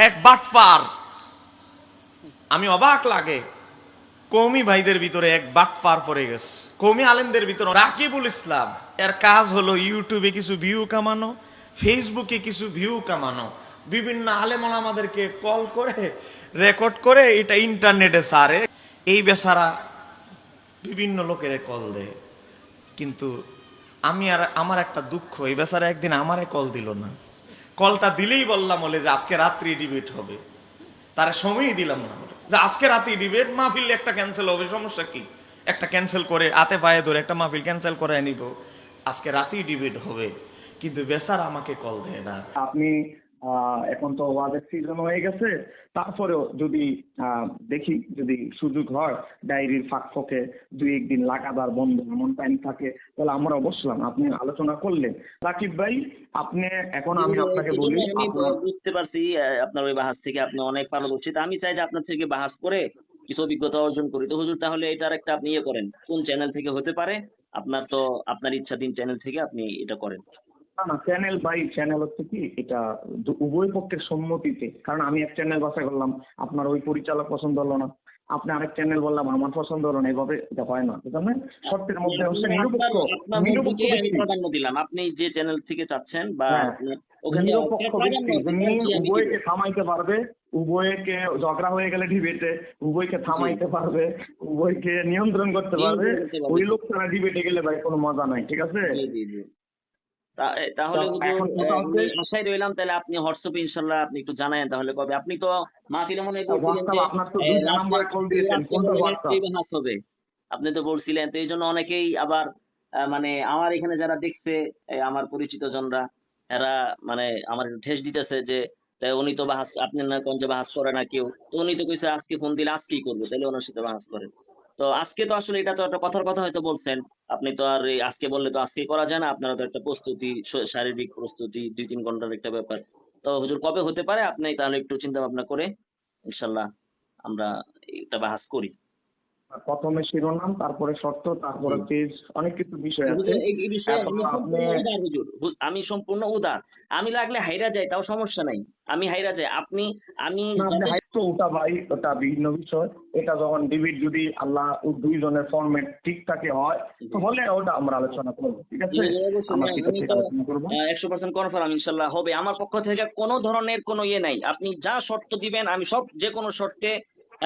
এক বাটপার। আমি অবাক লাগে, কওমি ভাইদের ভিতরে এক বাটপার পড়ে গেছে। কওমি আলেমদের ভিতরে রাকিবুল ইসলাম, এর কাজ হলো ইউটিউবে কিছু ভিউ কামানো, ফেসবুকে কিছু ভিউ কামানো, বিভিন্ন আলেম ওলামাদেরকে কল করে রেকর্ড করে এটা ইন্টারনেটে ছাড়ে। এই বেচারা বিভিন্ন লোকের কল দেয়, কিন্তু আমার একটা দুঃখ, এই বেচারা একদিন আমারে কল দিল না। কলটা দিলেই বললাম বলে যে আজকে রাত্রি ডিবেট হবে, তার সময়ই দিলাম না যে আজকে রাতে ডিবেট, মাহফিল একটা ক্যান্সেল হবে, সমস্যা কি, একটা ক্যান্সেল করে হাতে পায়ে ধরে একটা মাহফিল ক্যান্সেল করে নিব, আজকে রাতেই ডিবেট হবে। কিন্তু বেচারা আমাকে কল দেয় না। আপনি এখন তো ওয়াজের সিজন হয়ে গেছে, তারপরেও যদি দেখি যদি সুযোগ হয় ডায়েরির ফাঁক ফোকে দুই একদিন লাগাতার বন্ধ এমন টাইম থাকে, তাহলে আমরা অবশ্যই আপনি আলোচনা করলেন। রাকিব ভাই, আপনি এখন আমি আপনাকে বলি, আমি বুঝতে পারছি আপনার ওই বাহাস থেকে আপনি অনেক পারদর্শী। আমি চাই যে আপনার থেকে বাহাস করে কিছু অভিজ্ঞতা অর্জন করি। তো হুজুর, তাহলে এটার একটা আপনি ইয়ে করেন, কোন চ্যানেল থেকে হতে পারে? আপনার তো আপনার ইচ্ছাধীন চ্যানেল থেকে আপনি এটা করেন। না না, চ্যানেল বাই চ্যানেল হচ্ছে কি, এটা উভয় পক্ষের সম্মতিতে। কারণ আমি এক চ্যানেল বাছাই করলাম, আপনার ওই পরিচালক পছন্দ হলো না, আপনি আরেক চ্যানেল বললাম আমার পছন্দ হলো না, এইভাবে এটা হয় না, বুঝলেন? সত্যের মধ্যে হচ্ছে নিরপেক্ষ আমি প্রাধান্য দিলাম, আপনি যে চ্যানেল থেকে চাচ্ছেন বা ওখানে নিরপেক্ষ ব্যক্তি যিনি উভয়কে থামাইতে পারবে, উভয়কে ঝগড়া হয়ে গেলে ডিবেটে উভয়কে থামাইতে পারবে, উভয়কে নিয়ন্ত্রণ করতে পারবে, ওই লোক তারা ডিবেটে গেলে ভাই কোনো মজা নাই, ঠিক আছে? তাহলে আশায় রইলাম, তাহলে আপনি হোয়াটসঅ্যাপে ইনশাল্লাহ আপনি একটু জানায়েন তাহলে কবে। আপনি তো মাহফিলে মনে হবে, আপনি তো বলছিলেন। তো এই জন্য অনেকেই আবার মানে আমার এখানে যারা দেখছে, আমার পরিচিত জনরা, এরা মানে আমার ঠেস দিতেছে যে উনি তো বাহাস, আপনি না কোন যে বাহাস করে না কেউ, তো উনি তো কইছে আজকে ফোন দিলে আজকেই করবো, তাহলে ওনার সাথে বাহাস করেন। তো আজকে তো আসলে এটা তো একটা কথার কথা হয়তো বলছেন আপনি, তো আর এই আজকে বললে তো আজকে করা যায় না, আপনারা তো একটা প্রস্তুতি, শারীরিক প্রস্তুতি 2-3 ঘন্টার একটা ব্যাপার। তো হুজুর কবে হতে পারে আপনি তাহলে একটু চিন্তা ভাবনা করে ইনশাল্লাহ আমরা এটা বাহাস করি। প্রথমে শিরোনাম, তারপরে শর্ত, তারপরে পেজ, অনেক কিছু বিষয় আছে। এই বিষয়ে আমি সম্পূর্ণ উদার। আমি লাগলে হাইরা যাই, তাও সমস্যা নাই, আমি হাইরা যাই। আমি ওটা ভাই, ওটা ভিন্ন বিষয়। এটা যখন ডিবেট যদি আল্লাহ দুইজনের ফরম্যাট ঠিক থাকে হয়, তাহলে ওটা আমরা আলোচনা করবো, ঠিক আছে? 100% কনফার্ম ইনশাল্লাহ হবে। আমার পক্ষ থেকে কোনো ধরনের কোনো ইয়ে নাই, আপনি যা শর্ত দিবেন আমি সব, যে কোনো শর্তে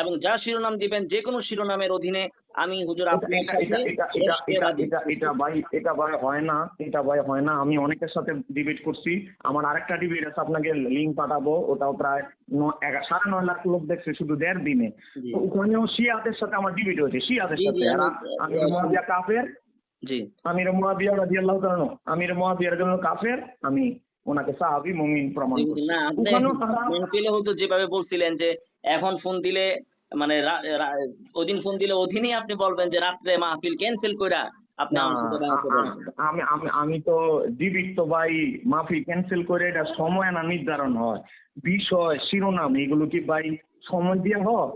এবং যা শিরোনাম দিবেন যে কোনো শিরোনামের অধীনে আমি হুজুর এটা ভাই হয় না, এটা ভাই হয় না। আমি অনেকের সাথে ডিবেট করছি, আমার আরেকটা ডিবেট আছে, আপনাকে লিঙ্ক পাঠাবো, ওটাও প্রায় 9.5 লাখ লোক দেখছে শুধু 1.5 দিনে। ওখানেও শিয়াদের সাথে আমার ডিবেট হয়েছে, শিয়াদের সাথে। আমি মুয়াবিয়া কাফের, জি আমির মুয়াবিয়া রাদিয়াল্লাহু তাআলা, আমির মুয়াবিয়ার জন্য কাফের, আমি ওনাকে সাহাবী মুমিন প্রমাণ করছি। না আপনি হতো যেভাবে বলছিলেন যে এখন ফোন দিলে মানে ওদিন ফোন দিলে অধীনেই আপনি বলবেন যে রাত্রে মাহফিল ক্যান্সেল কইরা আপনি আমি তো ডিবিট তো ভাই মাহফিল ক্যান্সেল করে এটা সময় না নির্ধারণ হয়, বিষয় শিরোনাম এগুলো কি ভাই সময় দিয়ে হয়?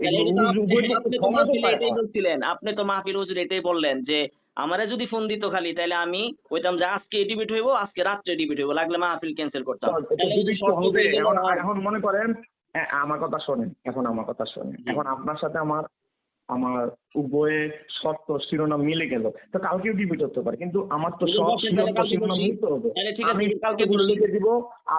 আপনি তো মাহফিল হুজুর এটাই বললেন যে আমারে যদি ফোন দিত খালি, তাহলে আমি কইতাম যে আজকে ডিবেট হইব, আজকে রাত্রে ডিবেট হইব, লাগলে মাহফিল ক্যান্সেল করতাম। এখন মনে করেন, আমার কথা শোনেন, এখন আপনার সাথে আমার উভয়ে শর্ত শিরোনাম মিলে গেল, তো কালকেও ডিবেট হতে পারে, কিন্তু আমার তো সব শিরোনাম মিলতে হবে। আমি কালকে লিখে দিব,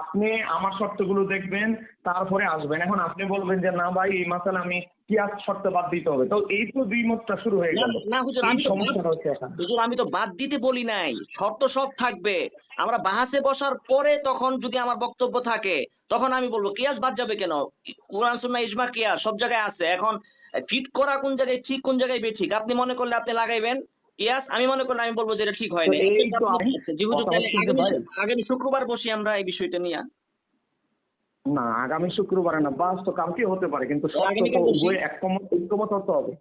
আপনি আমার শর্তগুলো দেখবেন, তারপরে আসবেন। এখন আপনি বলবেন যে না ভাই এই মাসালে আমি কি আর শর্ত বাদ দিতে হবে, তো এই তো দুই মতটা শুরু হয়ে গেল। আমি তো বাদ দিতে বলি নাই, শর্ত সব থাকবে। আমরা বাহাসে বসার পরে তখন যদি আমার বক্তব্য থাকে তখন আমি বলবো কিয়াস বাদ যাবে কেন, কোরআন সুন্নাহ ইজমা কিয়াস সব জায়গায় আছে। এখন ফিট করা কোন জায়গায় ঠিক কোন জায়গায় বেঠিক আপনি মনে করলে আপনি লাগাইবেন কিয়াস, আমি মনে করলে আমি বলবো যে এটা ঠিক হয় না। আগামী শুক্রবার বসি আমরা এই বিষয়টা নিয়ে। না আগামী শুক্রবারে না, বাস তো কালকে হতে পারে, কিন্তু ঐক্যমত হতে হবে।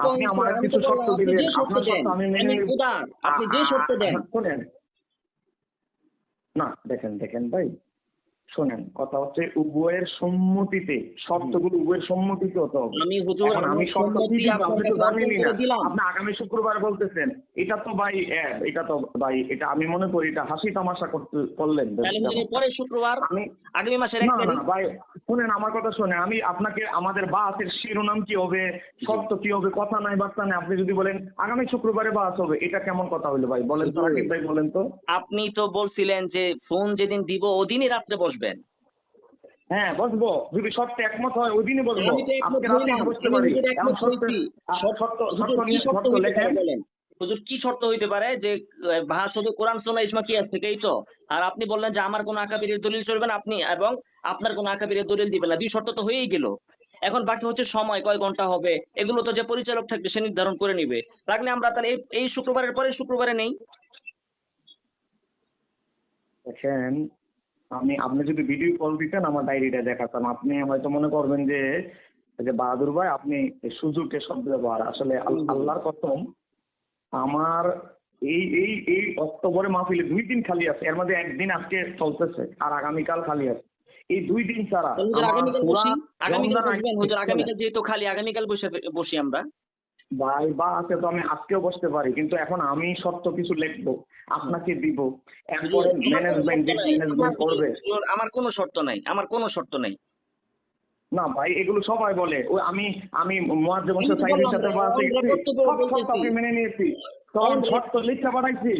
আপনি আমার কিছু শর্ত দিলেন, আপনার শর্ত আমি মেনে নিব। আপনি যে শর্ত দেন, না দেখেন ভাই, শোনেন, কথা হচ্ছে উভয়ের সম্মতিতে, শর্তগুলো উভয়ের সম্মতিতে হতে হবে। আমি হুজুর এখন আমি আমার শর্ত কি সম্মতি দিব আপনার আপনি তো কাছে অর্পণ জানেনই না। করে দিলাম। আপনি আগামী শুক্রবার বলতেছেন, এটা তো ভাই এটা তো ভাই, এটা আমি মনে করি এটা হাসি তামাশা করলেন। তাহলে হুজুর এর পরের শুক্রবার আমি আগামী মাসের 1 না তারিখ। না ভাই, শুনেন আমার কথা শুনে, আমি আপনাকে আমাদের বাসের শিরোনাম কি হবে, শর্ত কি হবে, কথা নাই বার্তা নাই, আপনি যদি বলেন আগামী শুক্রবারে বাস হবে, এটা কেমন কথা হইলো ভাই? বলেন তো রাকিব ভাই, বলেন তো। আপনি তো বলছিলেন যে ফোন যেদিন দিব ওদিনই রাত্রে বসবেন। হ্যাঁ বসবো, যদি শর্তে একমত হয় ওই দিনই বসবো। আমি তো একমত আজকে রাতে হইলাম, বসতে আমি পারি। হুজুর এখন একমত শর্তে হইছি। শর্ত হুজুর শর্ত কি নিয়ে শর্ত শর্ত হইতে লেখেন। পারে বলেন? হুজুর কি শর্ত হইতে পারে যে ভাষা শুধু কোরআন সুন্নাহ ইজমা কিয়াস থেকেই তো? আর আপনি বললেন যে আমার কোনো আকাবিরের দলিল চলবে না, আপনি এবং আপনার কোনো আকাবিরের দলিল দিবেন না। 2 শর্ত তো হয়েই গেল। এখন বাকি হচ্ছে সময়, কয় ঘন্টা হবে এগুলো তো যে পরিচালক থাকবে সে নির্ধারণ করে নিবে। তাহলে আমরা তাহলে এই শুক্রবারের পরে শুক্রবারে নেই। দেখেন, আপনি যদি ভিডিও কল দিতেন আমার ডায়েরিটা দেখাতাম, আপনি হয়তো মনে করবেন যে বাহাদুর ভাই আপনি সুযোগের শব্দ ব্যবহার, আসলে আল্লাহর কসম, আমার এই অক্টোবরে মাহফিলে 2 দিন খালি আছে, এর মধ্যে একদিন আজকে চলতেছে আর আগামীকাল খালি আছে। এই 2 দিন ছাড়া তাহলে হুজুর আমার আগামীকাল পুরা বসি, আগামীকাল রমজান বসবেন হুজুর, আগামীকাল যেহেতু খালি আগামীকাল বসি আমরা। ভাই বা আছে তো, আমি আজকেও বসতে পারি, কিন্তু এখন আমি সত্য কিছু লিখবো, আপনাকে দিব, এরপরে ম্যানেজমেন্ট করবে। আমার কোনো শর্ত নাই, আমার কোনো শর্ত নাই। না ভাই, এগুলো সবাই বলে। ওই আমি মুয়াজ্জেম আমি হোসেন তো সাইদের বললাম সাথে যে বাসে আমরা গেছি, কর্তব্য সব বলতেছি। শর্ত আমি মেনে নিয়েছি, তখন শর্ত লিখে পাঠাইছি।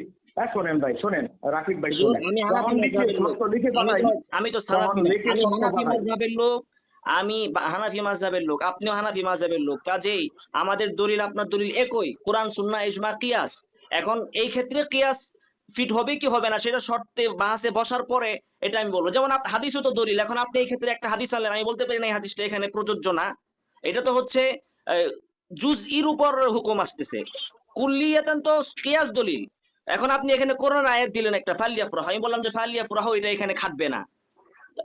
শোনেন ভাই, শোনেন রাকিব ভাই, হুজুর, শোনেন, আমি হানাফি তখন লিখে মাযহাবের লোক। শর্ত লিখে পাঠাই, আমি তো তখন সালাফি না। লিখে আমি শর্ত হানাফি পাঠাই। মাযহাবের লোক। আমি হানাফি মাযহাবের লোক, আপনিও হানাফি মাযহাবের লোক। কাজেই আমাদের দলিল আপনার দলিল একই, কোরআন সুন্নাহ ইজমা কিয়াস। এখন এই ক্ষেত্রে কিয়াস ফিট হবে কি হবে না সেটা শর্তে বাহাসে বসার পরে এটা আমি বলবো। যেমন হাদিসও তো দলিল। এখন আপনি এই ক্ষেত্রে একটা হাদিস আনলেন, আমি বলতে পারি না এই হাদিসটা এখানে প্রযোজ্য না। এটা তো হচ্ছে জুজইর উপর হুকুম আসতেছে, কুল্লিয়াতান তো কিয়াস দলিল। এখন আপনি এখানে কোরআন আয়াত দিলেন একটা ফালিয়াফরাহ, আমি বললাম যে ফালিয়াফরাহ এটা এখানে খাটবে না।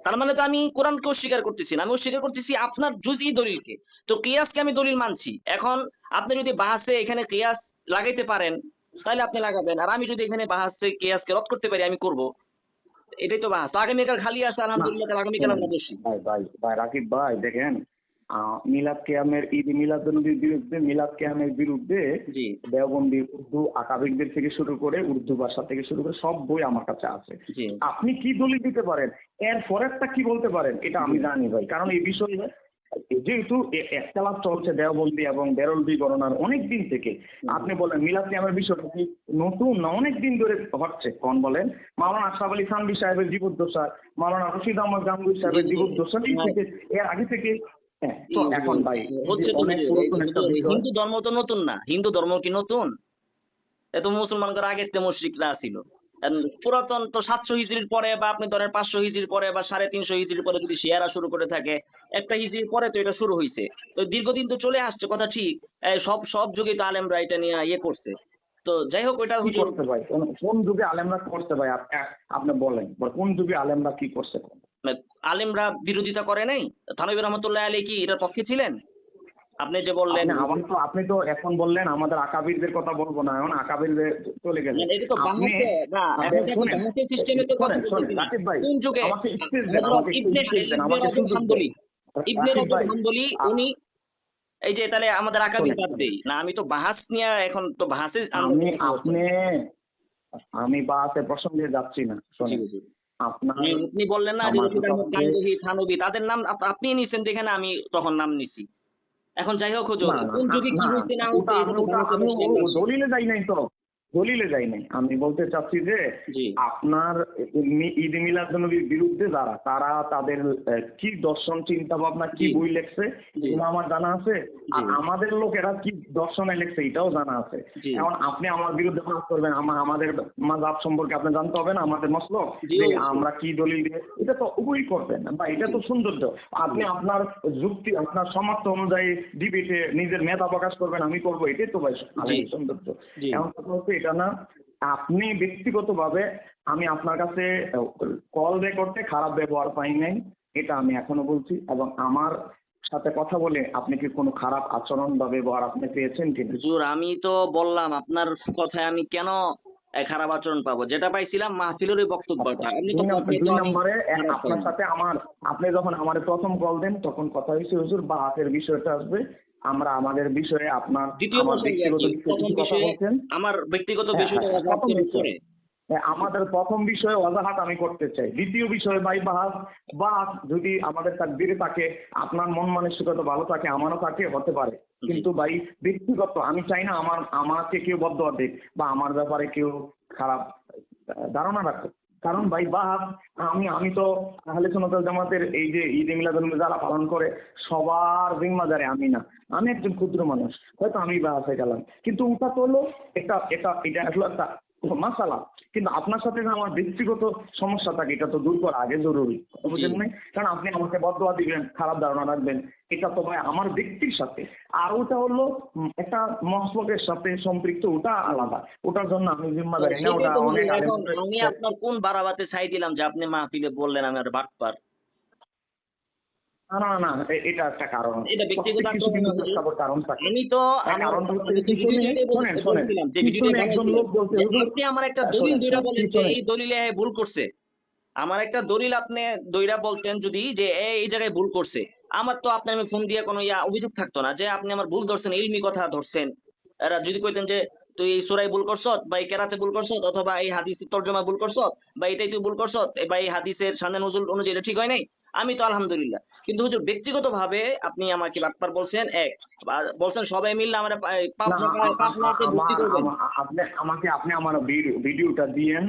তার মানে তো আমি কোরআনকে অস্বীকার করতেছি না, আমি অস্বীকার করতেছি আপনার জুজই দলিলকে। তো কিয়াসকে আমি দলিল মানছি। এখন আপনি যদি বাহাসে এখানে কিয়াস লাগাইতে পারেন তাহলে আপনি লাগাবেন, আর আমি যদি এখানে বাহাসে কিয়াসকে রদ করতে পারি আমি করব। এটাই তো বাহাস। তো আগামীকাল খালি আছে না আলহামদুলিল্লাহ, তাহলে আগামীকাল শোনেন আমরা বসি। ভাই, রাকিব ভাই দেখেন, মিলাদ কেয়ামের ঈদ মিলাদুন্নবীর বিরুদ্ধে, মিলাদ কেয়ামের বিরুদ্ধে জি দেওবন্দি উর্দু আকাবিকদের থেকে শুরু করে উর্দু ভাষা থেকে শুরু করে সব বই আমার কাছে আছে। জি আপনি কি দলিল দিতে পারেন, এর পরেরটা কি বলতে পারেন, এটা আমি জানি ভাই, কারণ এই বিষয়ে যেহেতু একতলাপ চলছে দেওবন্দি এবং বেরলভি গণনার অনেক দিন থেকে। আপনি বলেন মিলাদ কিয়ামের বিষয়টা কি নতুন না? অনেক দিন ধরে হচ্ছে, কোন বলেন মাওলানা আশরাফ আলী থানভী সাহেবের জীবদ্দশা, মাওলানা রশিদ আহমদ গাঙ্গুহি সাহেবের জীবদ্দশা থেকে, এর আগে থেকে। হ্যাঁ, তো এখন ভাই হচ্ছে তো অনেক হুজুর, পুরাতন একটা বিষয়। হিন্দু ধর্ম তো নতুন না। হিন্দু ধর্ম কি নতুন? এত মুসলমানদের আগের থেকে মুশরিকরা ছিল। পুরাতন তো 700 হিজরির পরে, বা আপনি ধরেন 500 হিজরির পরে বা 350 হিজরির পরে যদি শিয়ারা শুরু করে থাকে, একটা হিজরির পরে তো এটা শুরু হয়েছে। তো দীর্ঘদিন তো চলে আসছে, কথা ঠিক। সব যুগে তো আলেমরা এটা নিয়ে ইয়ে করছে। তো যাই হোক, ওইটা কি হুজুর করতে ভাই, কোন যুগে আলেমরা করছে ভাই? আপনি বলেন কোন যুগে আলেমরা কি করছে? আলেমরা বিরোধিতা করে নাই। থানভী রহমতুল্লাহ আলাইহি কি এটার পক্ষে ছিলেন? আপনি যে বললেন আপনি তো এখন বললেন আমাদের আকাবিরদের কথা বলবো না, এখন আকাবিরদের চলে গেছে। এটা তো আপনি বাহাসে না, এখন তো শুনেন, বাহাসের সিস্টেমে তো কথা বলতেছি না। রাকিব ভাই, কোন যুগে আমাকে স্পেস দেন, আমাকে ইবনে স্পেস দেন, আমাকে রজব সুযোগ দেন। হাম্বলি, ইবনে রাকিব রজব ভাই, হাম্বলি উনি এই যে তাহলে আমাদের আকাবির বাদ শোনেন, দেই না, আমি তো বাহাস নিয়ে এখন তো বাহাসে আমি বাসের প্রসঙ্গে যাচ্ছি না, শোনেন আপনার আপনি বললেন না যে আমার রশিদ আহমদ গাঙ্গুহি, থানভী, তাদের নাম আপনি নিছেন যেখানে, আমি তখন নাম নিছি। এখন যাই হোক হুজুর, কোন যুগে কি হয়েছে না হয়েছে আমি দলিলে যাই নাই, তো দলিলে যাই নাই। আমি বলতে চাচ্ছি যে জি আপনার ঈদ মিলাদুন্নবীর বিরুদ্ধে যারা, তারা তাদের কি দর্শন চিন্তা ভাবনা কি বই লেখছে এগুলো আমার জানা আছে, আর আমাদের লোকেরা কি দর্শনে লেখছে এটাও জানা আছে। এখন আপনি আমার বিরুদ্ধে কাজ করবেন, আমাদের মাযহাব সম্পর্কে আপনি জানতে হবে না, আমাদের মসলক যে আমরা কি দলিল দিয়ে, এটা তো উভয়ই করবেন বা এটা তো সৌন্দর্য। আপনি আপনার যুক্তি, আপনার সমর্থ অনুযায়ী ডিবেটে নিজের মেধা প্রকাশ করবেন, আমি করবো, এটাই তো ভাই সৌন্দর্য। এখন কথা হচ্ছে এটা না, আপনি ব্যক্তিগতভাবে, আমি আপনার কাছে কল রেকর্ডে খারাপ ব্যবহার পাই নাই, এটা আমি এখনো বলছি, এবং আমার সাথে কথা বলে আপনি কি কোনো খারাপ আচরণ বা ব্যবহার আপনি পেয়েছেন কিনা? হুজুর, আমি তো বললাম আপনার কথায় আমি কেন খারাপ আচরণ পাবো, যেটা পাইছিলাম মাহফিলের ওই বক্তব্যটা। এমনি তো দুই নম্বরে আপনার সাথে আপনি যখন আমার প্রথম কল দেন তখন কথা হয়েছে হুজুর বাহাতের বিষয়টা আসবে, আমরা আমাদের বিষয়ে আপনার দ্বিতীয় আমার প্রসঙ্গে আর ব্যক্তিগত কি, বিষয়ে প্রথম কিছু কথা বিষয়ে বলছেন। আমার ব্যক্তিগত হ্যাঁ, বিষয়টা হ্যাঁ, প্রথম আলোচনা বিষয়। করে। আমাদের প্রথম বিষয়ে ওয়াজাহাত আমি করতে চাই। দ্বিতীয় বিষয় ভাই বাহাস বা যদি আমাদের তাকদিরে থাকে, আপনার মন মানসিকতা ভালো থাকে, আমারও থাকে, হতে পারে। কিন্তু ভাই ব্যক্তিগত আমি চাই না আমাকে কেউ বদদোয়া দিক বা আমার ব্যাপারে কেউ খারাপ ধারণা রাখুক। কারণ ভাই বাহাস আমি তো আহলে সুন্নাত ওয়াল জামাতের এই যে ঈদ মিলাদুন নবী যারা পালন করে সবার জিম্মাদারে আমি না, আমি একজন ক্ষুদ্র মানুষ, হয়তো আমি বাহাসে গেলাম, কিন্তু ওটা তো হলো এটা আসলে একটা মাসালা। কিন্তু আপনার সাথে যে আমার ব্যক্তিগত সমস্যা থাকে এটা তো দূর করা আগে জরুরি, বুঝলেন নাই? কারণ আপনি আমাকে বদদোয়া দিবেন, খারাপ ধারণা রাখবেন, এটা তো ভাই আমার ব্যক্তির সাথে। আর ওটা হলো একটা মসলকের সাথে সম্পৃক্ত, ওটা আলাদা, ওটার জন্য আমি জিম্মাদারি না, ওটা সেটাই তো অনেক হুজুর, আগে। এখন আমি আপনার কোন বাড়াবাতে ছাই দিলাম যে আপনি মাহফিলে বললেন আমি আর বাটপার? না না না, এটা একটা কারণ। এটা ব্যক্তিগত প্রত্যেক কিছু আক্রমণ কিন্তু না হুজুর। একটা কারণ থাকে। আমি তো কারণটা হচ্ছে আমি যে পিছনে ভিডিওটাতে শোনেন বলছিলাম, যে পিছনে ভিডিওটা একজন বানাইছিলাম, লোক বলছে যে হুজুর, আপনি আমার একটা দলিল শোনেন দইরা বলেন যে পিছনে এই দলিলে ভুল করছে। আমার একটা দলিল আপনি দইরা বলতেন যদি যে এই জায়গায় ভুল করছে, আমার তো আপনি আমি ফোন দিয়ে কোনো অভিযোগ থাকতো না যে আপনি আমার ভুল ধরছেন, ইলমি কথা ধরছেন। এরা যদি কইতেন যে তুই এই সূরায় ভুল করছত বা এই কেরাতে ভুল করছত অথবা এই হাদিসের তর্জমা ভুল করছত বা এটাই তুই ভুল করছত বা এই হাদিসের শানে নজুল অনুযায়ী এটা ঠিক হয় নাই, আমি তো আলহামদুলিল্লাহ। কিন্তু হুজুর ব্যক্তিগতভাবে আপনি আমাকে বাটপার বলছেন, এক বলছেন সবাই মিললে আমরা পাপ না পাপ নাতে ভর্তি করবেন। আপনি আমার ভিডিওটা দিয়েন,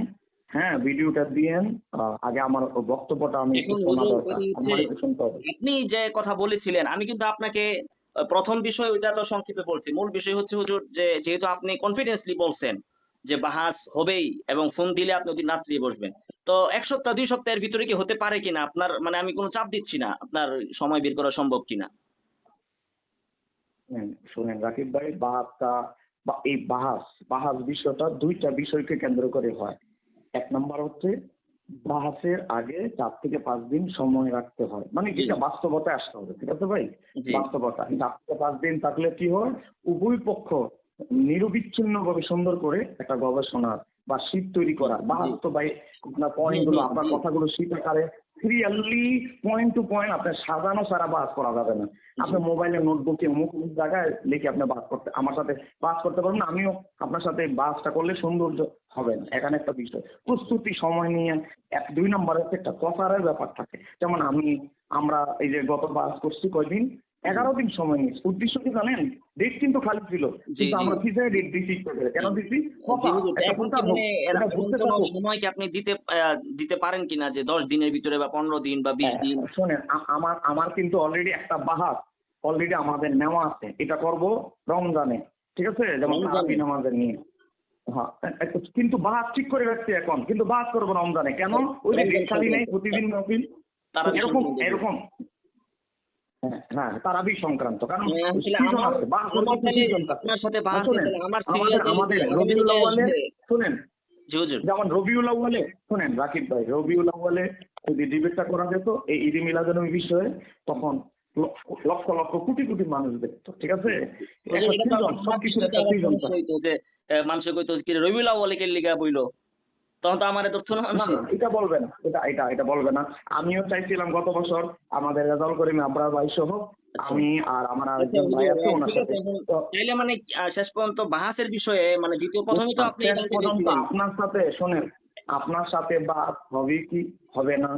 হ্যাঁ ভিডিওটা দিয়েন। আগে আমার বক্তব্যটা আমি একটু এখন শোনা হুজুর দরকার, কথা হচ্ছে, আমার একটু শুনতে হবে। আপনি যে কথা বলেছিলেন আমি কিন্তু আপনাকে প্রথম বিষয় ওইটা তো সংক্ষেপে বলছি। মূল বিষয় হচ্ছে হুজুর যে যেহেতু আপনি কনফিডেন্সলি বলছেন যে বাহাস হবেই এবং ফোন দিলে আপনি ওদিন রাত্রি বসবেন, তো 1 সপ্তাহ 2 সপ্তাহের ভিতরে কি হতে পারে কিনা আপনার, মানে আমি কোনো চাপ দিচ্ছি না, আপনার সময় বের করা সম্ভব কিনা? শোনেন রাকিব ভাই, বাহাসটা বা এই বাহাস বিষয়টা দুইটা বিষয়কে কেন্দ্র করে হয়। এক নাম্বার হচ্ছে বাহাসের আগে 4 থেকে 5 দিন সময় রাখতে হয়, মানে জি যেটা বাস্তবতায় আসতে হবে, ঠিক আছে ভাই? জি বাস্তবতা 4 থেকে 5 দিন থাকলে কি হয়, উভয় পক্ষ নিরবিচ্ছিন্ন ভাবে সুন্দর করে একটা গবেষণার বা শীট তৈরি করা। বাহাস তো ভাই আপনার পয়েন্টগুলো, আপনার কথাগুলো শীট আকারে ক্লিয়ারলি পয়েন্ট টু পয়েন্ট আপনার সাজানো ছাড়া বাস করা যাবে না। আপনি মোবাইলে নোটবুকে অমুক অমুক জায়গায় লিখে আপনি বাস করতে আমার সাথে বাস করতে পারবেন না, আমিও আপনার সাথে বাসটা করলে সৌন্দর্য হবে না। এখানে একটা বিষয় প্রস্তুতি সময় নিয়ে 2 নম্বরে হচ্ছে একটা প্রচারের ব্যাপার থাকে। যেমন আমরা এই যে গত বাস করছি কয়দিন, 11 দিন সময় নিয়েছি। উদ্দেশ্য কি জানেন? ডেট কিন্তু খালি ছিল, কিন্তু আমরা ফিজায় ডেট দিচ্ছি। কেন দিচ্ছি? জি হুজুর, এখন কি মানে এটা এমন ঘুরতে কোনো থাকুক। সময় কি আপনি দিতে পারেন কিনা যে 10 দিনের ভিতরে বা 15 দিন বা 20 দিন? শোনেন আমার কিন্তু অলরেডি একটা বাহাস অলরেডি আমাদের নেওয়া আছে, এটা করব রমজানে, ঠিক আছে? যেমন রমজানে? তারাবি নামাজের নিয়ে। হ্যাঁ, কিন্তু বাহাস ঠিক করে রাখছি এখন, কিন্তু বাহাস করবো রমজানে। কেন? ওই যে ডেট খালি নেই, প্রতিদিন নফিল তারাবি এরকম সংক্রান্ত দিন। এরকম। হ্যাঁ তারাবি সংক্রান্ত, কারণ আসলে season আমার আছে, বাহাস আমার করতে তাহলে season থাকে। আপনার সাথে বাহাস শোনেন, হচ্ছে না, আমার আমাদের সিরিয়াল রবিউল আউয়ালে, শোনেন জি হুজুর। যেমন রবিউল আউয়ালে, শোনেন রাকিব ভাই, রবিউল আউয়ালে যদি ডিবেটটা করা যেত এই ঈদ মিলাদুন বিষয়ে, তখন লক্ষ লক্ষ কোটি কোটি মানুষ দেখতো, ঠিক আছে? হুজুর, এটা তো আমার সবকিছুর দৃষ্টিতে একটা আবার সিজন সমস্যা থাকে। হইতো যে মানুষে কইতো কি রবিউল আউয়ালে কে লিগা বইলো, তখন তো আমারে ধরতো না না মানুষে। না, এটা বলবে না, এটা বলবে না। আমিও চাইছিলাম গত বছর আমাদের রেজাল্ট করিম আবরার ভাই সহ আমি আর আমার আচ্ছা আরেকজন ভাই হুজুর, আছে ওনার ঠিক আছে। সাথে। এখন তো তাইলে মানে শেষ পর্যন্ত বাহাসের বিষয়ে মানে দ্বিতীয় প্রথমে তো আপনি শেষ জানতে পর্যন্ত চাইছিলেন। আপনার সাথে, শোনেন, আপনার সাথে বাদ হবে কি হবে না,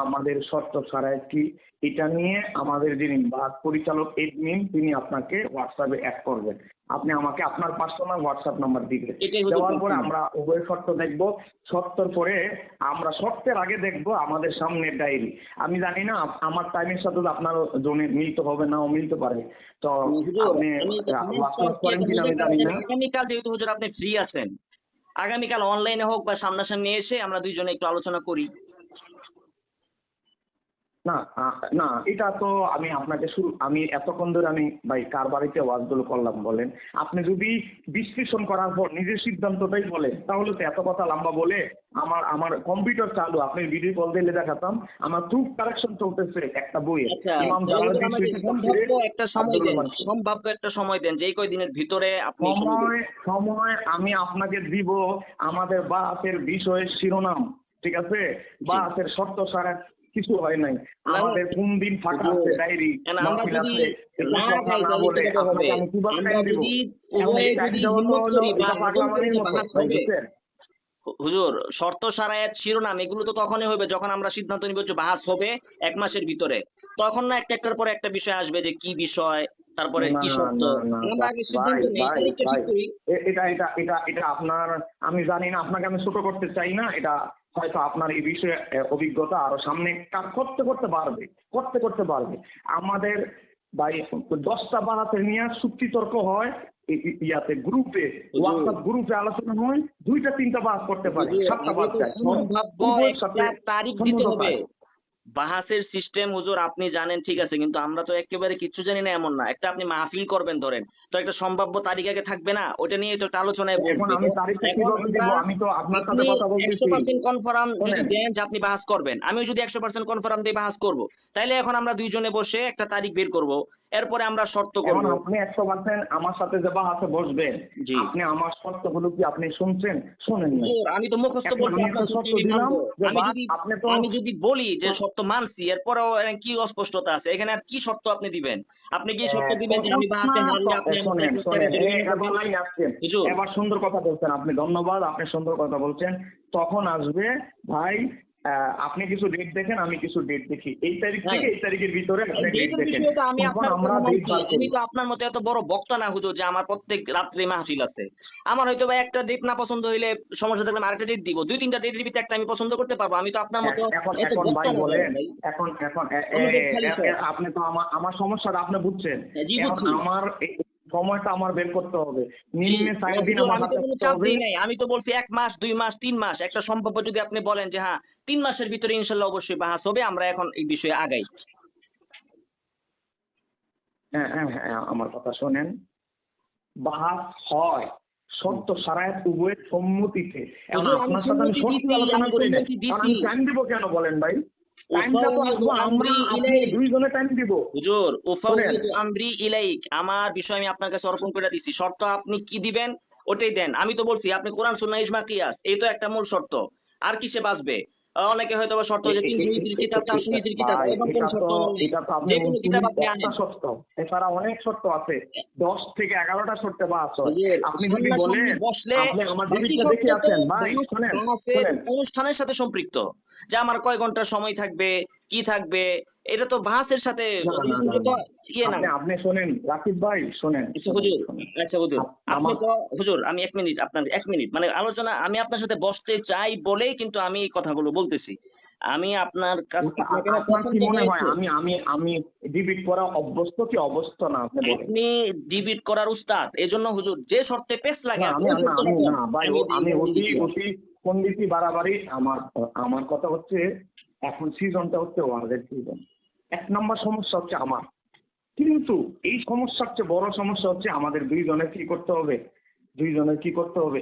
আমাদের শর্ত ছাড়াই কি, এটা নিয়ে আমাদের যিনি বাদ পরিচালক এডমিন তিনি আপনাকে হোয়াটসঅ্যাপে অ্যাড করবেন। আপনি আমাকে আপনার পার্সোনাল হোয়াটসঅ্যাপ নাম্বার দিবেন। এটাই হচ্ছে দেওয়ার পরে প্রথম। আমরা উভয় শর্ত দেখব। শর্তের পরে আমরা শর্তের আগে দেখব আমাদের সামনে ডায়েরি। আমি জানি না আমার টাইমের সাথে তো আপনার জন্য মিলতে হবে, নাও মিলতে পারে। তো হুজুর, আপনি আমি ওয়াটসঅ্যাপ করেন কিনা আমি জানি না। আগামীকাল যেহেতু হুজুর আপনি ফ্রি আছেন, আগামীকাল অনলাইনে হোক বা সামনাসামনি এসে আমরা দুইজনে একটু আলোচনা করি। না না, এটা তো আমি আপনাকে আমি এতক্ষণ ধরে আমি ভাই কার বাড়িতে ওয়াজগুলো করলাম বলেন? আপনি যদি বিশ্লেষণ করার পর নিজের সিদ্ধান্তটাই বলেন তাহলে তো এত কথা লম্বা বলে আমার কম্পিউটার চালু, আপনি ভিডিও কল দিলে দেখাতাম আমার প্রুফ কারেকশন চলতেছে একটা বইয়ে। আচ্ছা, ইমাম তাহলে জালালউদ্দিন আমাকে সৈয়দ তাফসীরে সম্ভাব্য একটা সময় আব্দুর দেন, রহমান। সম্ভাব্য একটা সময় দেন যে এই কয়দিনের ভিতরে আপনি সময় সময় আমি আপনাকে দিব আমাদের বাসের বিষয়ের শিরোনাম, ঠিক আছে? বাসের শর্ত সারা কিছু হয় নাই, আমাদের কোন দিন ফাঁকা আছে ডায়েরি কেন আমরা মাহফিল যদি আছে, এসব না কথা খাই না তাহলে বলে কিভাবে হবে? আপনাকে আমি কিভাবে আমরা টাইম দিব? যদি এখন উভয়ে এই টাইম যদি দেওয়া তো হিম্মত হলো করি বা এটা পাগলামানির মতো, বাহাস ভাই হবে। বুঝছেন? হুজুর, শর্ত সারায়াত শিরোনাম এগুলো তো তখনই হবে যখন আমরা সিদ্ধান্ত নিব যে বাহাস হবে 1 মাসের ভিতরে। তখন না একটার পর একটা বিষয় আসবে যে কি বিষয়, তারপরে না কি শর্ত। না না আমরা আগে ভাই সিদ্ধান্ত নেই, ভাই তারিখটা ভাই, ঠিক করি। এটা আপনার, আমি জানি না, আপনাকে আমি ছোট করতে চাই না, এটা হয়তো আপনার এই বিষয়ে অভিজ্ঞতা আরো সামনে করতে করতে পারবে। আমাদের ভাই 10টা বাহাতে নিয়ে চুক্তি তর্ক হয়, ইয়াতে গ্রুপে, হোয়াটসঅ্যাপ গ্রুপে আলোচনা হয়, 2টা 3টা বাহাত করতে পারি, 7টা বাহাত চাই। সম্ভাব্য উভয়ের সাথে একটা তারিখ দিতে সম্মত হবে। পাই। বাহাসের সিস্টেম হুজুর আপনি জানেন ঠিক আছে, কিন্তু আমরা তো একেবারে কিচ্ছু জানি না এমন না। একটা আপনি মাহফিল করবেন ধরেন, তো একটা সম্ভাব্য তারিখ আগে থাকবে না, ওটা নিয়ে তো একটা আলোচনায় এখন বসবে। আমি তারিখটা কিভাবে দিব? আমি তো আপনার সাথে কথা বলতেছি। 100% কনফার্ম যদি শোনেন, দেন যে আপনি বাহাস করবেন, আমিও যদি 100% কনফার্ম দিয়ে বাহাস করব, তাইলে এখন আমরা দুইজনে বসে একটা তারিখ বের করব, এরপরে আমরা শর্ত এখন করব। আপনি 100% আমার সাথে যে বাহাতে বসবেন, জি। আপনি আমার শর্তগুলো কি আপনি শুনছেন? শোনেন না। হুজুর, আমি তো মুখস্থ এখন বলছি আমি আপনার একটা শর্ত সত্যি আমি দিলাম মানবো। যে আমি বাস যদি আপনি তো আমি যদি বলি যে শর্ত মানছি, এরপরেও কি অস্পষ্টতা আছে এখানে? আর কি শর্ত আপনি দিবেন? আপনি কি শর্ত দিবেন যে আমি বাহাতে হারলে আপনি আমাকে শোনেন 1 লাখ শোনেন, টাকা জরিমানা এবার করবেন? লাইন আসছেন, হুজুর, এবার সুন্দর কথা বলছেন আপনি, ধন্যবাদ, আপনি সুন্দর কথা বলছেন। তখন আসবে ভাই, আপনি কিছু ডেট দেখেন, আমি কিছু ডেট দেখি, এই তারিখ হ্যাঁ, থেকে এই তারিখের ভিতরে আপনি ডেট ডেটের দেখেন, বিষয়ে তো আমি তখন আপনার আমরা কথা ডেট মানছি। বার আমি করি। তো আপনার মতো এত বড় বক্তা না হুজুর যে আমার প্রত্যেক রাত্রে মাহফিল আছে। আমার হয়তো বা একটা ডেট না পছন্দ হইলে সমস্যা থাকলে আমি আরেকটা ডেট দিব। 2-3টা ডেটের ভিতরে একটা আমি পছন্দ করতে পারবো। আমি তো আপনার মতো এখন এত এখন ভাই বক্তা না বলেন, ভাই। এখন এখন অনুযোগ খালি স্যার। আপনি তো আমার সমস্যাটা আপনি বুঝছেন। জি এখন বুঝছি। আমার এই সময়টা আমার বের করতে হবে, জি, নিম্নে 4 দিন হুজুর, আমার আমি তো হাতে কোনো থাকতে চাপ হবে। দেই নাই। আমি তো বলছি 1 মাস, 2 মাস, 3 মাস একটা সম্ভাব্য যদি আপনি বলেন যে হ্যাঁ 3 মাসের ভিতরে ইনশাআল্লাহ অবশ্যই বাহাস হবে, আমরা এখন এই বিষয়ে আগাই। হ্যাঁ হ্যাঁ হ্যাঁ, আমার কথা শোনেন, বাহাস হয় শর্ত সারায়াত উভয়ের সম্মতিতে। এখন হুজুর, আমি আপনার সাথে আমি সম্মতি শর্ত দিছি, আলোচনা আমি করি না, সম্মতি কারণ দিছি। আমি টাইম দিব কেন বলেন ভাই? টাইমটা তো আসবো উফাউযিদু আমরা, আমরি আপনি ইলাইক। দুইজনে টাইম দিব। হুজুর, শোনেন, উফাউযিদু আমরি ইলাইক, আমার বিষয় আমি আপনার কাছে অর্পণ করে দিছি। শর্ত আপনি কি দিবেন ওটাই দেন। আমি তো বলছি আপনি কোরআন সুন্নাহ ইজমা কিয়াস, এই তো একটা মূল শর্ত। আর কিসে বাঁচবে? অনেকে হয়তো বা শর্ত যে 300 হিজরির কিতাব, 400 হিজরির কিতাব, ভাই এরকম কোনো শর্ত নাই। এটা তো আপনি যে কোনো কিতাব আপনি একটা আনেন। শর্ত, এছাড়া অনেক শর্ত আছে, 10 থেকে 11টা শর্তে বাস হয়। হুজুর, আপনি যদি সামনাসামনি বলেন, বসলে আপনি আমার বাকি ডিবিটটা দেখে শর্ত তো আছেন ভাই, শোনেন বাহাসের শোনেন, অনুষ্ঠানের সাথে সম্পৃক্ত। যে আমার কয় ঘন্টা সময় থাকবে, কি থাকবে, এটা তো বাহাসের সাথে না না না এটা তো না, ইয়ে না। আপনি শোনেন রাকিব ভাই, শোনেন আচ্ছা হুজুর, শোনেন। আচ্ছা হুজুর, আপনি আমার তো হুজুর, আমি 1 মিনিট, আপনার 1 মিনিট মানে আলোচনা, আমি আপনার সাথে বসতে চাই বলেই কিন্তু আমি এই কথাগুলো বলতেছি। আমি আপনার কাছ আপনাকে না আপনার কি পছন্দ মনে হয় হয়েছে। আমি ডিবিট করা অভ্যস্ত কি অবস্থ না, আপনি বলেন? আপনি ডিবিট করার উস্তাদ, এজন্য হুজুর যে শর্তে পেস লাগে না আপনি আমি ওই না শর্তটা আমি দেন। না ভাই, আমি অতি পন্ডিতি বাড়াবাড়ি, আমার কথা হচ্ছে এখন সিজনটা হচ্ছে ওয়ার্ল্ডের সিজন। 1 নম্বর সমস্যা হচ্ছে আমার, কিন্তু এই সমস্যার চেয়ে বড় সমস্যা হচ্ছে আমাদের দুইজনের কি করতে হবে,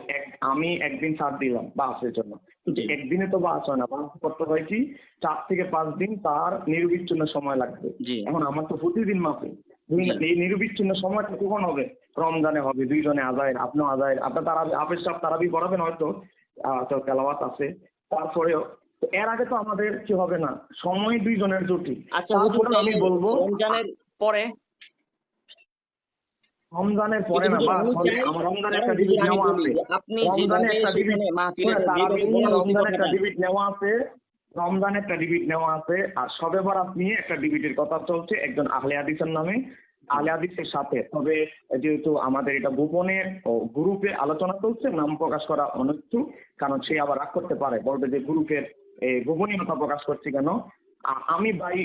আমি একদিন ছাড় দিলাম বাসের জন্য, কিন্তু একদিনে তো বাস হয় না, বাস করতে হয় কি 4 থেকে 5 দিন, তার নিরবিচ্ছিন্ন সময় লাগবে। জি। এখন আমার তো প্রতিদিন মাপে, জি। এই নিরবিচ্ছিন্ন সময়টা কখন হবে? রমজানে হবে, দুইজনে আজায়ের, আপনিও আজায়ের, আপনার তারাবি, হাফেজ সাহেব তারাবি পড়াবেন হয়তো, তো তেলাওয়াত আছে, তারপরেও তো এর আগে তো আমাদের কি হবে না, সময় দুইজনের জুটি। আচ্ছা হুজুর, তারপরে আমি বলবো রমজানের পরে রমজানের পরে না, বা আমার রমজানে একটা ডিবিট নেওয়া আছে, আপনি রমজানে একটা ডিবিট, মাহফিলের রমজানে একটা ডিবিট নেওয়া আছে, রমজানে একটা ডিবিট নেওয়া আছে, আর শবে বরাত নিয়ে একটা ডিবিটের কথা চলছে একজন আহলে হাদিসের নামে, আহলে হাদিসের সাথে। তবে যেহেতু আমাদের এটা গোপনে গ্রুপে আলোচনা চলছে, নাম প্রকাশ করা অনুচ্চ, কারণ সে আবার রাগ করতে পারে, বলবে যে গ্রুপের গোপনীয়তা প্রকাশ করছি কেন। আমি ভাই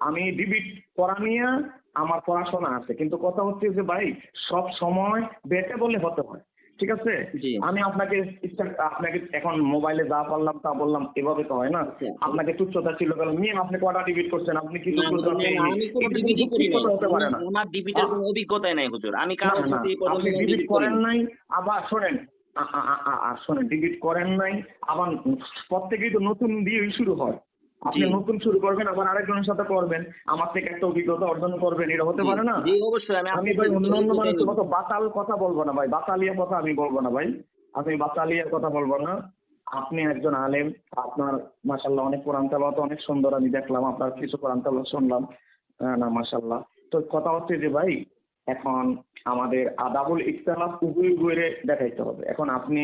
আমি ডিবিট পড়া নিয়ে আমার পড়াশোনা আছে, কিন্তু কথা হচ্ছে যে ভাই সব সময় বেটে বলে হতে হয়। ঠিক আছে? জি। আমি আপনাকে আপনাকে এখন মোবাইলে যা পারলাম তা বললাম, এভাবে তো হয় না। আচ্ছা। আপনাকে তুচ্ছতা ছিল গেল নিয়ে আপনি কটা ডিবিট করছেন, আপনি কি না, তুচ্ছতা না, পেয়েনি, আমি কোনো এটা ডিবিটই কিন্তু করি ঠিক নাই। কথা হতে পারে না। আমার ডিবিটের কোনো অভিজ্ঞতাই নাই হুজুর। আমি না কারোর না সাথে এই আপনি পর্যন্ত ডিবিট ডিবিট করি করেন নাই। নাই, আবার শোনেন শোনেন ডিবিট করেন নাই, আবার প্রত্যেকেই তো নতুন দিয়ে শুরু হয়। আপনি জি। নতুন শুরু করবেন, আবার আরেকজনের সাথে করবেন, আমার থেকে একটা অভিজ্ঞতা অর্জন করবেন, এটা হতে জি, পারে না? জি, অবশ্যই আমি আমি আপনার ভাই থেকে অন্য অন্য অভিজ্ঞতাই মানুষের নিব। মতো বাতাল কথা বলবো না ভাই, বাতালিয়া কথা আমি বলবো না ভাই, আমি বাতালিয়ার কথা বলবো না। আপনি একজন আলেম, আপনার মাশাআল্লাহ অনেক কোরআন তেলাওয়াত অনেক সুন্দর, আমি দেখলাম আপনার কিছু কোরআন তেলাওয়াত শুনলাম। না মাশাআল্লাহ। তো কথা হচ্ছে যে ভাই, এখন আমাদের আদাবুল ইখতিলাফ উভয়ে দেখাইতে হবে। এখন আপনি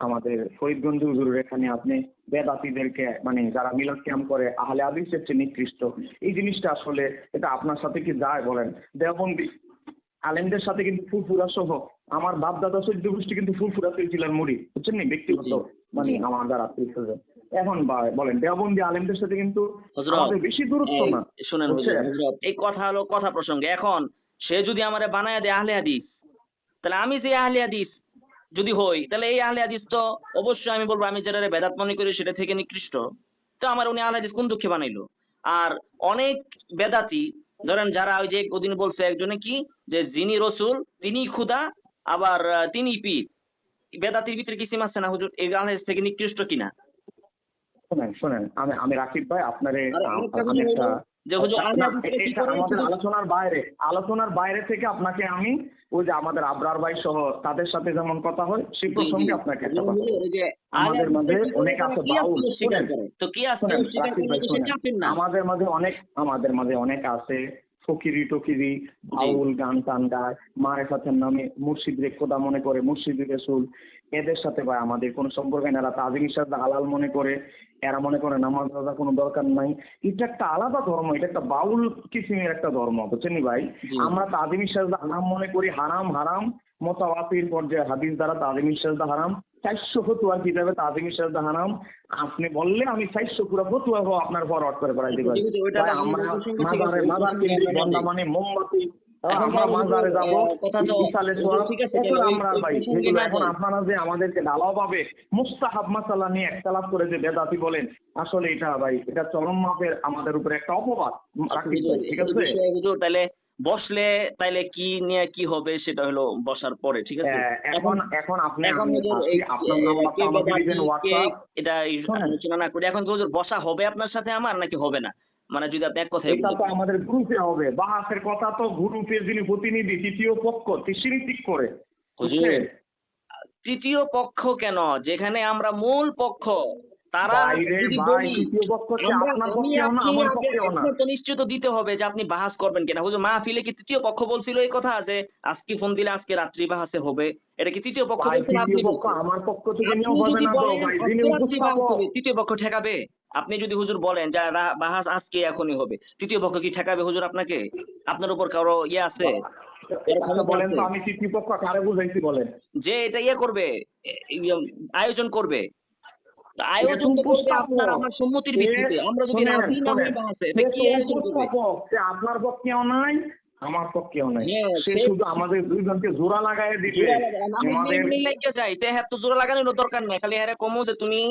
আমাদের ফরিদগঞ্জ হুজুরের এখানে আপনি বেদাতীদেরকে মানে যারা মিলাদ ক্যাম্প করে আহলে হাদিসের চেয়ে নিকৃষ্ট, এই জিনিসটা আসলে এটা আপনার সাথে কি যায় বলেন? দেওবন্দি আলেমদের সাথে কিন্তু ফুরফুরা সহ আমার বাপ দাদা চৌদ্দ গোষ্ঠী কিন্তু ফুরফুরা ছিলেন মুড়ি, বুঝছেন নি? ব্যক্তিগত জি, মানে জি। আমার যারা আত্মীয়। এখন বলেন দেওবন্দি আলেমদের সাথে কিন্তু হযরত, আমাদের বেশি দূরত্ব এই না, শুনেন হুজুর, বুঝছেন? হযরত এই কথা হলো কথা প্রসঙ্গে। এখন সে যদি আমারে বানায়া দেয় আহলে হাদিস, তাহলে আমি যে আহলে হাদিস যদি হই, তাহলে এই আহলে হাদিস তো অবশ্যই আমি বলবো আমি যেটারে বেদাত মনে করি সেটা থেকে নিকৃষ্ট। তো আমার উনি আহলে হাদিস কোন দুঃখে বানাইলো? আর অনেক বেদাতি ধরেন যারা ওই যে ওদিন বলছে একজনে কি যে যিনি রসুল তিনি খুদা আবার তিনি পীর। বেদাতির ভিতরে কি সীমা আছে না হুজুর? এই আহলে হাদিস থেকে নিকৃষ্ট কিনা? শোনেন আমি আমি রাকিব ভাই আপনারে আর আরেকটা আমি কথা একটা হলো যে হুজুর আহলে না, হাদিসরা কি এটা করে? আমাদের আলোচনার বাইরে থেকে আপনাকে আমি ওই যে আমাদের আবরার ভাই সহ তাদের সাথে যেমন কথা হয় সেই জি, জি। প্রসঙ্গে আপনাকে একটা কথা হুজুর, এই যে আহলে আমাদের মাঝে হাদিসরা কি করে? অনেক তারা আছে কিয়াস বাউল, অস্বীকার শোনেন করে। তো কিয়াস শোনেন অস্বীকার রাকিব করলে ভাই তো সে শোনেন, কাফির না। আমাদের মাঝে অনেক আছে ফকিরি টকিরি বাউল গান টান গায়, মারেফাতের নামে মুর্শিদ খোদা মনে করে, মুর্শিদ রসুল, এদের সাথে ভাই আমাদের কোনো সম্পর্ক নেই। এরা তাজিম ইশাদ হালাল মনে করে, এরা মনে করে নামাজ রোজা কোনো দরকার নাই। এটা একটা আলাদা ধর্ম, এটা একটা বাউল কিসিমের একটা ধর্ম, বুঝছেন নি ভাই? জি। আমরা তাজিম ইশাদ হারাম মনে করি, হারাম হারাম মোতাওয়াতির পর্যায়ে হাদিস দ্বারা তাজিম ইশাদ হারাম, 400 ফতুয়ার কিতাবে তাজিম ইশাদ হারাম। আপনি বললে আমি 400 পুরো ফতুয়া আপনার ফরওয়ার্ড করে পড়াই দিই ভাই। জি, জি, ওইটা ভাই আমি আমরা প্রসঙ্গে ঠিক আছে, ওই মাজার প্রসঙ্গে কেন্দ্রিক আমরা বন্দা যাই। মানে মোমবাতি, এখন আমরা ভাই মাজারে হুজুর, যাবো, কথা তো ইসালে হুজুর সোয়াব, ঠিক আছে, এখন তাহলে আমরা ওই ভাই প্রসঙ্গে যেগুলো না এখন যাই। আপনারা যে আমাদেরকে ঢালাও পাবে মুস্তাহাব মাসালা নিয়ে একতলাপ করে যে বেদাতি বলেন, আসলে এটা ভাই এটা চরম মাপের আমাদের উপরে একটা অপবাদ রাকিব হুজুর, ভাই, ঠিক এই আছে? বিষয়ে হুজুর তাহলে বসলে তাইলে কি নিয়ে কি হবে সেটা হলো বসার পরে, ঠিক আছে? এখন এখন আপনি এখন আমি হুজুর আসি এই আপনার নাম্বারটা কে আমাকে বেদাতি দিবেন কে হোয়াটসঅ্যাপ। এটা শোনেন আলোচনা না করি। এখন হুজুর বসা হবে আপনার সাথে আমার নাকি হবে না? মানে যদি আপনি এক কথায় এটা তো বলতেন। আমাদের গ্রুপে হবে, বাহাসের কথা তো গ্রুপের যিনি প্রতিনিধি তৃতীয় পক্ষ তিনি ঠিক করে, হুজুর, বুঝছেন? তৃতীয় পক্ষ কেন? যেখানে আমরা মূল পক্ষ তারা বাইরে যদি ভাই বলি তৃতীয় পক্ষ হচ্ছে আমরা আপনার আমি পক্ষেও না আপনি আমার আগে পক্ষেও না। আপনার তো নিশ্চিত দিতে হবে যে আপনি বাহাস করবেন কিনা। হুজুর মাহফিলে কি তৃতীয় পক্ষ বলছিল এই কথা যে আজকে ফোন দিলে আজকে রাত্রি বাহাসে হবে? এটা কি তৃতীয় পক্ষ ভাই বলছেন? তৃতীয় আপনি পক্ষ বলছেন। আমার পক্ষ থেকে আপনি নিয়েও হবে যদি না তো বলেন ভাই, আজকে যিনি রাত্রি বাহাস উপস্থাপক। হবে, তৃতীয় পক্ষ ঠেকাবে? আপনি যদি হুজুর বলেন যে বাহাস আজকে এখনই হবে, তৃতীয় পক্ষ কি ঠেকাবে হুজুর আপনাকে? আপনার উপর কারো ইয়ে আছে? কারো আচ্ছা ক্ষমতা বলেন আছে? তো আমি তৃতীয় পক্ষ কারে বুঝাইছি বলেন? যে এটা ইয়ে করবে, ইয়ে আয়োজন করবে। তা সে আয়োজন তো তো করবে উপস্থাপক, আপনার আমার সম্মতির ভিত্তিতে। আমরা যদি শোনেন রাজি না হই শোনেন বাহাসে, সে এটা কি তো আয়োজন করবে? উপস্থাপক, সে আপনার পক্ষেও নাই আমার পক্ষেও নাই, হ্যাঁ, সে সে শুধু আমাদের দুইজনকে জোড়া লাগাই দিবে। জোড়া লাগান। আমি আমাদের এমনি লাগিয়ে যাই তে হ্যাঁ তো জোড়া লাগানোর দরকার নেই। খালি হ্যাঁ কমো যে তুমি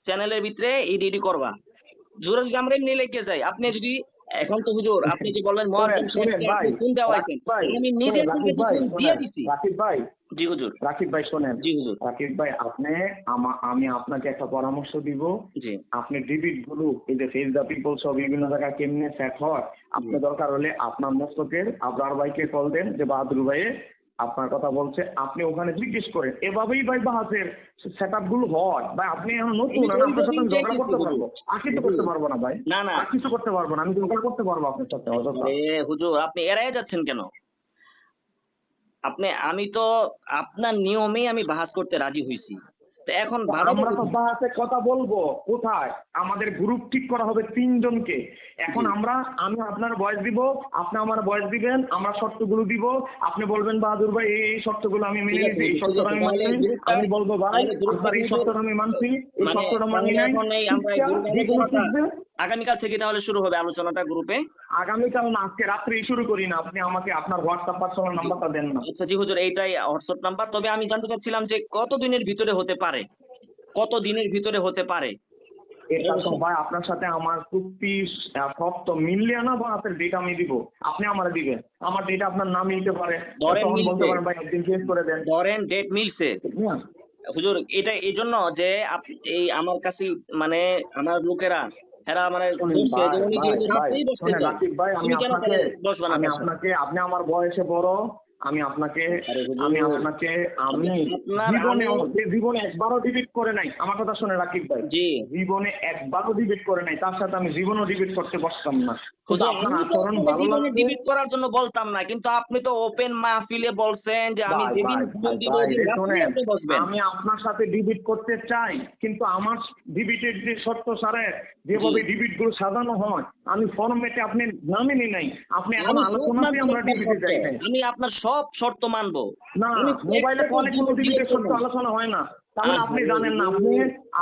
চ্যানেলের ভিতরে এডি করবা। জোড়া যদি আমরা এমনি লাগিয়ে যাই, আপনি যদি এখন তো হুজুর আপনি যে বললেন শোনেন মুয়াজ্জিন শোনেন সাহেবকে ভাই আপনি ফোন দেওয়াইছেন, রাকিব ভাই আমি শোনেন নিজে থেকে রাকিব তো ভাই ফোন দিয়ে শোনেন দিছি। রাকিব ভাই জি হুজুর। রাকিব ভাই শোনেন জি হুজুর। রাকিব ভাই আপনি আমি আপনাকে একটা পরামর্শ দিব। জি। আপনি ডিবিট গুলো এই যে ফেস দা পিপল সব বিভিন্ন জায়গায় কেমনে সেট হয়, আপনি দরকার হলে আপনার মস্তকের আবরার ভাইকে কল দেন যে বাহাদুর ভাইয়ে আপনার কথা বলছে, আপনি ওখানে জিজ্ঞেস করেন, এভাবেই ভাই বাহাসের সেট আপ গুলো হয় ভাই। আপনি এখন নতুন, আমি আপনার সাথে ঝগড়া করতে পারবো, আর কিছু করতে পারবো না ভাই, না, না। আর কিছু করতে পারবো না, আমি ঝগড়া করতে পারবো আপনার সাথে অযথা। আরে হুজুর আপনি এড়াই যাচ্ছেন কেন? আমি তো আপনার নিয়মেই আমি বাহাস করতে রাজি হইছি। তো এখন তো আমরা তো বাহাসের কথা বলবো কোথায়? আমাদের গ্রুপ ঠিক করা হবে 3 জনকে। এখন আমি আপনার বয়স দিব, আপনি আমার বয়স দিবেন, আমরা শর্তগুলো দিব, আপনি বলবেন বাহাদুর ভাই এই শর্তগুলো আমি মেনে নিচ্ছি, এই শর্তটা আমি মানছি, আমি বলবো ভাই আপনার এই শর্তটা আমি মানছি, এই শর্তটা মানি নাই, আমরা যে কোনো শিখবে, আগামীকাল থেকে তাহলে শুরু হবে আলোচনাটা গ্রুপে। আগামীকাল না, আজকে রাত্রেই শুরু করি না, আপনি আমাকে আপনার হোয়াটসঅ্যাপ পার্সোনাল নাম্বারটা দেন না। আচ্ছা জি হুজুর, এইটাই হোয়াটসঅ্যাপ নাম্বার। তবে আমি জানতে চাচ্ছিলাম যে কত দিনের ভিতরে হতে পারে, কত দিনের ভিতরে হতে পারে? এটা তো ভাই আপনার সাথে আমার চুক্তি শর্ত মিললে না বা আপনার ডেট আমি দিব, আপনি আমার দিবেন, আমার ডেট আপনার নাম নিতে পারে, ধরেন তখন বলতে মিলছে। পারেন ভাই একদিন চেঞ্জ করে দেন। ধরেন ডেট মিলছে ঠিক না? হুজুর, এটা এই জন্য যে এই আমার কাছে মানে আমার লোকেরা এরা মানে শোনেন বলছে ভাই, যে উনি ভাই, যেহেতু ভাই, রাত্রেই বসতে শোনেন চান, রাকিব ভাই, তুমি কেন তাহলে বসবা না তার সাথে? আপনি আমার বয়সে বড়, আমি আপনাকে আরে হুজুর, আমি আপনার জীবনে একবারও ডিবেট করে নাই, আমার কথা শুনে রাকিব ভাই, জি জীবনে একবারও ডিবেট করে নাই, তার সাথে আমি জীবনও ডিবেট করতে বসতাম না। কিন্তু হুজুর, আপনার আমি তো আচরণ আপনাকে ভালো জীবনে লাগছে। ডিবেট করার জন্য বলতাম না, কিন্তু আপনি তো ওপেন মাহফিলে বলছেন যে আমি ভাই, যেদিন ভাই, ফোন দিব ভাই, ওইদিন ভাই, রাত্রে শোনেন, আপনি বসবেন। আমি আপনার সাথে ডিবেট করতে চাই, কিন্তু আমার ডিবেটের যে শর্ত সারে যেভাবে ডিবেট গুলো সাজানো হয়, আমি ফরম্যাটে আপনি নামে নি নাই, আপনি এখন আমি সব আলোচনাতে মানবো আমরা আপনার ডিবেটে শর্ত। যাই নাই। আমি আপনার সব শর্ত মানবো। না, আমি মোবাইলে একটা কলে কোনো জিনিস ডিবেটের জিজ্ঞেস শর্ত করবো। আলোচনা হয় না, তাহলে আপনি আরে জানেন না, আপনি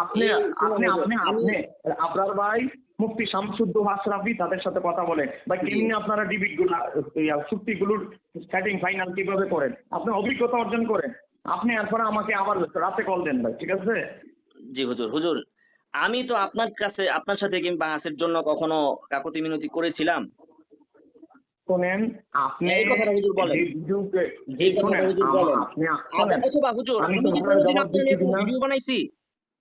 আপনি আপনি আপনি আপনি আমি- আপনার ভাই মুফতি শামসুদ্দৌলা আশরাফি তাদের সাথে কথা বলেন ভাই, কেমনি আপনারা ডিবেট গুলো চুক্তিগুলোর সেটিং ফাইনাল কিভাবে করেন, আপনি অভিজ্ঞতা অর্জন করেন, আপনি এরপরে আমাকে আবার রাতে কল দেন ভাই, ঠিক আছে? জি হুজুর, হুজুর আমি তো আপনার কাছে আপনার সাথে কিংবা বাহাসের জন্য কখনো কাকুতি মিনতি করেছিলাম? শোনেন, আপনি এই কথাটা হুজুর বলেন। যে ভিডিওকে এই কথাটা শোনেন, হুজুর বলেন। আপনি শোনেন, অথবা হুজুর আমি আমি তো কি আপনার কোনোদিন জবাব আপনার দিচ্ছি এরকম কিনা, ভিডিও বানাইছি?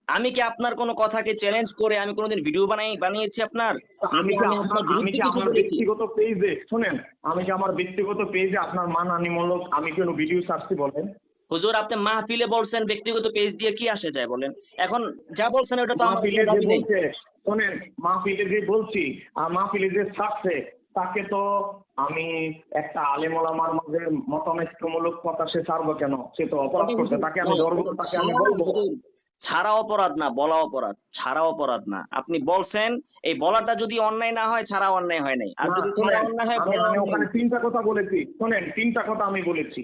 আমি কি আপনার কোনো কথাকে চ্যালেঞ্জ করে আমি কোনোদিন ভিডিও বানিয়েছি আপনার? আমি কি আপনার আমি বিরুদ্ধে কি কিছু আমার বলেছি? ব্যক্তিগত পেজে শোনেন, আমি কি আমার ব্যক্তিগত পেজে আপনার মানহানিমূলক আমি কোনো ভিডিও ছাড়ছি বলেন? হুজুর আপনি মাহফিলে বলছেন, ব্যক্তিগত পেজ দিয়ে কি আসে যায় বলেন? এখন যা বলছেন ওটা তো আমার মাহফিলে কোনো যে দাবি নেই। বলছে, শোনেন, মাহফিলে যে বলছি আর মাহফিলে যে ছাড়ছে, তাকে তো আমি একটা আলেম ওলামার মাঝে মতানৈক্যমূলক কথা সে ছাড়বো কেন? সে তো অপরাধ করছে, তাকে আমি ধরবো, তাকে আমি বলবো। হুজুর, ছাড়া অপরাধ না, বলা অপরাধ। ছাড়া অপরাধ না, আপনি বলছেন, এই বলাটা যদি অন্যায় না হয়, ছাড়া অন্যায় হয় নাই। আর না, যদি ছাড়া শোনেন, অন্যায় হয়, আমি বলা আমি অন্যায়। ওখানে তিনটা কথা বলেছি, শোনেন, তিনটা কথা আমি বলেছি,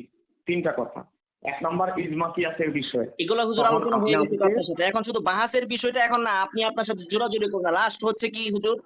তিনটা কথা। এক নম্বর ইজমা কিয়াসের বিষয়, এগুলো হুজুর তখন আলোচনা আপনি হয়ে গেছে তো আমাকে আপনার সাথে। এখন শুধু বাহাসের বিষয়টা এখন না, আপনি আপনার সাথে জোরাজুরি করবেন। লাস্ট হচ্ছে কি হুজুর,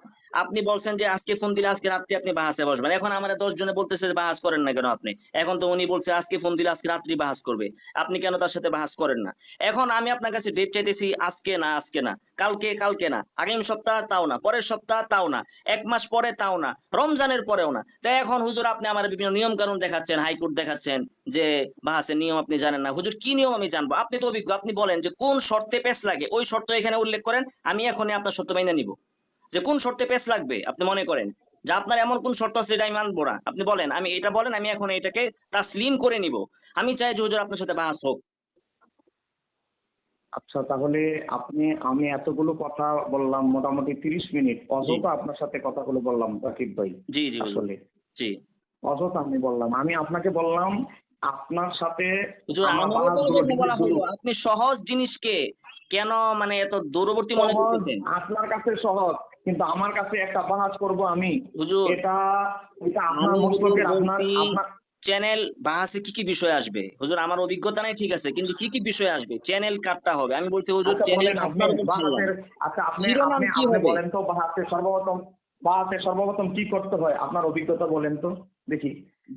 আপনি বলছেন যে আজকে ফোন দিলে আজকে রাত্রে আপনি বাহাসে বসবেন। এখন আমরা 10 জনে বলতেছে যে বাহাস করেন না কেন আপনি? এখন তো উনি বলছে আজকে ফোন দিলে আজকে রাত্রি বাহাস করবে, আপনি কেন তার সাথে বাহাস করেন না? এখন আমি আপনার কাছে ডেট চাইতেছি, আজকে না, আজকে না, কালকে না, আগামী সপ্তাহ তাও না, পরের সপ্তাহ তাও না, 1 মাস পরে তাও না, রমজানের পরেও না। তাই এখন হুজুর আপনি আমার বিভিন্ন নিয়ম কানুন দেখাচ্ছেন, হাইকোর্ট দেখাচ্ছেন যে বাহাসের নিয়ম আপনি জানেন না। হুজুর কি নিয়ম আমি জানবো? আপনি তো অভিজ্ঞ, আপনি বলেন যে কোন শর্তে পেশ লাগে, ওই শর্ত এখানে উল্লেখ করেন, আমি এখনই আপনার শর্ত মেনে নিব। যে কোন শর্তে পেশ লাগবে আপনি মনে করেন যে আপনার এমন কোন শর্ত আছে যেটা আমি মানবো না, আপনি বলেন, আমি এটা বলেন, আমি এখন এটাকে তাসলিম করে নিব। আমি চাই যে হুজুর আপনার সাথে বাহাস হোক। আচ্ছা, তাহলে আমি এতগুলো কথা বললাম, মোটামুটি 30 মিনিট অযথা আপনার সাথে কথাগুলো বললাম রাকিব ভাই, জি জি হুজুর। আসলে জি অযথা আমি বললাম, আমি আপনাকে বললাম আপনার সাথে হুজুর, আমার আমারও তো বাহাসগুলো ওই জন্য বলা হলো, আপনি সহজ জিনিসকে কেন মানে এত দূরবর্তী মনে সহজ, করতেছেন? আপনার কাছে সহজ, কিন্তু আমার কাছে একটা বাহাস করব আমি, হুজুর, এটা এটা আপনার আমি মস্তকের, হুজুর আপনার বলছি, আপনার চ্যানেল বাহাসে কি কি বিষয় আসবে? হুজুর আমার অভিজ্ঞতা নাই ঠিক আছে, কিন্তু কি কি বিষয় আসবে? চ্যানেল কাটটা হবে। আমি বলছি হুজুর আচ্ছা চ্যানেল বলেন, আপনি আপনার উপর ছাড়লাম। বাহাসের, আচ্ছা আপনি শিরোনাম আপনি কি আপনি হবে? বলেন তো বাহাসে সর্বপ্রথম কি করতে হয়, আপনার অভিজ্ঞতা বলেন তো দেখি,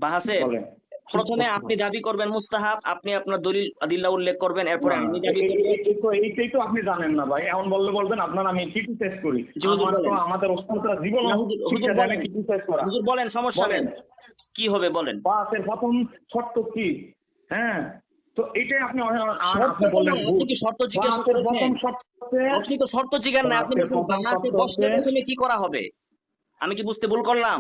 বাহাসে বলেন। প্রথমে আপনি দাবি করবেন মুস্তাহাব, আপনি আপনার দলিল আদিল্লাহ উল্লেখ করবেন, এরপরে আমি দাবি করব। এইটাই তো আপনি জানেন না ভাই, এমন বললে বলবেন আপনার আমি ক্রিটিসাইজ করি, জি, হুজুর আমার তো বলেন। আমাদের ওস্তাদরা জীবন না, হুজুর শিক্ষা দেয় না ক্রিটিসাইজ করা। হুজুর বলেন, সমস্যা নেই। বলেন, কি হবে বলেন? বাসের প্রথম শর্ত কি? হ্যাঁ, তো এইটাই আপনি শর্ত আপনি তো বললেন না, ভুল। আপনি কি শর্ত জিজ্ঞাসা বাসের করেছেন? প্রথম শর্ত হচ্ছে, আপনি তো শর্ত জিজ্ঞাসা না, আপনি বাহাসের বলছেন প্রথম বাহাসে শর্ত বসলে হচ্ছে, প্রথমে কি করা হবে? আমি কি বুঝতে ভুল করলাম?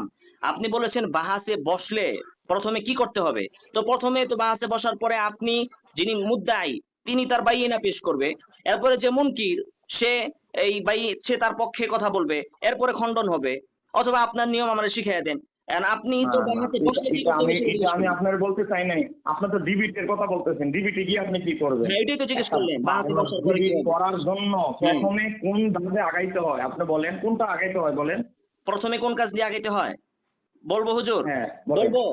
আপনি বলেছেন বাহাসে বসলে প্রথমে কি করতে হবে। তো প্রথমে তো বাহাসে বসার পরে আপনি, যিনি মুদ্দাই তিনি তার বাইয়িনা পেশ করবে, এরপরে যে মুনকির সে সে তার পক্ষে কথা বলবে, এরপরে খণ্ডন হবে, অথবা আপনার নিয়ম আমরা শিখিয়ে দেন। And আপনি তো না, বাহাসে এটা বসলে কি এটা করতে আমি হবে সেটা এটা জিজ্ঞেস আমি করলেন। আপনার বলতে চাই নাই, আপনি তো ডিবিটের কথা বলতেছেন, ডিবিটে গিয়ে আপনি কি করবেন? হ্যাঁ, এটাই তো জিজ্ঞেস করলেন, বাহাসে বসার পরে কি ডিবিট হবে? করার জন্য প্রথমে কোন ধাপে আগাইতে হয় আপনি বলেন, কোনটা আগাইতে হয় বলেন? প্রথমে কোন কাজ দিয়ে আগাইতে হয় বলবো হুজুর? হ্যাঁ বলেন, বলবো।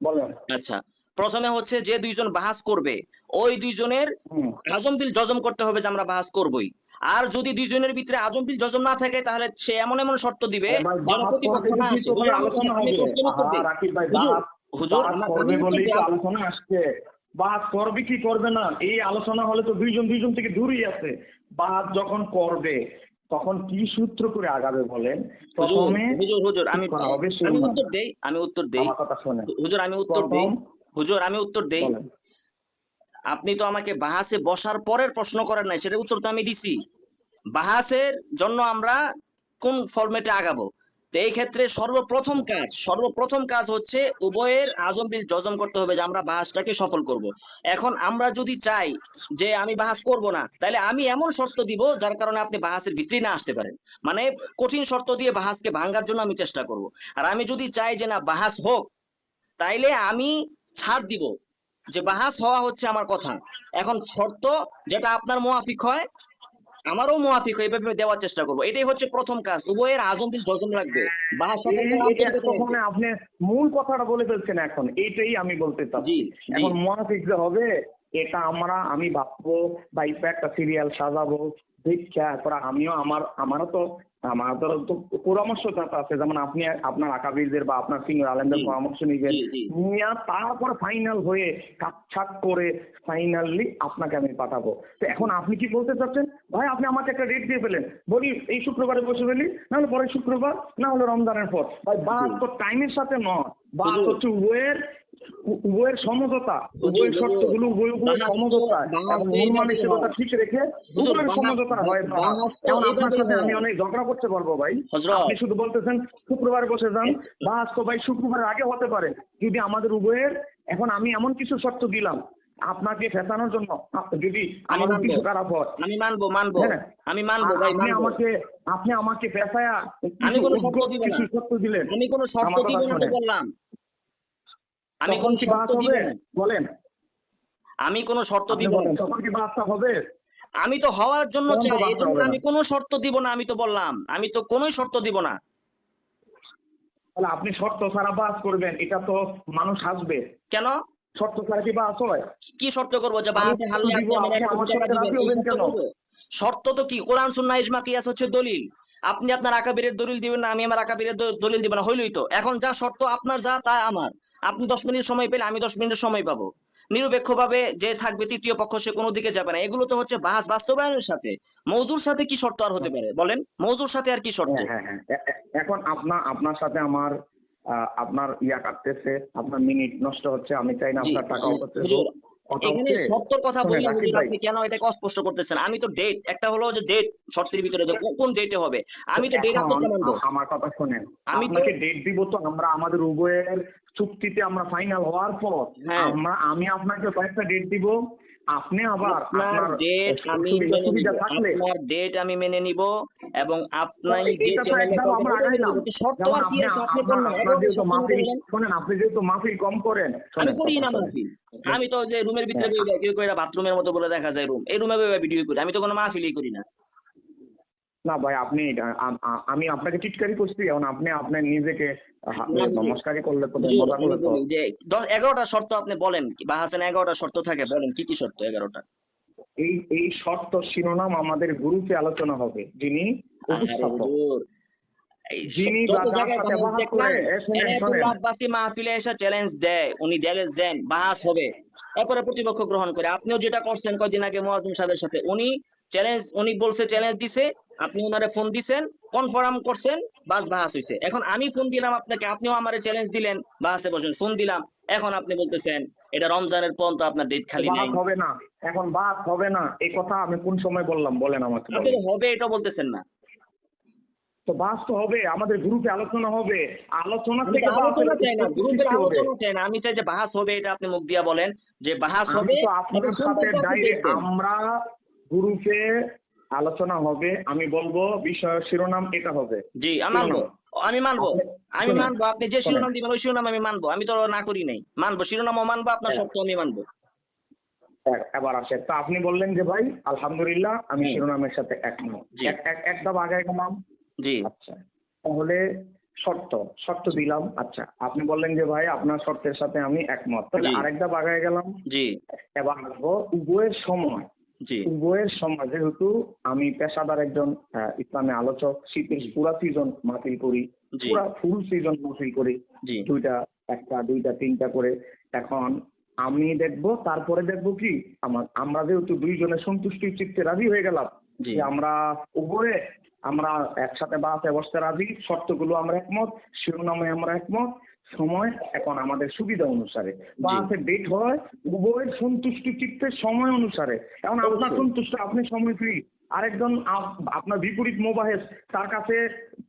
বলেন। আচ্ছা, প্রথমে হচ্ছে যে দুইজন বাহাস করবে ওই দুইজনের হুম, হাজম বিল জজম করতে হবে যে আমরা বাহাস করবই। আর যদি দুইজনের ভিতরে আজম বিল জজম না থাকে তাহলে সে এমন এমন শর্ত দিবে ভাই, যেন বাহাত প্রতিপক্ষ করবে না কি আসে। তো ভাই হুজুর, আলোচনা আমি হবে। প্রশ্নের উত্তর দিই। রাকিব ভাই, হুজুর, বাহাত হুজুর, বাহাত আমি করবে উত্তর বলেই দিই। তো আলোচনা আসছে। বাহাত করবে কি করবে না এই আলোচনা হলে তো দুইজন থেকে দূরেই আছে। বাহাত যখন করবে তখন কি সূত্র করে আগাবে বলেন? প্রথমে হুজুর, আমি ঠিক করা হবে আমি সুন্নাহ। উত্তর দেই। আমার কথা শোনেন। হুজুর, আমি উত্তর দেই। প্রথম হুজুর, আমি উত্তর দেই। বলেন। আপনি তো আমাকে বাহাসে বসার পরের প্রশ্ন করেন নাই, সেটার উত্তর তো আমি দিছি। বাহাসের জন্য আমরা কোন ফরম্যাটে আগাবো? তো এই ক্ষেত্রে সর্বপ্রথম কাজ হচ্ছে উভয়ের আজম বিল জজম করতে হবে যে আমরা বাহাসটাকে সফল করব। এখন আমরা যদি চাই যে আমি বাহাস করব না, তাহলে আমি এমন শর্ত দিব যার কারণে আপনি বাহাসের ভিতরে না আসতে পারেন। মানে কঠিন শর্ত দিয়ে বাহাসকে ভাঙার জন্য আমি চেষ্টা করব। আর আমি যদি চাই যে না বাহাস হোক, তাইলে আমি ছাড় দিব যে বাহাস হওয়া হচ্ছে আমার কথা। এখন শর্ত যেটা আপনার মুয়াফিক হয় আমারও মুয়াফিক হয়, এভাবে দেওয়ার চেষ্টা করবো। এটাই হচ্ছে প্রথম কাজ, উভয়ের আজম বিল জজম লাগবে। বাহাস সফল করা আন্তরিকতা তখন লাগবে। আপনি মূল কথাটা বলে ফেলছেন। এখন এইটাই আমি বলতে চাচ্ছি। জি, জি। এখন মুনাফিক যে হবে এটা আমি ভাববো বা একটা সিরিয়াল সাজাবো দীক্ষা পর আমিও আমারও তো আমাদের তো পরামর্শদাতা আছে, যেমন আপনি আপনার আকাবিরদের বা আপনার সিনিয়র আলেমদের জি, পরামর্শ নিবেন, জি, জি। নিয়ে তারপর ফাইনাল হয়ে কাটছাট করে ফাইনালি আপনাকে আমি পাঠাবো। তো এখন আপনি কি বলতে চাচ্ছেন? ভাই আপনি আমাকে একটা ডেট দিয়ে ফেলেন, বলি এই শুক্রবারে বসে ফেলি, না হলে পরের শুক্রবার, না হলে রমজানের পর। ভাই বাদ তো টাইমের সাথে নয়, বাদ হুজুর। হচ্ছে উভয়ের সমঝোতা, হুজুর, উভয়ের শর্তগুলো উভয়ের বাহাস তো- সমঝোতা বাহাস এবং তো মন এইভাবে মানসিকতা হয়। ঠিক রেখে হুজুর, উভয়ের সমঝোতা হয়। বাহাস তো এখন আপনার এইভাবেই সাথে হয়। আমি অনেক ঝগড়া করতে পারবো ভাই। হযরত। আপনি শুধু বলতেছেন শুক্রবার বসে যান, বাস তো ভাই শুক্রবারের আগে হতে পারে যদি আমাদের উভয়ের। এখন আমি এমন কিছু শর্ত দিলাম আপনাকে ফেসানোর জন্য, যদি আমি আমাদের মানবো। কিছু খারাপ হয়। আমি মানবো হ্যাঁ, আমি মানবো আর ভাই, আপনি মানবো। আমাকে পেশায়া আমি কোনো শর্ত দিব না। কিছু শর্ত দিলেন। আমি কোনো শর্ত আমার দিব কথা না তো শোনেন। বললাম। আমি তখন কোনো কি শর্ত বাস দিব হবে? না। বলেন, আমি কোনো শর্ত আপনি দিব না। বলেন তখন কি বাসটা হবে? আমি তো হওয়ার জন্য তখন তো চাই, বাসটা এজন্য হবে না। আমি কোনো শর্ত দিব না। আমি তো বললাম আমি তো কোনো শর্ত দিব না। তাহলে আপনি শর্ত ছাড়া বাস করবেন, এটা তো মানুষ হাসবে। কেন? শর্ত ছাড়া কি বাস হয়? কি শর্ত করবো যে আমি বাহাতে হারলে দিব, আপনি আমার আপনি 1 আমার কোটি টাকা শর্তে দিবেন, রাজি এই হবেন শর্ত কেন? করবো? শর্ত তো কি কোরআন সুন্নাহ ইজমা কিয়াস হচ্ছে দলিল। আপনি আপনার আকাবিরের দলিল দিবেন না, আমি আমার আকাবিরের দলিল দিব না, হইলই তো। এখন যা শর্ত আপনার যা তা আমার। আপনি 10 মিনিট সময় পেলে আমি 10 মিনিটের সময় পাবো। নিরপেক্ষভাবে যে থাকবে তৃতীয় পক্ষ সে কোনো দিকে যাবে না। এগুলো তো হচ্ছে বাহাস বাস্তবায়নের সাথে। মওজুর সাথে কি শর্ত আর হতে পারে বলেন? মওজুর সাথে আর কি শর্ত? হ্যাঁ। এখন আপনার সাথে আমার আপনার কাটতেছে, আপনার মিনিট নষ্ট হচ্ছে, আমি চাই না জি, আপনার টাকাও করতেছে। হুজুর, কথা এখানে হচ্ছে শর্তর কথা শোনেন বললাম রাকিব হুজুর, ভাই, আপনি কেন এটাকে অস্পষ্ট করতেছেন? আমি তো ডেট, একটা হলো যে ডেট শর্তের ভিতরে যে কোন ডেটে হবে। আমি তো ডেট এখন আপনাকে মানবো। আমার কথা শোনেন, আমি তো আপনাকে ডেট দিব তো আমরা আমাদের উভয়ের চুক্তিতে আমরা ফাইনাল হওয়ার পর হ্যাঁ। আমি আপনাকে কয়েকটা ডেট দিব, আপনি আবার আপনার ডেট আমি সুবিধা মেনে নিব। থাকলে আপনার ডেট আমি মেনে নিব এবং আপনি যে এটা তো চ্যানেলে একদম করবেন আমরা ওটা মেনে আগাইলাম। নিব। শর্ত যেমন আর কি আছে আপনি আপনার বললেন, আপনার যেহেতু শর্ত মাহফিল বললেন। শোনেন, আপনি যেহেতু মাহফিল কম করেন, আমি শোনেন করি না কথা শোনেন। মাহফিল। আমি তো যে রুমের ভিতরে বইয়া কেউ কইরা বাথরুমের মতো বলে দেখা যায় রুম, এই রুমে বইয়া ভিডিও করি। আমি তো কোনো মাহফিলই করি না। না ভাই আপনি আমি আপনাকে টিটকারি করছি, এখন আপনি আপনার নিজেকে নমস্কারই করলে তো হুজুর, মজা আমি করলে তো। বলি যে 11টা শর্ত আপনি বলেন, বাহাসেন 11টা শর্ত থাকে, বলেন কি কি শর্ত 11টা? এই শর্ত শিরোনাম আমাদের গ্রুপে আলোচনা হবে, যিনি উপস্থাপক, হুজুর, এই যিনি যত যার জায়গায় সাথে বাহাস বাহাস দেখলাম, করে শোনেন এনায়েতুল্লাহ আব্বাসী মাহফিলে এসে চ্যালেঞ্জ দেয়, উনি চ্যালেঞ্জ দেন বাহাস হবে, এরপরে প্রতিপক্ষ গ্রহণ করে। আপনিও যেটা করছেন কয়দিন আগে মুয়াজ্জিম সাহেবের সাথে, উনি বলছে চ্যালেঞ্জ দিছে, আপনি ওনারে ফোন দিছেন, কনফার্ম করছেন, বাহাস হইছে। এখন আমি ফোন দিলাম আপনাকে, আপনিও আমারে চ্যালেঞ্জ দিলেন, বাহাসে বসেন, ফোন দিলাম, এখন আপনি বলতেছেন এটা রমজানের পর্যন্ত আপনার ডেট খালি নাই। বাহাস হবে না, এখন বাহাস হবে না, এই কথা আমি কোন সময় বললাম বলেন আমাকে? আপনি তো হবে এটা বলতেছেন না। তো বাস তো হবে, আমাদের গ্রুপে আলোচনা হবে, আলোচনা আমি থেকে তো আলোচনা চাই না, গ্রুপের সৃষ্টি হবে। আলোচনা চাই না, আমি চাই যে বাহাস হবে, এটা আপনি মুখ দিয়া বলেন যে বাহাস হবে। আমি তো আপনার এবং সাথে সম্পর্কে আপনি ডাইরেক্ট দেখবেন। আমরা গ্রুপে আলোচনা হবে, আমি বলবো বিষয় শিরোনাম এটা হবে। জি, আমি মানবো, আমি মানবো, আমি শুনুন, মানবো। আপনি যে শিরোনাম দিবেন ওই শিরোনাম আমি মানবো। আমি তো না করি নাই, মানবো, শিরোনামও মানবো, আপনার শর্ত আমি মানবো। এবার আসে, তা আপনি বললেন যে ভাই আলহামদুলিল্লাহ আমি হুম। শিরোনামের সাথে একমত, জি। এক ধাপ আগে গেলাম। জি, আচ্ছা, তাহলে শর্ত দিলাম। আচ্ছা, আপনি বললেন যে ভাই আপনার শর্তের সাথে আমি একমত, তাহলে জি। আরেক ধাপ আগে গেলাম। জি, এবার আসবো উভয়ের সময়, জি উভয়ের সময় যেহেতু আমি পেশাদার একজন ইসলামী আলোচক, শীতের পুরা সিজন মাহফিল করি, জি পুরা ফুল সিজন মাহফিল করি, জি একটা দুইটা তিনটা করে। এখন আমি দেখবো, তারপরে দেখবো কি আমরা যেহেতু দুইজনে সন্তুষ্টি চিত্তে রাজি হয়ে গেলাম জি যে আমরা উভয়ে আমরা একসাথে বাসে বসতে রাজি, শর্তগুলো আমরা একমত, শিরোনামে আমরা একমত, সময় এখন আমাদের সুবিধা অনুসারে বাসে ডেট হয় উভয়ের সন্তুষ্টি চিত্তের সময় অনুসারে। এখন আপনার অবশ্যই। সন্তুষ্ট, আপনি সময় ফ্রি, আরেকজন আপনার বিপরীত মোবাহেস, তার কাছে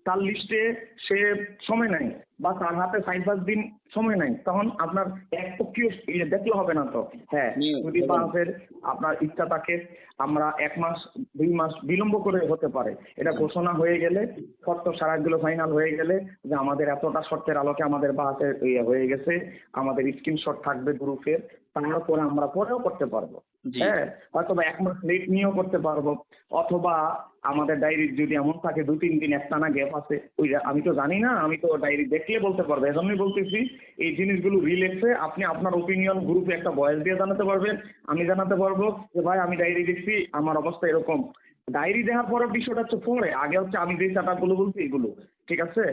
তার লিস্টে সে সময় নাই বা তার হাতে 4-5 দিন সময় নাই, তখন আপনার এক পক্ষীয় দেখলে হবে না তো। হ্যাঁ, যদি বাসের আপনার ইচ্ছা থাকে আমরা 1 মাস 2 মাস বিলম্ব করে হতে পারে, এটা ঘোষণা হয়ে গেলে, শর্ত সারাগুলো ফাইনাল হয়ে গেলে যে আমাদের এতটা শর্তের আলোকে আমাদের বাসের হয়ে গেছে, আমাদের স্ক্রিনশট থাকবে গ্রুপের, তারপরে আমরা পরেও করতে পারবো। জি হ্যাঁ, হয়তো 1 মাস লেট নিয়েও করতে পারবো, অথবা আমাদের ডায়েরি যদি এমন থাকে 2-3 দিন একটানা গ্যাপ আছে, ওই আমি তো জানি না, আমি তো ডায়েরি দেখলে বলতে পারবো। এজন্যই বলতেছি এই জিনিসগুলো রিলেক্সে আপনি আপনার ওপিনিয়ন গ্রুপে একটা ভয়েস দিয়ে জানাতে পারবেন, আমি জানাতে পারবো যে ভাই আমি ডায়েরি দেখছি, আমার অবস্থা এরকম। ডায়েরি দেওয়ার পরে বিষয়টা হচ্ছে পরে, আগে হচ্ছে আমি যে সেটআপগুলো বলছি এগুলো। ঠিক আছে?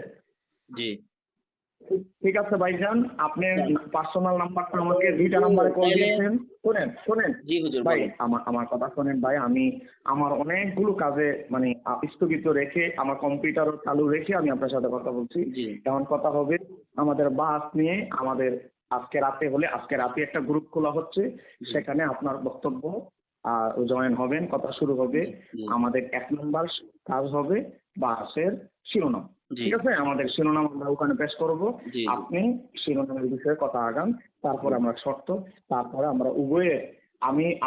জি ঠিক আছে ভাইজান, আপনি পার্সোনাল নাম্বারটা আমাকে 2টা নাম্বারে কল দিয়েছেন। শোনেন জি হুজুর ভাই, বলেন। আমার কথা শোনেন ভাই, আমি আমার অনেকগুলো কাজে মানে স্থগিত রেখে, আমার কম্পিউটারও চালু রেখে আমি আপনার সাথে কথা বলছি। জি এখন কথা হবে আমাদের বাস নিয়ে, আমাদের আজকে রাতে হলে আজকে রাতে একটা গ্রুপ খোলা হচ্ছে, সেখানে আপনার বক্তব্য জয়েন হবেন, কথা শুরু হবে। জি আমাদের 1 নম্বর কাজ হবে বাসের শিরোনাম। জি ঠিক আছে, আমাদের শিরোনাম আমরা ওখানে পেশ করব, জি আপনি শিরোনামের বিষয়ে কথা আগান, তারপরে আমরা শর্ত, তারপরে আমরা উভয়ে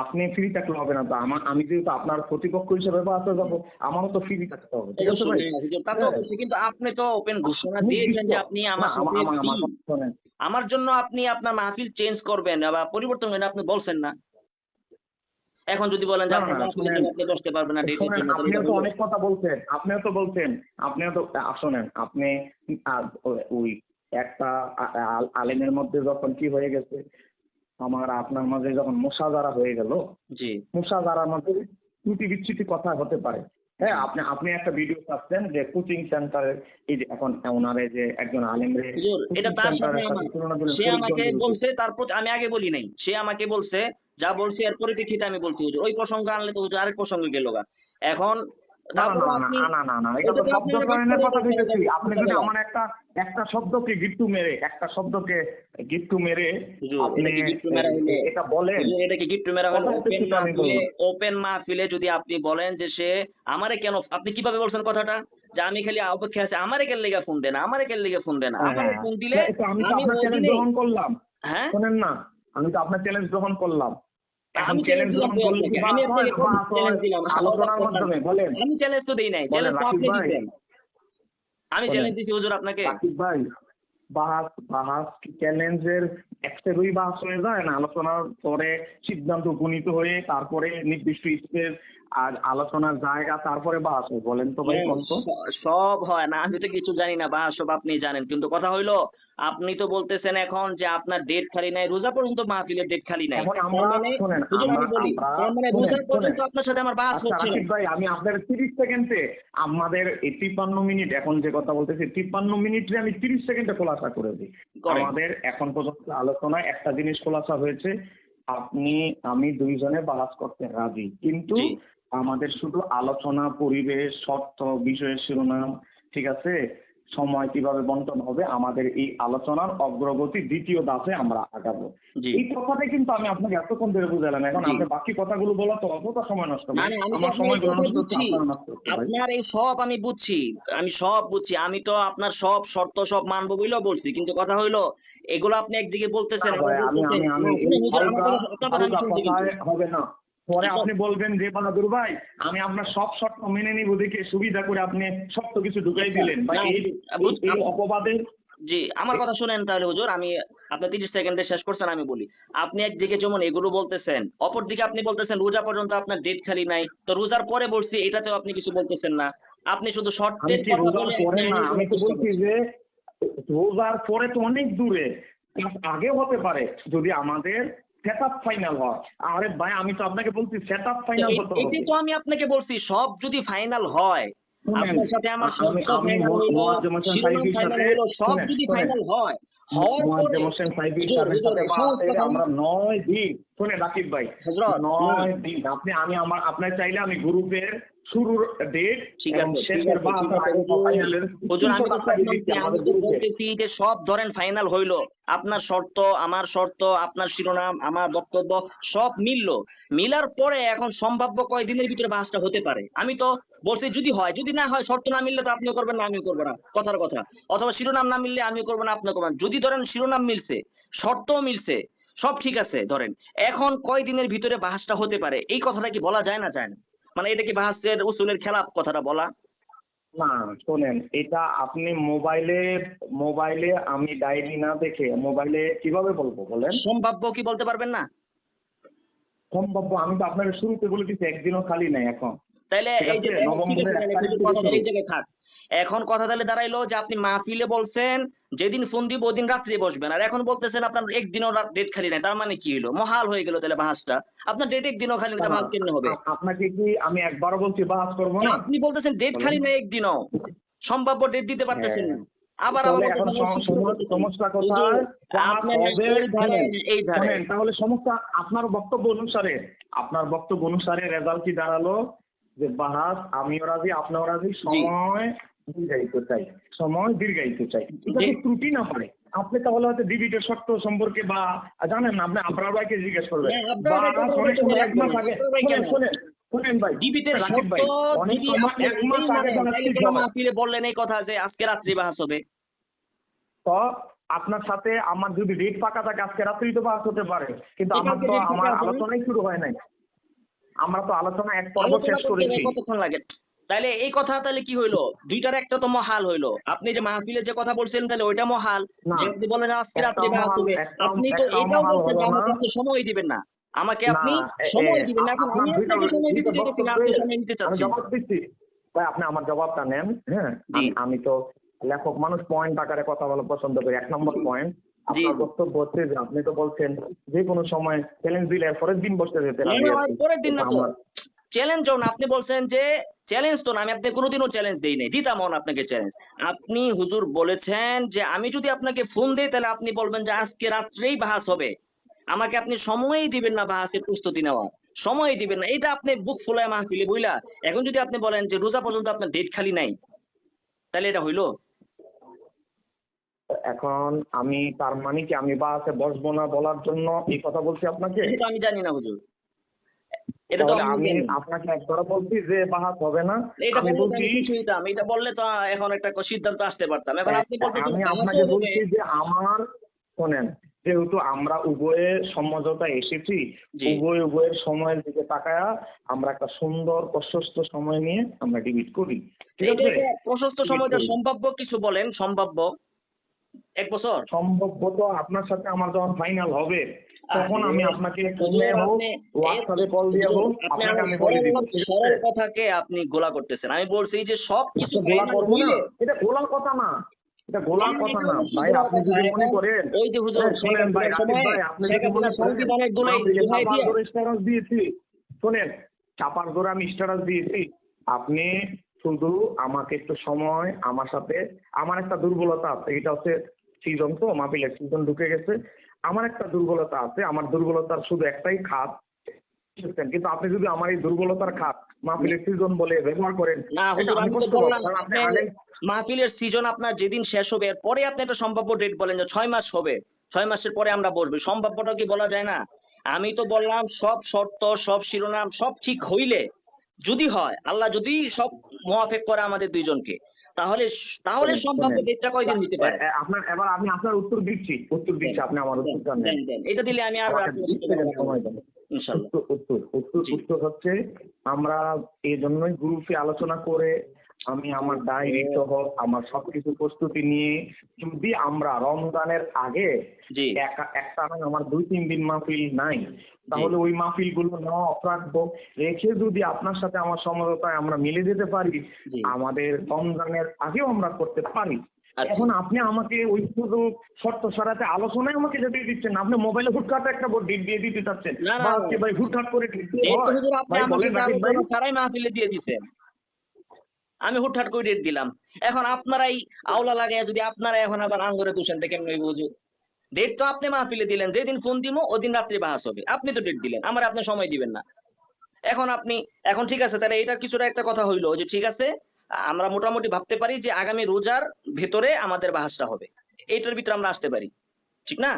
আপনি ফ্রি থাকলে হবে না তো, আমি যেহেতু আপনার প্রতিপক্ষ হিসেবে বাসে যাবো, আমারও তো ফ্রি থাকতে হবে। ঠিক আছে ভাই? অবশ্যই হুজুর, তা তো অবশ্যই, কিন্তু আপনি তো ওপেন ঘোষণা দিয়েছেন যে আপনি আমার না, সাথে আমার free। কথা শোনেন। আমার জন্য আপনি আপনার মাহফিল চেঞ্জ করবেন বা পরিবর্তন করবেন, আপনি বলছেন না। এখন যদি বলেন যে না, আপনার না, মাহফিলের শোনেন, জন্য আপনি বসতে পারবেন না ডেটের জন্য, তাহলে আপনিও এটা তো হলো? অনেক কথা বলছেন, আপনিও তো শোনেন, আপনি ওই একটা আলেমের মধ্যে যখন কি হয়ে গেছে, আমার আপনার মাঝে যখন মোশাজারা হয়ে গেল, জি মোশাজারার মধ্যে ত্রুটি বিচ্যুতি কথা হতে পারে। হ্যাঁ, আপনি একটা ভিডিও পাচ্ছেন যে কোচিং সেন্টারের, এই যে এখন ওনারে যে একজন আলেমরে হুজুর, এটা কোচিং তার সাথে সেন্টারের সাথে আমার, তুলনা দিলেন সে আমাকে ফরিদগঞ্জের উপর। বলছে, তারপর আমি আগে বলি নাই, সে আমাকে বলছে, যা বলছে এর পরিপ্রেক্ষিতে আমি বলছি হুজুর। ওই প্রসঙ্গ আনলে তো হুজুর আরেক প্রসঙ্গে গেল গা। এখন না, না, তারপর না, আপনি না, না, না, এটা এটা তো তো আপনি শব্দ আমাকে চয়নের কথা কইতেছি। আপনি যদি হুজুর, আমার একটা শব্দকে গিট্টু মেরে আপনি এটা কি গিট্টু মেরা হইলে, এটা বলেন, হুজুর এটা কি গিট্টু মেরা হইলে? কথা হচ্ছে ওপেন সেটা আমি মাহফিলে, বলবো। ওপেন মাহফিলে যদি আপনি বলেন যে সে আমারে কেন, আপনি কিভাবে বলছেন কথাটা, যে আমি খালি অপেক্ষা আছি, আমারে কেন লেগে ফোন দেন, আমারে কেন লেগে ফোন দেন, হ্যাঁ, আমারে হ্যাঁ, ফোন দিলে তো আমি তো আমি আপনার ওই চ্যালেঞ্জ দিনেই, গ্রহণ করলাম। হ্যাঁ শোনেন না, আমি তো আপনার চ্যালেঞ্জ গ্রহণ করলাম। এখন আমি চ্যালেঞ্জ চ্যালেঞ্জ দিলাম গ্রহণ করলে কি আমি বাস হয় আপনাকে না, কোন বাস হয় চ্যালেঞ্জ দিলাম? আলোচনার মাধ্যমে। বলেন, আমি চ্যালেঞ্জ তো দেই নাই, বলেন চ্যালেঞ্জ তো রাকিব আপনি ভাই, দিচ্ছেন। আমি বলেন চ্যালেঞ্জ দিচ্ছি হুজুর আপনাকে। রাকিব ভাই, বাহাস কি চ্যালেঞ্জের একটাই বাহাস হয়ে যায় না? আলোচনার পরে সিদ্ধান্ত উপনীত হয়ে তারপরে নির্দিষ্ট স্পেস আর আলোচনার জায়গা, তারপরে বাহাস হয়। বলেন তো ভাই, কোন তো? সব হয় না, আমি তো কিছু জানি না, বা সব আপনি জানেন, কিন্তু কথা হইলো আপনি তো বলতেছেন এখন যে আপনার ডেট খালি নাই, রোজা পর্যন্ত মাহফিলের ডেট খালি নাই। এখন তার আমরা মানে শোনেন, হুজুর আমি বলি, তার মানে রোজা পর্যন্ত আপনার সাথে আমার বাস আচ্ছা হচ্ছে না। রাকিব ভাই, আমি আপনার 30 সেকেন্ডে আমাদের এই 53 মিনিট, এখন যে কথা বলতেছি 53 মিনিটে আমি 30 সেকেন্ডে খোলাসা করে দিই। করেন। আমাদের এখন পর্যন্ত আলোচনায় একটা জিনিস খোলাসা হয়েছে, আমি দুইজনে বাহাস করতে রাজি, কিন্তু জি। আমাদের শুধু আলোচনা, পরিবেশ, শর্ত, বিষয়ের শিরোনাম, ঠিক আছে, সময় কিভাবে বন্টন হবে, আমাদের এই আলোচনার অগ্রগতি দ্বিতীয় ধাপে আমরা আগাবো। জি। এই কথাটাই কিন্তু আমি আপনাকে এতক্ষণ ধরে বুঝালাম। এখন জি। আপনি বাকি কথাগুলো বলা তো অযথা সময় নষ্ট না করে, না, আমি তো আমার আপনার এই সময়গুলো কথা নষ্ট হচ্ছে, বুঝছি, আপনার নষ্ট হচ্ছে ভাই। আপনার এই সব আমি বুঝছি, আমি সব বুঝছি, আমি তো আপনার সব শর্ত সব মানবো বলেও বলছি, কিন্তু কথা হইলো এগুলো আপনি একদিকে বলতেছেন, না আবার ভাই, আমি বলতেছেন আমি আমি না, এই শুনুন হুজুর, আমার হালকা কথা, আপনার কথা আমি হালকা শুনছি কিন্তু। কথায় হবে না। পরে আচ্ছা, আপনি বলবেন যে বাহাদুর ভাই, আমি আপনার সব শর্ত মেনে নিব দেখে সুবিধা করে আপনি শর্ত কিছু ঢুকাই দিলেন ভাই। না, এই অপবাদের জি, আমার কথা শুনেন তাহলে হুজুর, আমি আপনার 30 সেকেন্ডে শেষ করছেন, আমি বলি। আপনি একদিকে যেমন এগুলো বলতেছেন, অপরদিকে আপনি বলতেছেন রোজা পর্যন্ত আপনার ডেট খালি নাই, তো রোজার পরে বলছি এটাতেও আপনি কিছু বলতেছেন না, আপনি শুধু আমি শর্তের কি কথা রোজার বলে পরে না, আমি তো বলছি চেষ্টা যে রোজার পরে তো অনেক দূরে, আগেও হতে পারে যদি আমাদের সেট আপ ফাইনাল হয়। আরে ভাই আমি তো আপনাকে বলছি সেট আপ ফাইনাল হতে হবে। এটাই তো আমি আপনাকে বলছি, সব যদি ফাইনাল হয়, শুনেন, আপনার সাথে আমার আমি শর্ত ফাইনাল হইলো, মোয়াজ্জেম হোসেন শিরোনাম সাইফির ফাইনাল সাথে হইলো, সব শুনেন, যদি শুনেন, ফাইনাল হয়, হওয়ার পরে মোয়াজ্জেম হোসেন সাইফির হুজুর, সাথে হুজুর, সহজ বাসে কথা আমরা 9 দিন, শুনেন রাকিব ভাই, হযরত, 9 দিন আমি আপনার চাইলে আমি গ্রুপের শুরুর ডেট ঠিক এবং আছে, ঠিক শেষের আছে, বাস ঠিক আছে, ফাইনালের হুজুর, আমি তো সব মানছি, আমি আমাদের তো গ্রুপে। বলতেছি যে সব ধরেন ফাইনাল হইলো, আপনার শর্ত, আমার শর্ত, আপনার শিরোনাম, আমার বক্তব্য সব মিললো, মিলার পরে এখন সম্ভাব্য কয়দিনের ভিতরে বাসটা হতে পারে। আমি তো বলছি যদি হয়, যদি না হয়, শর্ত না মিললে তো আপনিও করবেন না, আমিও করবো না, কথার কথা। অথবা শিরোনাম না মিললে আমিও করবো না, আপনিও করবেন না। যদি ধরেন শিরোনাম মিলছে, শর্তও মিলছে, সব ঠিক আছে, ধরেন এখন কয়দিনের ভিতরে বাসটা হতে পারে, এই কথাটা কি বলা যায় না, যায় না? মানে এটা কি বাহাসের উসুলের খেলাফ কথাটা বলা? না শোনেন, এটা আপনি মোবাইলে আমি ডায়েরি না দেখে মোবাইলে কিভাবে বলবো বলেন? সম্ভাব্য কি বলতে পারবেন না? সম্ভাব্য আমি তো আপনার শুরুতে বলে দিচ্ছি, একদিনও খালি নাই এখন। তাইলে ঠিক এই যে আছে, নভেম্বরের 1 তারিখ থেকে কথা শুরু। এই জায়গায় থাক। এখন কথা তাহলে দাঁড়াইলো যে আপনি মাহফিলে বলছেন যেদিন ফোন দিব ওদিন রাত্রে বসবেন, আর এখন বলতেছেন আপনার একদিনও ডেট খালি নাই, তার মানে কি হলো? মহাল হয়ে গেল তাহলে বাহাসটা। আপনার ডেট একদিনও খালি না, বাহাস কেমনে হবে? আপনাকে কি আমি একবারও বলছি বাহাস করবো না? আপনি বলতেছেন ডেট খালি নাই একদিনও, সম্ভাব্য ডেট দিতে পারতেছেন না। আবার তাহলে আবার এখন সমস্যা কোথায়? হুজুর, আপনি হবে এই ধারে শোনেন, তাহলে সমস্যা আপনার বক্তব্য অনুসারে রেজাল্ট কি দাঁড়ালো যে বাহাস আমিও রাজি আপনিও রাজি, সময় দীর্ঘায়িত চাই। এটা কি ত্রুটি না পারে? আপনি তাহলে হয়তো ডিবিটের শর্ত সম্পর্কে বা জানেন না, আপনি আপনার ভাইকে জিজ্ঞেস করবেন। অনেক সময় 1 মাস আগে শোনেন ভাই, ডিবিটের রাকিব ভাই, অনেক সময় 1 মাস আগে মাহফিলে বললেন এই কথা যে আজকে রাত্রি বাহাস হবে। তো আপনার সাথে আমার যদি ডেট ফাঁকা থাকে আজকে রাত্রি তো বাস হতে পারে, কিন্তু আমার আলোচনাই শুরু হয় নাই। আমরা তো আলোচনা এক পর্ব শেষ করেছি। কতক্ষণ লাগে? তাহলে এই কথা তাহলে কি হইলো? দুইটার একটা তো মহাল হইলো। আপনি যে মাহফিলে যে কথা বলছেন তাহলে ওইটা মহাল, না, যে আপনি বলেন আজকে রাত্রে একটা বাহাস মহাল, হবে। আপনি তো একটা এটাও মহাল বলছেন যে হলো না। আমাকে আপনি সময় দিবেন না, আমাকে আপনি না, সময় দিবেন না। এখন আপনার আমি আপনাকে সময় দিতে চাইতেছি না, আপনি সময় নিতে আমি চাচ্ছেন। জবাব দিচ্ছি ভাই, আপনি আমার জবাবটা নেন। হ্যাঁ, জি। আমি তো লেখক মানুষ, পয়েন্ট আকারে কথা বলা পছন্দ করি। 1 নম্বর পয়েন্ট, জি। আপনার বক্তব্য হচ্ছে যে আপনি তো বলছেন যে কোনো সময় চ্যালেঞ্জ দিলে পরের দিন বসতে যেতে রাজি আছি। পরের দিন না তো, আমার চ্যালেঞ্জও না। আপনি বলছেন যে চ্যালেঞ্জ তো না, আমি আপনাকে কোনোদিনও চ্যালেঞ্জ দেই নাই, দিতাম না আপনাকে চ্যালেঞ্জ। আপনি হুজুর বলেছেন যে আমি যদি আপনাকে ফোন দেই তাহলে আপনি বলবেন যে আজকে রাত্রেই বাহাস হবে, আমাকে আপনি সময়ই দিবেন না বাহাসের প্রস্তুতি নেওয়া, সময় দিবেন না। এটা আপনি বুক ফুলায় মাহফিলে বইলা, এখন যদি আপনি বলেন যে রোজা পর্যন্ত আপনার ডেট খালি নাই, তাহলে এটা হইলো? এখন আমি তার মানে কি আমি বাসে বসবো না বলার জন্য এই কথা বলছি আপনাকে? এটা তো আমি জানি না হুজুর, এটা তো তাহলে আমি আমি জানি না। আপনাকে একবারও বলছি যে বাহাস হবে না। এটা আমি বললে তো বলছি আমি খুশি হইতাম, এটা বললে তো এখন একটা সিদ্ধান্ত আসতে পারতাম। এখন আপনি বলতেছেন আমি বাহাসও আপনাকে হবে। বলছি যে আমার শোনেন, যেহেতু আমরা উভয়ে সমঝোতা এসেছি, জি। উভয়ের সময়ের দিকে তাকায়া আমরা একটা সুন্দর প্রশস্ত সময় নিয়ে আমরা ডিবিট করি, ঠিক আছে? এটা প্রশস্ত সময়টা সম্ভাব্য কিছু বলেন, সম্ভাব্য 1 বছর। সম্ভবত আপনার সাথে আমার যখন ফাইনাল হবে তখন আমি আপনাকে ফোনে হোক হোয়াটসঅ্যাপে কল দিয়ে হোক আপনি আপনাকে আমার আমি বলে দিব। সরল কথাকে আপনি গোলা করতেছেন। আমি বলছি যে সব কিছু গোলা করবো না, এটা গোলার কথা না, এটা গোলার কথা না ভাই। আপনি যদি মনে করেন, ওই যে হুজুর শোনেন ভাই, রাকিব ভাই, আপনি যদি মনে করেন সংবিধানের দোলাই স্ট্যাটাস দিয়েছি, শোনেন চাপার ধরে আমি স্ট্যাটাস দিয়েছি, আপনি শুধু আমাকে একটু সময়, আমার সাথে আমার একটা দুর্বলতা আছে, এটা হচ্ছে সিজন, তো মাহফিলের সিজন ঢুকে গেছে, আমার একটা দুর্বলতা আছে, আমার দুর্বলতার শুধু একটাই খাত, কিন্তু আপনি যদি আমার এই দুর্বলতার খাত মাহফিলের সিজন বলে ব্যবহার করেন, না হুজুর, এটা আমি আমি তো কষ্ট পাবো। বললাম কারণ আপনি আপনি আলেম, মাহফিলের সিজন আপনার যেদিন শেষ হবে এরপরে আপনি একটা সম্ভাব্য ডেট বলেন যে 6 মাস হবে, 6 মাসের পরে আমরা বসবো। সম্ভাব্যটা কি বলা যায় না? আমি তো বললাম সব শর্ত, সব শিরোনাম সব ঠিক হইলে, যদি হয়, আল্লাহ যদি সব মুওয়াফেক করে আমাদের দুইজনকে, তাহলে সম্ভাব্য ডেটটা কয়দিন হতে পারে? আপনার এবার আমি আপনার উত্তর দিচ্ছি, আপনি আমার উত্তর জানেন। দেন। এটা দিলে আমি আর সময় দেন। ইনশাআল্লাহ। উত্তর হচ্ছে, আমরা এই জন্যই গ্রুপে আলোচনা করে আমি আমার ডায়েরি সহ আমার সবকিছু প্রস্তুতি নিয়ে, যদি আমরা রমজানের আগে জি। একটা আমার 2-3 দিন মাহফিল নাই, তাহলে ওই মাহফিল গুলো নেওয়া অফ রাখবো, রেখে যদি আপনার সাথে আমার সমঝোতায় আমরা মিলে যেতে পারি, জি। আমাদের রমজানের আগেও আমরা করতে পারি। আচ্ছা। এখন আপনি আমাকে ওই শুধু শর্ত সারাতে আলোচনায় আমাকে যেতে দিচ্ছেন না, আপনি মোবাইলে হুটহাট একটা ডেট দিয়ে দিতে চাচ্ছেন, না, না, বা না। আজকে ভাই হুটহাট করে date দিয়ে ডেট তো হয়? হুজুর আপনি ভাই আমার বলেন সাথে রাকিব ভাই। আলোচনা ছাড়াই মাহফিলে দিয়ে দিছেন। আমি হুটহাট করে ডেট দিলাম। এখন আপনারাই আওলা লাগাইয়া যদি আপনারা এখন আবার আঙ্গুরে তুষেন তো কেমন হইব হুজুর? ডেট তো আপনি মাহফিলে দিলেন, যেদিন ফোন দিমু ওদিন রাত্রে বাহাস হবে। আপনি তো ডেট দিলেন, আমার আপনি সময় দিবেন না। এখন ঠিক আছে, তাহলে এটার কিছুটা একটা কথা হইলো যে ঠিক আছে, আমরা মোটামুটি ভাবতে পারি যে আগামী রোজার ভেতরে আমাদের বাহাসটা হবে। এইটার ভিতরে আমরা আসতে পারি, ঠিক না?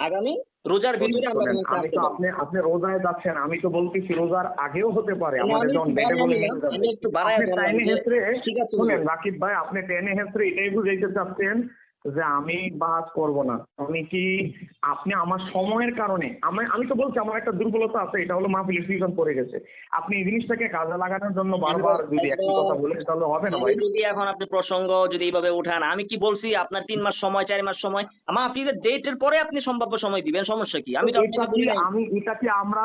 আগামী রোজার ভিতরে আমরা শোনেন, বাহাসে আমি আসতে তো পারি। আপনি রোজায় যাচ্ছেন, আমি তো বলতেছি রোজার আগেও হতে পারে, আমি আমাদের একটু যখন ডেটে বাড়ায় বলে নিলাম, নিতে যাবে। আমি একটু বাড়ায় আপনি বললাম টাইনে যে হেসরে, ঠিক আছে শুনেন হুজুর। রাকিব ভাই, আপনি টেনে হেসরে এটাই বুঝাইতে চাচ্ছেন যে আমি বাস করব না। আপনি আমার সময়ের কারণে, আমি তো বলছি আমার একটা দুর্বলতা আছে, এটা হলো মাহফিলের সিজন পড়ে গেছে। আপনি এই জিনিসটাকে কাজে লাগানোর জন্য বারবার যদি একই কথা বলেন তাহলে হবে না ভাই। যদি এখন আপনি প্রসঙ্গ যদি এইভাবে উঠান, আমি কি বলছি আপনার 3 মাস সময় 4 মাস সময়, মাহফিলের ডেটের পরে আপনি সম্ভাব্য সময় দিবেন, সমস্যা কি? আমি তো আপনাকে বলি নাই। এটা কি আমরা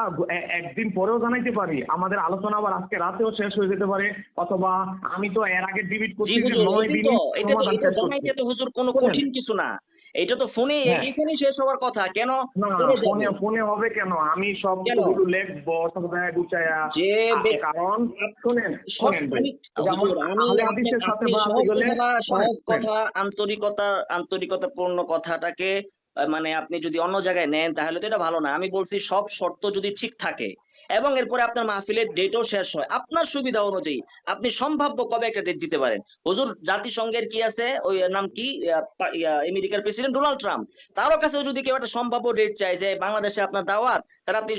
একদিন পরেও জানাইতে পারি? আমাদের আলোচনা আবার আজকে রাতেও শেষ হয়ে যেতে পারে, অথবা আমি তো এর আগে ডিবিট জি করছি যে হুজুর, 9 এটাই দিনই তো, এটা সমাধান শেষ করছি। জানাইতে তো হুজুর কোনো শোনেন, কঠিন কিছু না। এটা তো ফোনে হ্যাঁ। এখানেই শেষ হওয়ার কথা, কেন না চলে যাবে? ফোনে ফোনে হবে কেন? আমি সব কেন? গুলো লিখবো সব জায়গায় গুছায়া। যে কারণ শোনেন শোনেন ভাই, যেমন আহলে হাদিসের সাথে আপনি বাড়াতে গেলে সহজ শোনেন, কথা, আন্তরিকতাপূর্ণ কথাটাকে মানে আপনি যদি অন্য জায়গায় নেন তাহলে তো এটা ভালো না। আমি বলছি সব শর্ত যদি ঠিক থাকে এবং এরপরে আপনার মাহফিলের ডেটও শেষ হয় আপনার সুবিধা অনুযায়ী, আপনি সম্ভাব্য কবে একটা ডেট দিতে পারেন। হুজুর জাতিসংঘের কি আছে, ওই নাম কি, আমেরিকার প্রেসিডেন্ট ডোনাল্ড ট্রাম্প, তারও কাছেও যদি কেউ একটা সম্ভাব্য ডেট চায় যে বাংলাদেশে আপনার দাওয়াত, তাহলে আপনি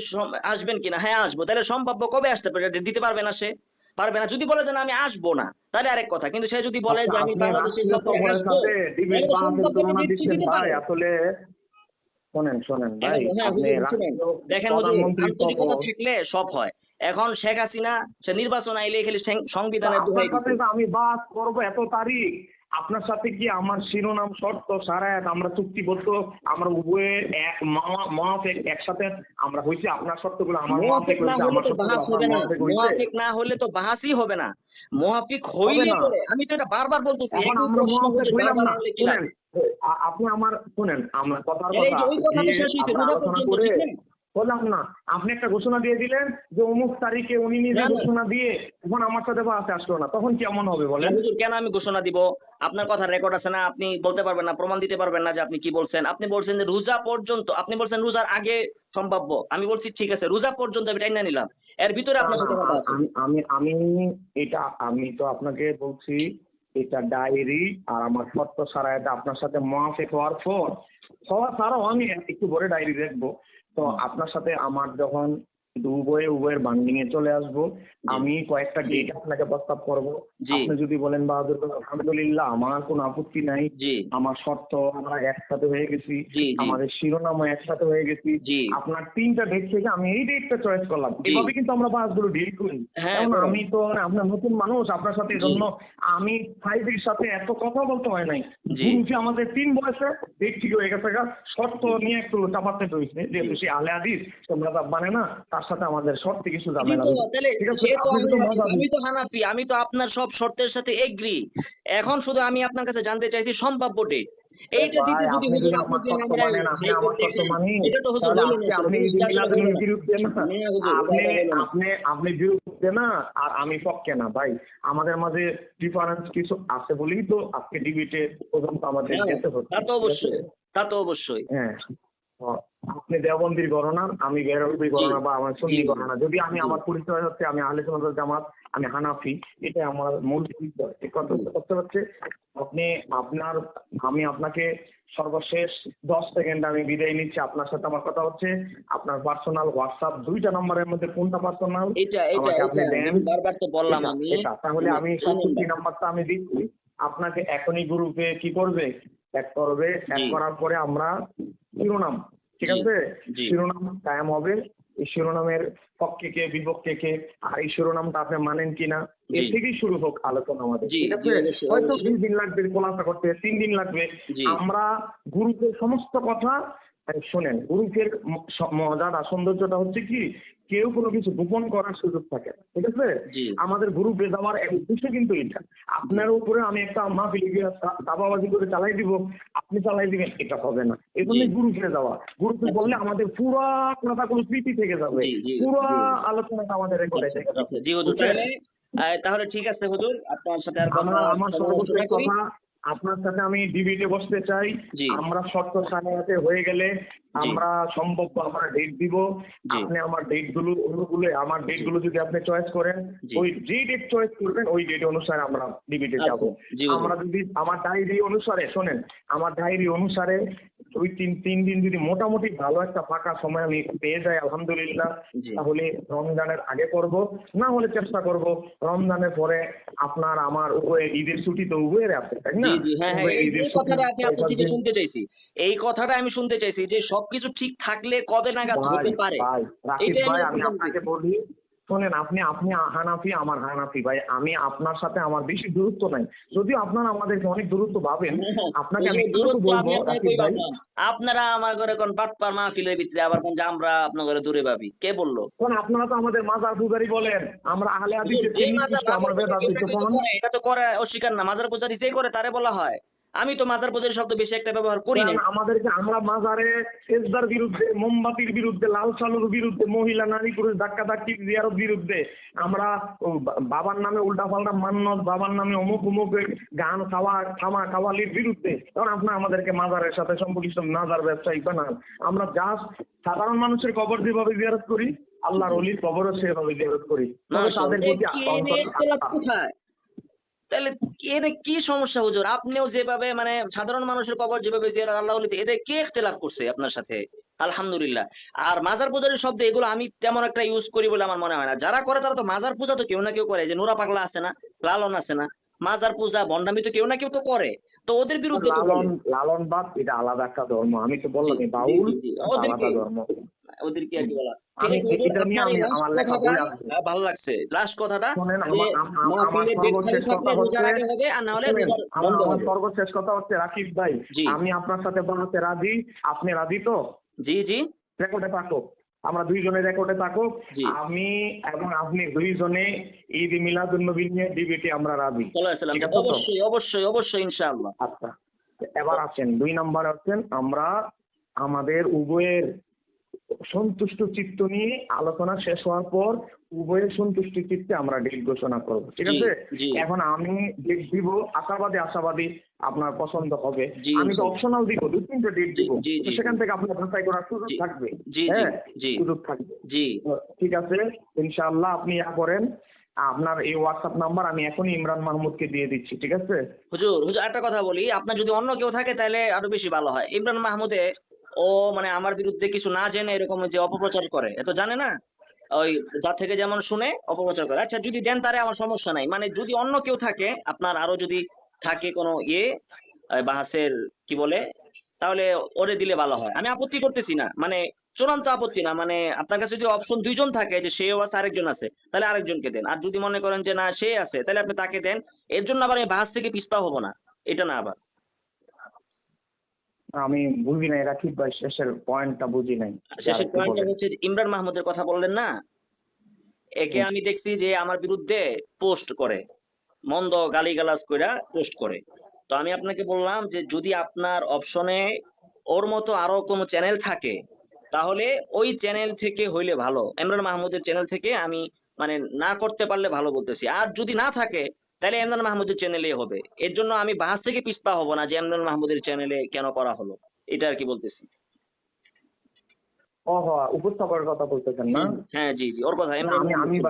আসবেন কিনা? হ্যাঁ আসবো। তাহলে সম্ভাব্য কবে আসতে পারে? ডেট দিতে পারবে না সে? পারবে না। যদি বলে যে না আমি আসবো না, তাহলে আরেক কথা। কিন্তু সে যদি বলে যে আমি আপনি বাংলাদেশের রাষ্ট্রীয় সফরে সফরের আসবো, সাথে ডিবেট তাহলে বাহাতের সম্ভাব্য তুলনা ডেট দিচ্ছেন দিতে ভাই। পারে। আসলে শোনেন ভাই, হ্যাঁ আপনি হুজুর, শুনেন, রাষ্ট্রীয় দেখেন হুজুর, প্রধানমন্ত্রী আন্তরিকতা সফর, থাকলে সব হয়। এখন শেখ হাসিনা সে নির্বাচন আইলে খালি সংবিধানের আপনার দোহাই সাথে দিত। যে আমি বাস করবো এত তারিখ, আপনার সাথে কি আমার শিরোনাম শর্ত সারায়াত আমরা চুক্তিবদ্ধ, আমরা উভয়ে এক মহাফেক একসাথে আমরা হয়েছি, আপনার শর্তগুলো আমার মুওয়াফিক মহাফেক না হয়েছে, হলে আমার তো শর্তগুলো বাহাস আপনার হবে না। মহাফেক হয়েছে। মুওয়াফিক না হলে তো বাহাসই হবে না। মুওয়াফিক হবে হইলে না। পরে, আমি তো এটা বারবার বলতেছি, এখন একই আমরা প্রশ্ন মহাফেক হুজুর হইলাম বারবার না, আনলে কি শুনেন, লাভ? আপনি আমার শুনেন, আমার কথার এই কথা যে ওই কথা তো দিয়ে শেষ হয়েছে, আমরা রোজা আলোচনা পর্যন্ত, করে ঠিক না? বললাম না, আপনি একটা ঘোষণা দিয়ে দিলেন যে অমুক তারিখে, উনি নিজে না, না। ঘোষণা দিয়ে এখন আমার সাথে বাসে আসলো না, তখন কেমন হবে বলেন? হুজুর কেন আমি ঘোষণা দিব? আপনার কথা রেকর্ড আছে না? আপনি বলতে পারবেন না, প্রমাণ দিতে পারবেন না যে আপনি কি বলছেন। আপনি বলছেন যে রোজা পর্যন্ত, আপনি বলছেন রোজার আগে সম্ভাব্য। আমি বলছি ঠিক আছে রোজা পর্যন্ত আমি টাইনা নিলাম, এর ভিতরে না, আপনার না, সাথে কথা আছে। আমি এটা আমি তো আপনাকে বলছি, এটা ডায়েরি আর আমার শর্ত সারায়াতে আপনার সাথে মহাফেক হওয়ার পর হওয়া ছাড়াও আমি একটু পরে ডায়েরি দেখবো। তো আপনার সাথে আমার যখন উভয়ের বান্ডিং এ চলে আসবো, আমি কয়েকটা ডেট আপনাকে প্রস্তাব করব। জি। আপনি যদি বলেন বাহাদুর ভাই, আলহামদুলিল্লাহ আমার কোনো আপত্তি নাই, জি। আমার শর্ত আমরা একসাথে হয়ে গেছি, জি, জি। আমাদের শিরোনামও একসাথে হয়ে গেছি, জি। আপনার 3টা ডেট থেকে আমি এই ডেটটা চয়েস করলাম, জি। এভাবে কিন্তু আমরা বাসগুলো ডিল করি। হ্যাঁ, এখন করুন। আমি তো আপনার নতুন মানুষ, আপনার সাথে জি। এজন্য আমি ফাইভের সাথে এত কথা বলতে হয় নাই। জি। গুরুজি আমাদের 3 বয়সে ডেট ঠিক হয়ে গেছে, শর্ত নিয়ে একটু চাপাতে হয়েছে, যেহেতু সে আলে হাদিস তোমরা তা মানে না, তার সাথে আমাদের শর্তে কিছু যাবে না। তাহলে ঠিক আছে, যেহেতু আপনি যদি মজা আমি তো হানাফি, আমি তো আপনার সব শর্তের সাথে এগ্রি। এখন শুধু আমি আপনার কাছে জানতে চাইছি সম্ভাব্য ডেট। এইটা দিতে ভাই, যদি আপনি হুজুর যদি আপনি আমার যে শর্ত আমরা মানেন, আপনি হাই আমার কোর্টে শর্ত মানি, এটা তো হুজুর তাহলে বললেন আজকে না, আপনি হুজুর ঈদুল আসলে বললেন মিলাদুল না। বিরুদ্ধে না, না হুজুর, আপনি বিরুদ্ধে না, আর আমি পক্ষে না ভাই। আমাদের মাঝে ডিফারেন্স কিছু আছে বলেই তো আজকে ডিবেটে পর্যন্ত আমাদের যেতে হচ্ছে। তা তো অবশ্যই, তা তো অবশ্যই। হ্যাঁ, আপনি দেওবন্দির গণনা, আমি বেরলবির গণনা, বা আমার সুন্নি গণনা। যদি আমি আমার পরিচয় হচ্ছে আমি আহলে সুন্নাত ওয়াল জামাত, আমি হানাফি, এটা আমার মূল পরিচয়। ঠিক কথা করতে হচ্ছে আমি আপনাকে সর্বশেষ 10 সেকেন্ড আমি বিদায় নিচ্ছি। আপনার সাথে আমার কথা হচ্ছে, আপনার পার্সোনাল হোয়াটসঅ্যাপ 2টা নম্বরের মধ্যে কোনটা পার্সোনাল আমাকে আপনি দেন। বারবার তো বললাম আমি। এটা তাহলে আমি 67 নাম্বারটা আমি দিচ্ছি আপনাকে। এখনই গ্রুপে কি করবে, অ্যাড করবে, অ্যাড করার পরে আমরা শিরোনাম, ঠিক আছে, শিরোনাম কায়েম হবে। এই শিরোনামের পক্ষে কে বিপক্ষে কে, আর এই শিরোনামটা আপনি মানেন কিনা, এর থেকেই শুরু হোক আলোচনা আমাদের। ঠিক আছে, হয়তো 2 দিন লাগবে খোলাসা করতে, 3 দিন লাগবে। আমরা গ্রুপের সমস্ত কথা শোনেন, গ্রুপের মজাটা সৌন্দর্যটা হচ্ছে কি, কেউ কোনো কিছু গোপন করার সুযোগ থাকে না, ঠিক আছে? জি আমাদের গ্রুপে যাওয়ার এক উদ্দেশ্য কিন্তু এটা। আপনার উপরে আমি একটা মাহফিলে গিয়ে দাবাবাজি করে চালাই দিব, আপনি চালাই দিবেন, এটা হবে না। এই জন্যই গ্রুপে যাওয়া। গ্রুপে বললে আমাদের পুরা কথাগুলো স্মৃতি থেকে যাবে, জি জি পুরা জি আলোচনাটা আমাদের রেকর্ডে থেকে যাবে। আচ্ছা, জি হুজুর, তাহলে তাহলে ঠিক আছে হুজুর, আপনার সাথে আর কথা আমার বলার সর্বশেষ চেষ্টা করি। কথা, আপনার সাথে আমি ডিবেটে বসতে চাই। জি আমরা শর্ত সাজাতে হয়ে গেলে আমরা সম্ভব আমরা ডেট দিব। জি আপনি আমার আমার ডেটগুলো যদি আপনি চয়েস করেন, জি ওই যে ডেট চয়েস করবেন ওই ডেট অনুসারে আমরা ডিবেটে আচ্ছা, যাব। জি হুজুর। আমরা যদি আমার ডায়েরি অনুসারে, শোনেন, আমার ডায়েরি অনুসারে ওই তিন দিন যদি মোটামুটি ভালো একটা ফাঁকা সময় আমি পেয়ে যাই আলহামদুলিল্লাহ, জি তাহলে রমজানের আগে করব, না হলে চেষ্টা করব রমজানের পরে। আপনার আমার উভয় ঈদের ছুটি তো উভয়ের আছে, তাই না? জি জি হ্যাঁ হ্যাঁ, উভয় এই ঈদের এই ছুটি কথাটা আমি আপনার 6-7 থেকে দিন। শুনতে চাইছি। এই কথাটা আমি শুনতে চাইছি যে সবকিছু ঠিক থাকলে কবে নাগাদ ভাই হতে পারে, ভাই রাকিব এটাই ভাই, আমি আমি জানতে আপনাকে চাইছি। বলি, শোনেন, আপনি হানাফি, আমার হানাফি ভাই, আমি আপনার সাথে আমার বেশি দূরত্ব নাই, যদিও আপনারা আমাদেরকে অনেক দূরত্ব ভাবেন। আপনাকে আমি হুজুর, একটু দূরত্ব বলবো আমি আপনাকে রাকিব কই ভাই, ভাবলাম? আপনারা আমার ঘরে কোন বাটপার মাহফিলের ভিতরে আবার কোন যে আমরা আপনার ঘরে দূরে ভাবি, কে বললো? কারণ আপনারা তো আমাদের মাজার পূজারি বলেন, আমরা আহলে হুজুর, হাদিসের যেই চেয়ে মাজার নিকৃষ্ট, মাজার আমাদের পূজা কেউ না রাজনীতি কেউ তো কোন। করে, এটা তো করে অস্বীকার না। মাজার পূজা নিজেই করে তারে বলা হয়। আমি তো মাজার পূজার শব্দ বেশি একটা ব্যবহার করি নাই। আমরা মাজারে সেজদার বিরুদ্ধে, মোমবাতির বিরুদ্ধে, লাল সালুর বিরুদ্ধে, মহিলা নারী পুরুষ ধাক্কা ধাক্কি জিয়ারত বিরুদ্ধে, আমরা বাবার নামে উল্টাপাল্টা মান্নত, বাবার নামে অমুক অমুক গান খাওয়ালির বিরুদ্ধে। কারণ আপনার আমাদেরকে মাজারের সাথে সম্পর্কিত মাজার ব্যবসায়ী বানান। আমরা জাস্ট সাধারণ মানুষের কবর যেভাবে জিয়ারত করি, আল্লাহর ওলির কবরও সেভাবে জিয়ারত করি। তবে তাদের প্রতি কোথায় তাহলে এর কি সমস্যা হুজুর? আপনিও যেভাবে মানে সাধারণ মানুষের কবর যেভাবে জিয়ারত আল্লাহ ওলিতে, এতে কে ইখতিলাফ করছে আপনার সাথে? আলহামদুলিল্লাহ। আর মাজার পূজার শব্দ এগুলো আমি তেমন একটা ইউজ করি বলে আমার মনে হয় না। যারা করে তারা তো মাজার পূজা তো কেউ না কেউ করে, যে নুরা পাগলা আছে না, লালন আছে না, মাজার পূজা ভণ্ডামি তো কেউ না কেউ তো করে। তো ওদের বিরুদ্ধে তো বলে। লালন বাদ এটা আলাদা একটা ধর্ম, আমি তো বললাম জি বাউল জি জি, আলাদা ধর্ম। ওদের কি আর কি বলা। আমি ঠিক আছে হুজুর, এটা নিয়ে আপনার এই আমার last লেখা কথাটা বই আছে। ভালো লাগছে। লাস্ট কথাটা শোনেন, যে আমার মাহফিলের ডেট সর্বশেষ খালি থাকলে কথা রোজার হচ্ছে, আগে হবে, আর না হলে শোনেন, রোজার আমার বন্ধ আমার হবে। সর্বশেষ কথা হচ্ছে রাকিব ভাই, জি আমি আপনার সাথে বলতে রাজি, আপনি রাজি তো? জি জি রেকর্ডে থাকো, আমরা দুইজনে রেকর্ডে থাকো। জি আমি এবং আপনি দুইজনে ঈদ মিলাদুন নবী নিয়ে ডিবেটে আমরা রাজি, সাল্লাল্লাহু আলাইহি ঠিক সাল্লাম, আছে তো? অবশ্যই অবশ্যই অবশ্যই ইনশাআল্লাহ। আচ্ছা, এবার আছেন 2 নম্বরে হচ্ছেন, আমরা আমাদের উভয়ের সন্তুষ্ট চিত্ত নিয়ে আলোচনা শেষ হওয়ার পর উভয়ের সন্তুষ্ট চিত্তে আমরা ডেট ঘোষণা করব, ঠিক জি আছে? জি এখন আমি ডেট দিব, আশাবাদী আপনার পছন্দ হবে। জি আমি তো অপশনাল দিব, 2-3টা ডেট জি দিব, জি তো জি সেখান থেকে আপনার বাছাই করার সুযোগ জি থাকবে। জি হ্যাঁ, জি সুযোগ থাকবে। জি তো ঠিক আছে, ইনশাআল্লাহ আপনি করেন। আপনার এই হোয়াটসঅ্যাপ নাম্বার আমি এখনই ইমরান মাহমুদকে দিয়ে দিচ্ছি, ঠিক আছে? হুজুর হুজুর একটা কথা বলি, আপনার যদি অন্য কেউ থাকে তাহলে আরো বেশি ভালো হয়। ইমরান মাহমুদে ও মানে আমার বিরুদ্ধে কিছু না জেনে এরকম যে অপপ্রচার করে, এ তো জানে না, ওই যার থেকে যেমন শুনে অপপ্রচার করে। আচ্ছা যদি দেন তারে আমার সমস্যা নাই, মানে যদি অন্য কেউ থাকে আপনার, আরো যদি থাকে কোনো বাহাসের কি বলে, তাহলে ওরে দিলে ভালো হয়। আমি আপত্তি করতেছি না, মানে চূড়ান্ত আপত্তি না, মানে আপনার কাছে যদি অপশন 2জন থাকে, যে সেও আছে আরেকজন আছে, তাহলে আরেকজনকে দেন। আর যদি মনে করেন যে না সে আছে, তাহলে আপনি তাকে দেন। এর জন্য আবার আমি বাহাস থেকে পিছপা হবো না, এটা না আবার। আমি বুঝি নাই রাকিব ভাই, শেষের পয়েন্টটা বুঝি নাই। শেষের আরেকটু পয়েন্টটা বলেন। হচ্ছে যে ইমরান মাহমুদের কথা বললেন না, একে আমি দেখছি যে আমার বিরুদ্ধে পোস্ট করে, মন্দ গালিগালাজ কইরা পোস্ট করে। তো আমি আপনাকে বললাম যে যদি আপনার অপশনে ওর মতো আরো কোনো চ্যানেল থাকে, তাহলে ওই চ্যানেল থেকে হইলে ভালো। ইমরান মাহমুদের চ্যানেল থেকে আমি মানে না করতে পারলে ভালো বলতেছি। আর যদি না থাকে তাহলে ইমরান মাহমুদের চ্যানেলেই হবে। এর জন্য আমি বাহাস থেকে পিছপা হব না যে ইমরান মাহমুদের চ্যানেলে কেন করা হলো, এটা আর কি বলতেছি। উপস্থাপকের কথা বলতেছেন না? হ্যাঁ জি জি, ওর কথা না, ইমরান আমি মাহমুদ।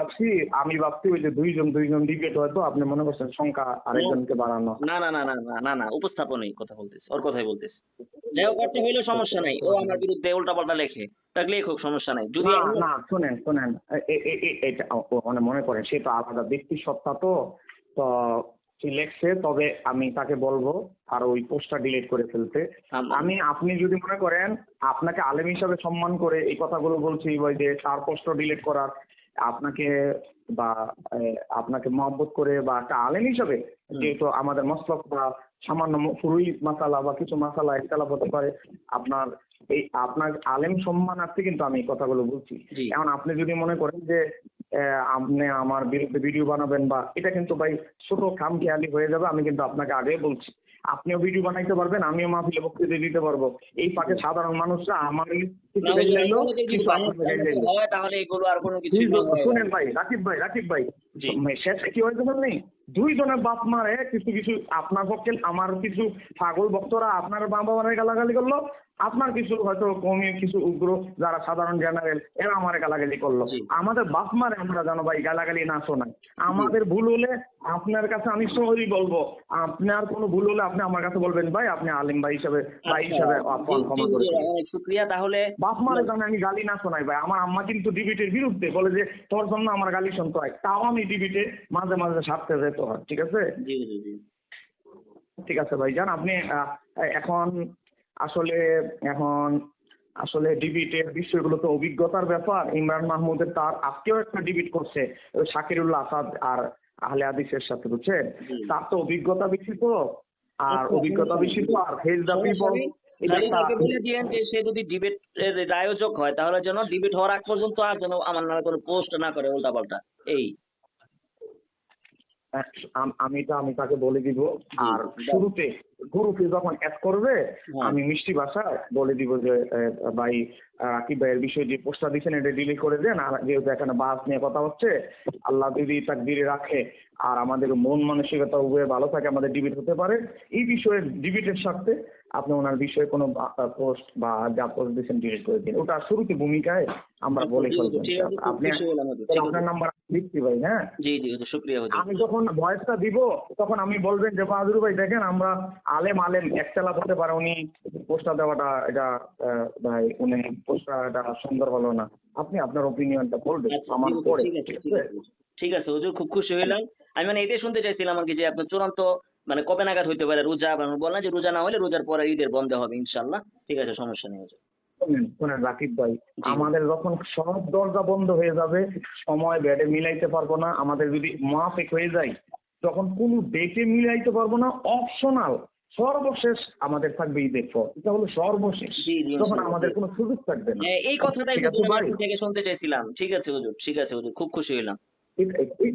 ভাবছি ওই যে দুইজন ডিবেট, হয়তো আপনি মনে করছেন সংখ্যা আরেকজনকে বাড়ানো। না না না না না না না, উপস্থাপনই কথা বলতেছি, ওর কথাই বলতেছি। যাই হোক, করতে হইলে সমস্যা নাই, ও আমার বিরুদ্ধে উল্টাপাল্টা লেখে, তাকে লেখুক, সমস্যা নাই। যদি না শোনেন, এটা মানে মনে করেন সে তো আলাদা ব্যক্তি সত্তা, তো তো সে লেখছে, তবে আমি তাকে বলবো আর ওই পোস্টটা ডিলিট করে ফেলতে। আপনি যদি মনে করেন আপনাকে আলেম হিসাবে সম্মান করে এই কথাগুলো বলছি, ওই যে তার পোস্ট ডিলিট করার, আপনাকে বা আপনাকে মহব্বত করে বা একটা আলেম হিসাবে যেহেতু আমাদের মসলক বা সামান্য ফুরুই মাসালা বা কিছু মাসালা একতলাপ হতে পারে, আপনার আপনার আলেম সম্মানার্থে কিন্তু আমি এই কথাগুলো বলছি। জি এখন আপনি যদি মনে করেন যে আপনি আমার বিরুদ্ধে ভিডিও বানাবেন বা এটা কিন্তু ভাই ছোট খামখেয়ালি হয়ে যাবে, আমি কিন্তু আপনাকে আগেই বলছি। আপনিও ভিডিও বানাইতে পারবেন, আমিও মাহফিলে বক্তৃতা দিতে পারবো। এই ফাঁকে সাধারণ মানুষরা আমার কিছু না হুজুর, গাইলাইলো, আপনাদের যদি কিছু আপনাকে গাইলাইলো। হয় তাহলে এগুলো আর কোনো কিছুই মনে হয় না। শুনেন ভাই, রাকিব ভাই জি শেষে কি হয়েছে জানেন? দুইজনের বাপ মারে কিছু কিছু আপনার পক্ষে, আমার কিছু পাগল ভক্তরা আপনার বাবা মারে গালাগালি করলো, আপনার কিছু হয়তো কমি কিছু উগ্র যারা সাধারণ জেনারেল এরা আমার গালাগালি করলো। জি আমাদের বাপ মারে আমরা জানো ভাই গালাগালি না শোনাই। আমাদের ভুল হলে আপনার কাছে আমি সরি বলবো, আপনার কোনো ভুল হলে আপনি আমার কাছে বলবেন ভাই আপনি আলিম ভাই হিসাবে জি ক্ষমা জি করে হুজুর, দিন। অনেক শুকরিয়া। তাহলে বাপ মারে জানে আমি গালি না শোনাই ভাই। আমার আম্মা কিন্তু ডিবেটের বিরুদ্ধে, বলে যে তোর জন্য আমার গালি শুনতে হয়, তাও আমি ডিবেটে মাঝে মাঝে সারতে যেতে হয়। ঠিক আছে, জি হুজুর জি ঠিক আছে ভাই যান আপনি। এখন আসলে এখন আসলে ডিবেটের বিষয়গুলো তো অভিজ্ঞতার ব্যাপার। ইমরান মাহমুদের তার আজকেও একটা ডিবেট করছে ওই শাকিরুল্লাহ আসাদ আর আহলে হাদিসের সাথে, বুঝছেন? জি তার তো অভিজ্ঞতা বেশি তো, আর আচ্ছা, অভিজ্ঞতা বেশি তো, আর ফেস দ্য সমস্যা পিপল নেই। এটা খালি একটা। তাকে বলে দিয়েন যে সে যদি ডিবেট এর আয়োজক হয় তাহলে যেন ডিবেট হওয়ার আগ পর্যন্ত আর যেন আমার নামে কোনো পোস্ট না করে উল্টাপাল্টা। এই আমি তাকে বলে দিব। জি আর দাও। শুরুতে গ্রুপে যখন অ্যাড করবে হ্যাঁ আমি মিষ্টি ভাষায় বলে দিব যে ভাই রাকিব ভাইয়ের বিষয়ে যে পোস্টটা দিচ্ছেন এটা ডিলিট করে দেন। আর যেহেতু এখানে বাস নিয়ে কথা হচ্ছে, আল্লাহ যদি তাকদিরে রাখে আর আমাদের মন মানসিকতা উভয়ে ভালো থাকে, আমাদের ডিবেট হতে পারে। এই বিষয়ে ডিবেটের স্বার্থে আপনি ওনার বিষয়ে কোনো পোস্ট বা যা পোস্ট দিচ্ছেন ডিলিট করে দিন। ওটা শুরুতে ভূমিকায় আমরা বলে জি ফেলবো হুজুর, ঠিক আছে, ইনশাআল্লাহ। খুব আপনি খুশি হলাম হুজুর। ঠিক আপনার আছে। নাম্বার দিচ্ছি ভাই। হ্যাঁ, জি জি হুজুর, শুকরিয়া হুজুর। আমি যখন ভয়েসটা দিব তখন আমি বলবেন যে বাহাদুর ভাই দেখেন আমরা আলেম একতলা হতে পারে, উনি পোস্টটা দেওয়াটা এটা ভাই উনি পোস্টটা এটা সুন্দর হলো না। আপনি আপনার ওপিনিয়নটা বলবেন আচ্ছা আমার জি হুজুর, পরে, ঠিক আছে ঠিক ঠিক আছে? আছে হুজুর। ঠিক আছে হুজুর, খুব খুশি হইলাম। আমি মানে এটাই শুনতে চাইছিলাম আর কি, যে আপনার চূড়ান্ত মানে কবে নাগাদ হইতে পারে রোজা? বললেন যে রোজা না হলে রোজার পরে ঈদের বন্ধ হবে ইনশাআল্লাহ। ঠিক আছে, সমস্যা নেই হুজুর। শুনেন রাকিব ভাই, জি আমাদের যখন সব দরজা বন্ধ হয়ে যাবে, সময় বেডে মিলাইতে পারবো না, আমাদের যদি মাফিক হয়ে যায় তখন কোনো ডেটে মিলাইতে পারবো না, অপশনাল সর্বশেষ আমাদের থাকবে ঈদের পর, এটা হলো সর্বশেষ। জি জি তখন ইনশাআল্লাহ। আমাদের কোনো সুযোগ থাকবে না। হ্যাঁ, এই কথাটাই ঠিক আছে হুজুর আমি ভাই, আপনার থেকে শুনতে চাইছিলাম। ঠিক আছে হুজুর, ঠিক আছে হুজুর, খুব খুশি হইলাম।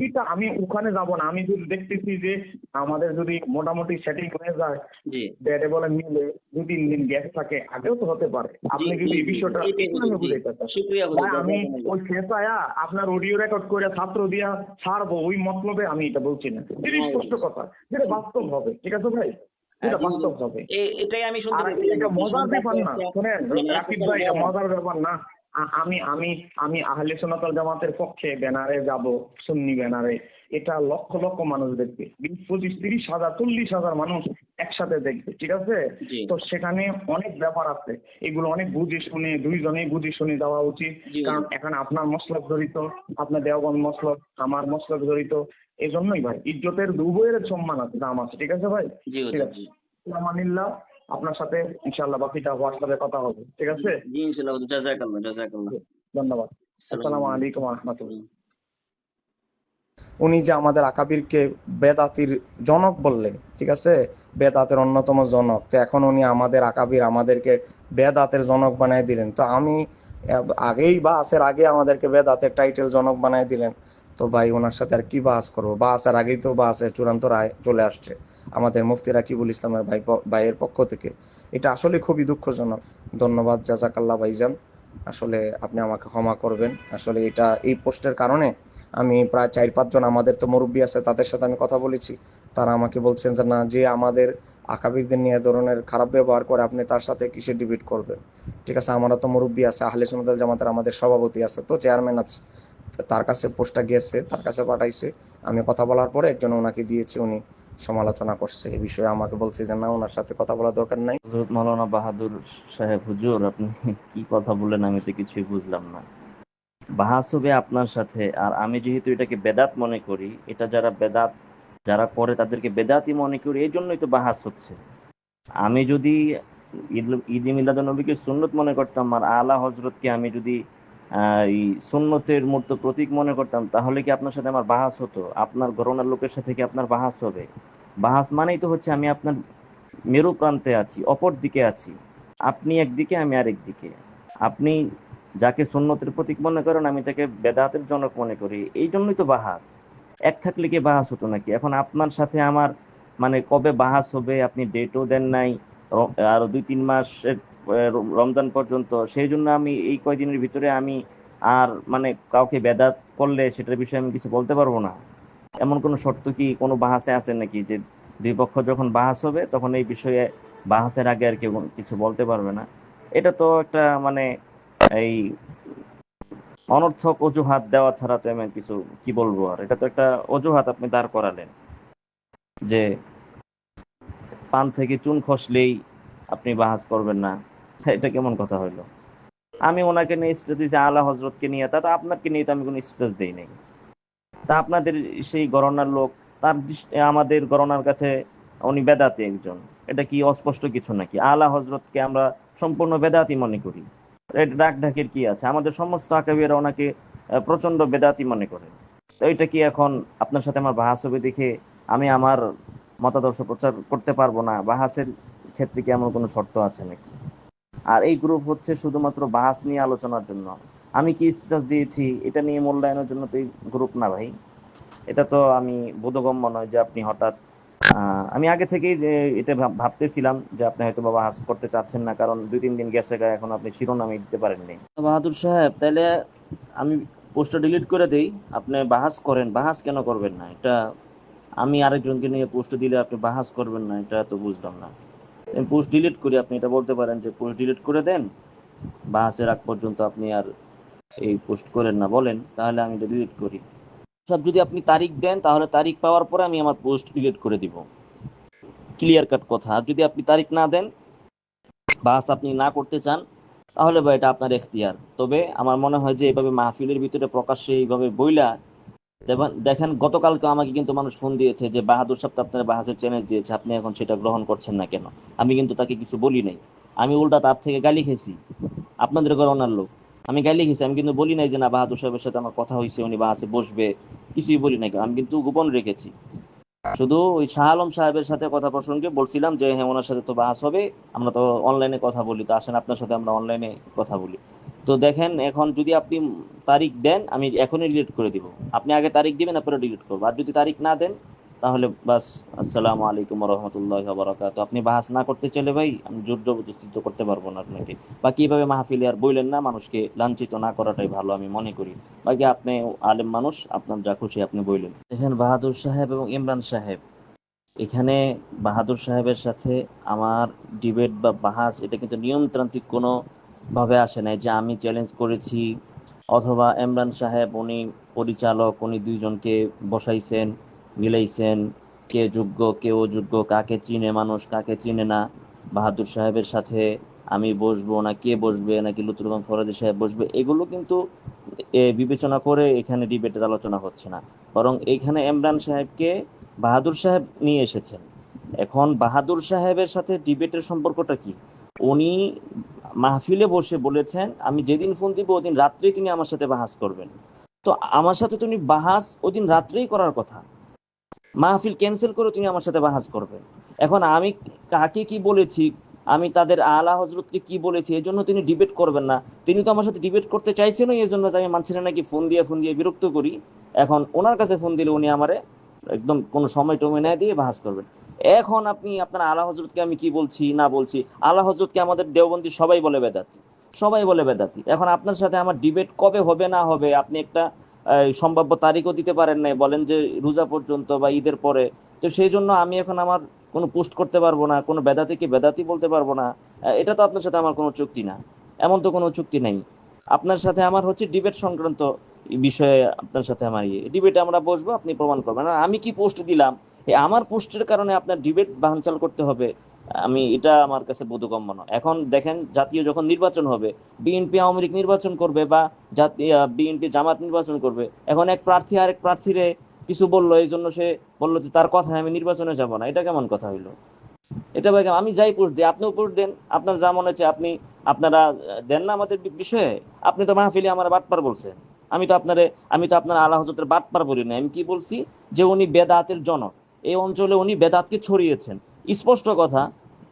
এটা আমি ওখানে যাব না। আমি যদি দেখতেছি যে আমাদের যদি মোটামুটি সেটিং হয়ে যায়, জি ব্যাটে বলে মিলে 2-3 দিন গ্যাপ থাকে, আগেও তো হতে পারে। জি আপনি জি যদি এই জি, বিষয়টা এইটাই একটু হুজুর। আমি জি, বুঝাইতে চাই। শুকরিয়া হুজুর, ভাই আমি জাযাকাল্লাহ। ওই শেষায়া আপনার অডিও রেকর্ড করে ছাত্র দিয়া ছাড়বো ওই মতলবে আমি এটা বলছি না। এটা হ্যাঁ স্পষ্ট কথা, যেটা বাস্তব হবে। ঠিক আছে ভাই, হ্যাঁ, এটা জি বাস্তব হুজুর। হবে। এটাই আমি শুনতে আর চাইছিলাম এটা যে মজার ব্যাপার না, সম্পর্কে একটা শোনেন মানে রাকিব এতটা ভাই, এটা বড়। মজার ব্যাপার না। আমি আমি আমি আহলে সুন্নাত ওয়াল জামাতের পক্ষে ব্যানারে যাব, সুন্নি ব্যানারে। এটা লক্ষ লক্ষ মানুষ দেখবে, 20-25-30 হাজার 40 হাজার মানুষ একসাথে দেখবে। ঠিক আছে, জি তো সেখানে অনেক ব্যাপার আছে, এগুলো অনেক বুঝে শুনে দুইজনেই বুঝে শুনে দেওয়া উচিত। জি কারণ এখানে আপনার মসলক জড়িত, আপনার দেওবন্দ মসলক, আমার মসলক জড়িত। এজন্যই ভাই ইজ্জতের উভয়ের সম্মান আছে, দাম আছে। ঠিক আছে ভাই, জি ঠিক হুজুর। আছে। জি আমানিল্লাহ, আপনার সাথে ইনশাআল্লাহ বাকিটা হোয়াটসঅ্যাপে কথা হবে। ঠিক আছে, জি ইনশাআল্লাহ হুজুর, জাযাকাল্লাহ জাযাকাল্লাহ। ধন্যবাদ। আসসালামু আসসালামু আলাইকুম ওয়া রাহমাতুল্লাহ। আলাইকুম। উনি যে আমাদের আকাবিরকে বেদাতির জনক বললেন, ঠিক আছে, বেদাতের অন্যতম জনক, তো এখন উনি আমাদের আকাবির আমাদেরকে বেদাতের জনক বানাই দিলেন। তো আমি আগেই বাসের আগে আমাদেরকে বেদাতের টাইটেল জনক বানাই দিলেন। তো ভাই ওনার সাথে আর কি বাস করবো? বাসের আগেই তো বাসের চূড়ান্ত রায় চলে আসছে আমাদের মুফতি রাকিবুল ইসলামের ভাইয়ের পক্ষ থেকে। এটা আসলে খুবই দুঃখজনক। ধন্যবাদ, জাযাকাল্লাহ ভাইজান। আসলে আপনি আমাকে ক্ষমা করবেন। আসলে এটা এই পোস্টের কারণে আমি প্রায় 4-5 জন আমাদের তো মুরব্বী আছে তাদের সাথে আমি কথা বলেছি। তারা আমাকে বলছেন যে না, যে আমাদের আকাবিরদের নিয়ে ধরনের খারাপ ব্যবহার করে আপনি তার সাথে কিসে ডিবেট করবেন? ঠিক আছে, আমরা তো মুরব্বী আছে, আহলে সুন্নাত ওয়াল জামাতের আমাদের সভাপতি আছে, তো চেয়ারম্যান আছে, তার কাছে পোস্টটা গেছে, তার কাছে পাঠাইছে। আমি কথা বলার পরে একজন ওনাকে দিয়েছি, উনি সমালোচনা করছে এই বিষয়ে। আমাকে বলছে যে না, ওনার সাথে কথা বলা দরকার নাই। হযরত মাওলানা বাহাদুর সাহেব হুজুর, আপনি কি কথা বললেন আমি তো কিছুই বুঝলাম না। বাহাস হবে আপনার সাথে, আর আমি যেহেতু এটাকে বেদাত মনে করি, এটা যারা করে তাদেরকে বেদাতই মনে করি, এই জন্যই তো বাহাস হচ্ছে। আমি যদি ঈদ মিলাদুন নবীকে সুন্নত মনে করতাম আর আলা হজরতকে আমি যদি এই সুন্নতের মূর্ত প্রতীক মনে করতাম, তাহলে কি আপনার সাথে আমার বাহাস হতো? আপনার ঘরানার লোকের সাথে কি আপনার বাহাস হবে? বাহাস মানেই তো হচ্ছে আমি আপনার মেরু প্রান্তে আছি, অপর দিকে আছি, আপনি একদিকে আমি আরেক দিকে। আপনি যাকে সুন্নতের প্রতীক মনে করেন, আমি তাকে বেদাতের জনক মনে করি, এই জন্যই তো বাহাস। এক থাকলে কি বাহাস হতো নাকি? এখন আপনার সাথে আমার মানে কবে বাহাস হবে আপনি ডেটও দেন নাই, আরো 2-3 মাসের রমজান পর্যন্ত। সেই জন্য আমি এই কয়দিনের ভিতরে আমি আর মানে কাউকে বেদাত করলে সেটার বিষয়ে আমি কিছু বলতে পারবো না? এমন কোনো শর্ত কি কোনো বাহাসে আছে নাকি যে দুই পক্ষ যখন বাহাস হবে তখন এই বিষয়ে বাহাসের আগে আর কেউ কিছু বলতে পারবে না? এটা তো একটা মানে এই অনর্থক অজুহাত দেওয়া ছাড়া তো আমি আর কিছু কি বলবো। আর এটা তো একটা অজুহাত আপনি দাঁড় করালেন যে পান থেকে চুন খসলেই আপনি বাহাস করবেন না। এটা কেমন কথা হইলো? আমি ওনাকে নিয়ে স্টেজ দিয়েছি, আলা হজরতকে নিয়ে, তা তো আপনাকে নিয়ে তো আমি কোনো স্টেজ দেই নাই। তা আপনাদের সেই গণনার লোক, তার আমাদের গণনার কাছে উনি বেদাতি একজন, এটা কি অস্পষ্ট কিছু নাকি? আলা হজরতকে আমরা সম্পূর্ণ বেদাতি মনে করি, এটা ডাক ঢাকের কি আছে? আমাদের সমস্ত আকাবিরা ওনাকে প্রচন্ড বেদাতি মনে করে। তো এটা কি এখন আপনার সাথে আমার বাহাস হবে দেখে আমি আমার মতাদর্শ প্রচার করতে পারবো না? বাহাসের ক্ষেত্রে কি এমন কোনো শর্ত আছে নাকি? আর এই গ্রুপ হচ্ছে শুধুমাত্র বাহাস নিয়ে আলোচনার জন্য। আমি কি স্ট্যাটাস দিয়েছি এটা নিয়ে মূল্যায়নের জন্য তো এই গ্রুপ না ভাই। এটা তো আমি বোধগম্য নয় যে আপনি হঠাৎ আমি আগে থেকেই যে এটা ভাবতেছিলাম যে আপনি হয়তো বাবা হাস করতে চাচ্ছেন না, কারণ 2-3 দিন গেছে গা, এখন আপনি শিরোনামে দিতে পারেননি। বাহাদুর সাহেব, তাহলে আমি পোস্টটা ডিলিট করে দেই, আপনি বাহাস করেন। বাহাস কেন করবেন না? এটা আমি আরেকজনকে নিয়ে পোস্ট দিলে আপনি বাহাস করবেন না, এটা তো বুঝলাম না। আমি পোস্ট ডিলিট করি, আপনি এটা বলতে পারেন যে পোস্ট ডিলিট করে দেন, বাহাসের আগ পর্যন্ত আপনি আর এই পোস্ট করেন না বলেন, তাহলে আমি এটা ডিলিট করি। সব যদি আপনি তারিখ দেন তাহলে তারিখ পাওয়ার পরে আমি আমার পোস্ট ডিলিট করে দিব, ক্লিয়ার কাট কথা। আর যদি আপনি তারিখ না দেন, বাস আপনি না করতে চান, তাহলে বা এটা আপনার এখতিয়ার। তবে আমার মনে হয় যে এইভাবে মাহফিলের ভিতরে প্রকাশ্যে এইভাবে বইলা দেখেন, গতকালকে আমাকে কিন্তু মানুষ ফোন দিয়েছে যে বাহাদুর সাহেব তো আপনার বাহাসের চ্যালেঞ্জ দিয়েছে, আপনি এখন সেটা গ্রহণ করছেন না কেন? আমি কিন্তু তাকে কিছু বলি নাই, আমি উল্টা তার থেকে গালি খেয়েছি। আপনাদের গণনার লোক, আমি গালি খেয়েছি, আমি কিন্তু বলি নাই যে না বাহাদুর সাহেবের সাথে আমার কথা হয়েছে উনি বাহাসে বসবে, কিছুই বলি নাই। আমি কিন্তু গোপন রেখেছি। শুধু ওই শাহ আলম সাহেবের সাথে কথা প্রসঙ্গে বলছিলাম যে হ্যাঁ ওনার সাথে তো বাহাস হবে, আমরা তো অনলাইনে কথা বলি, তো আসেন আপনার সাথে আমরা অনলাইনে কথা বলি। তো দেখেন, এখন যদি আপনি তারিখ দেন আমি এখনই ডিলিট করে দিব। আপনি আগে তারিখ দিবেন, তারপরে ডিলিট করবো। আর যদি তারিখ না দেন তাহলে বাস, আসসালামু আলাইকুম রহমতুল্লাহ বারাকাত। আপনি বাহাস না করতে চলে ভাই, আমি জোর জবরদস্তি তো করতে পারবো না আপনাকে। বাকি এভাবে মাহফিলে আর বললেন না, মানুষকে লাঞ্ছিত না করাটাই ভালো আমি মনে করি। বাকি আপনি আলেম মানুষ, আপনার যা খুশি আপনি বললেন। দেখেন বাহাদুর সাহেব এবং ইমরান সাহেব, এখানে বাহাদুর সাহেবের সাথে আমার ডিবেট বা বাহাস এটা কিন্তু নিয়মতান্ত্রিক কোনো ভাবে আসে নাই যে আমি চ্যালেঞ্জ করেছি, অথবা ইমরান সাহেব উনি পরিচালক, উনি দুইজনকে বসাইছেন, মিলাইছেন, কে যোগ্য কে অযোগ্য, কাকে চিনে মানুষ কাকে চিনে না। বাহাদুর সাহেবের সাথে আমি বসবো না কে বসবে, নাকি লুৎফুর রহমান ফরাজি সাহেব বসবে, এগুলো কিন্তু বিবেচনা করে এখানে ডিবেটের আলোচনা হচ্ছে না। বরং এইখানে ইমরান সাহেবকে বাহাদুর সাহেব নিয়ে এসেছেন। এখন বাহাদুর সাহেবের সাথে ডিবেটের সম্পর্কটা কি? উনি মাহফিলে বসে বলেছেন আমি যেদিন ফোন দিব ওদিন রাত্রেই তিনি আমার সাথে বাহাস করবেন। তো আমার সাথে তুমি বাহাস ওদিন রাত্রেই করার কথা, মাহফিল ক্যান্সেল করে তুমি আমার সাথে বাহাস করবে। এখন আমি কাকে কি বলেছি, আমি তাদের আলা হজরতকে কি বলেছি, এই জন্য তিনি ডিবেট করবেন না? তিনি তো আমার সাথে ডিবেট করতে চাইছেন, এই জন্য আমি মানছি না নাকি ফোন দিয়ে বিরক্ত করি। এখন ওনার কাছে ফোন দিলে উনি আমারে একদম কোনো সময় টমে না দিয়ে বাহাস করবেন। এখন আপনি আপনার আলা হজরতকে আমি কি বলছি না বলছি, আলা হজরতকে আমাদের দেওবন্দি সবাই বলে বেদাতি, সবাই বলে বেদাতি। এখন আপনার সাথে আমার ডিবেট কবে হবে না হবে আপনি একটা সম্ভাব্য তারিখও দিতে পারেন নাই, বলেন যে রোজা পর্যন্ত বা ঈদের পরে। তো সেই জন্য আমি এখন আমার কোনো পোস্ট করতে পারবো না, কোনো বেদাতিকে বেদাতি বলতে পারবো না। এটা তো আপনার সাথে আমার কোনো চুক্তি না, এমন তো কোনো চুক্তি নেই। আপনার সাথে আমার হচ্ছে ডিবেট সংক্রান্ত বিষয়ে আপনার সাথে আমার ডিবেটে আমরা বসবো, আপনি প্রমাণ করবেন। আর আমি কি পোস্ট দিলাম, আমার পোস্টের কারণে আপনার ডিবেট বানচাল করতে হবে, আমি এটা আমার কাছে বোধগম্য নয়। এখন দেখেন জাতীয় যখন নির্বাচন হবে, বিএনপি আওয়ামী লীগ নির্বাচন করবে বা বিএনপি জামাত নির্বাচন করবে, এখন এক প্রার্থী আরেক প্রার্থীরে কিছু বললো, এই জন্য সে বললো যে তার কথায় আমি নির্বাচনে যাব না, এটা কেমন কথা হইলো? এটা ভাই আমি যাই পোস্ট দিই আপনিও পোস্ট দেন, আপনার যা মনে হচ্ছে আপনি আপনারা দেন না আমাদের বিষয়ে। আপনি তো মাহফিলে আমার বাটপার বলছেন, আমি তো আপনার আলা হজরতের বাটপার বলি না। আমি কি বলছি? যে উনি বেদাতের জনক, এই অঞ্চলে উনি বেদাতকে ছড়িয়েছেন। স্পষ্ট কথা,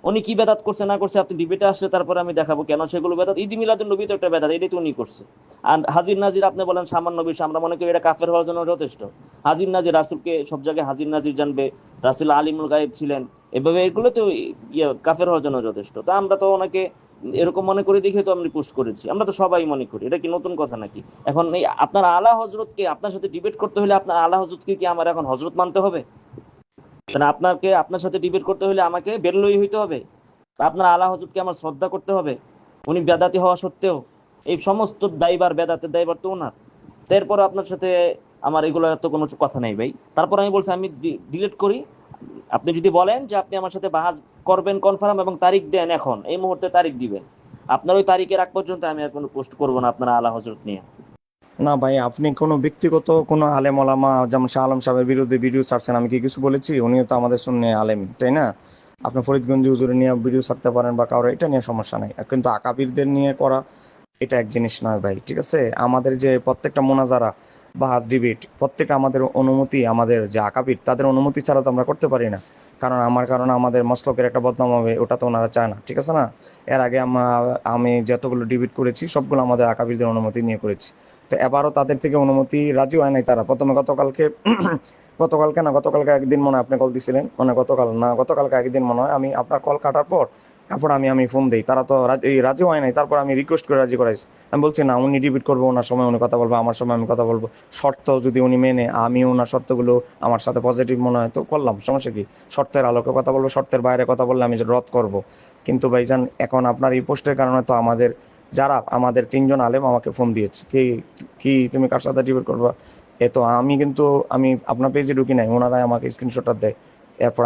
উনি কি বেদাত করছে না করছে আপনি ডিবেটে আসলে তারপরে আমি দেখাবো কেন সেগুলো বেদাত। ঈদ মিলাদুন নবী তো একটা বেদাত, এটাই তো উনি করছে। আর হাজির নাজির আপনি বলেন সামান্য বিষয়, আমরা মনে করি এটা কাফের হওয়ার জন্য যথেষ্ট। হাজির নাজির, রাসূলকে সব জায়গায় হাজির নাজির জানবে, রাসূল আলিমুল গায়েব ছিলেন, এভাবে এগুলো তো কাফের হওয়ার জন্য যথেষ্ট। তো আমরা তো ওনাকে এরকম মনে করে দেখে তো আমি পোস্ট করেছি, আমরা তো সবাই মনে করি, এটা কি নতুন কথা নাকি? এখন এই আপনার আলা হজরতকে, আপনার সাথে ডিবেট করতে হলে আপনার আলা হজরতকে কি আমার এখন হজরত মানতে হবে? তাহলে আপনার সাথে ডিবেট করতে হলে আমাকে বেরলই হইতে হবে? আপনার আলা হজরতকে আমার শ্রদ্ধা করতে হবে উনি বেদাতি হওয়া সত্ত্বেও? এই সমস্ত দায়ভার, বেদাতের দায়ভার তো ওনার। তারপরে আপনার সাথে আমার এগুলো তো কোনো কথা নেই ভাই। তারপর আমি বলছি আমি ডিলিট করি। আপনি যদি বলেন যে আপনি আমার সাথে বাহাস করবেন কনফার্ম এবং তারিখ দেন, এখন এই মুহূর্তে তারিখ দিবেন, আপনার ওই তারিখের আগ পর্যন্ত আমি আর কোনো পোস্ট করবো না আপনার আলা হজরত নিয়ে। না ভাই, আপনি কোনো ব্যক্তিগত কোনো আলেম ওলামা যেমন শাহ আলম সাহেবের বিরুদ্ধে ভিডিও ছাড়ছেন, আমি কি কিছু বলেছি? উনিও তো আমাদের শুনে আলেম, তাই না? আপনি ফরিদগঞ্জ হুজুরে নিয়ে ভিডিও ছাড়তে পারেন বা কারো, এটা নিয়ে সমস্যা নাই, কিন্তু আকাবিরদের নিয়ে করা এটা এক জিনিস নয় ভাই, ঠিক আছে? আমাদের যে প্রত্যেকটা মোনাজারা বা হাজ ডিবেট, প্রত্যেকটা আমাদের অনুমতি, আমাদের যে আকাবির তাদের অনুমতি ছাড়া তো আমরা করতে পারি না। কারণ আমাদের মসলকের একটা বদনাম হবে, ওটা তো ওনারা চায় না, ঠিক আছে না? এর আগে আমি যতগুলো ডিবেট করেছি সবগুলো আমাদের আকাবিরদের অনুমতি নিয়ে করেছি। তো এবারও তাদের থেকে অনুমতি রাজি হয় নাই তারা। প্রথমে গতকালকে একদিন মনে হয় আপনি কল দিছিলেন, মানে গতকালকে একদিন মনে হয় আমি আপনার কল কাটার পর তারপর আমি ফোন দিই, তারা তো রাজি হয় নাই। তারপর আমি রিকোয়েস্ট করে রাজি করাইছি। আমি বলছি না, উনি ডিবেট করবো, ওনার সময় উনি কথা বলবো, আমার সময় আমি কথা বলবো, শর্ত যদি উনি মেনে, আমি ওনার শর্তগুলো আমার সাথে পজিটিভ মনে হয় তো করলাম, সমস্যা কি? শর্তের আলোকে কথা বলবো, শর্তের বাইরে কথা বললে আমি যে রদ করব। কিন্তু ভাইজান, এখন আপনার এই পোস্টের কারণে তো আমাদের 3জন আলেম আমাকে ফোন দিয়েছে, কি কি তুমি কার সাথে ডিবেট করবা? আমি আপনার পেজে ঢুকি নাই, ওনারাই আমাকে স্ক্রিনশটটা দেয়, এরপর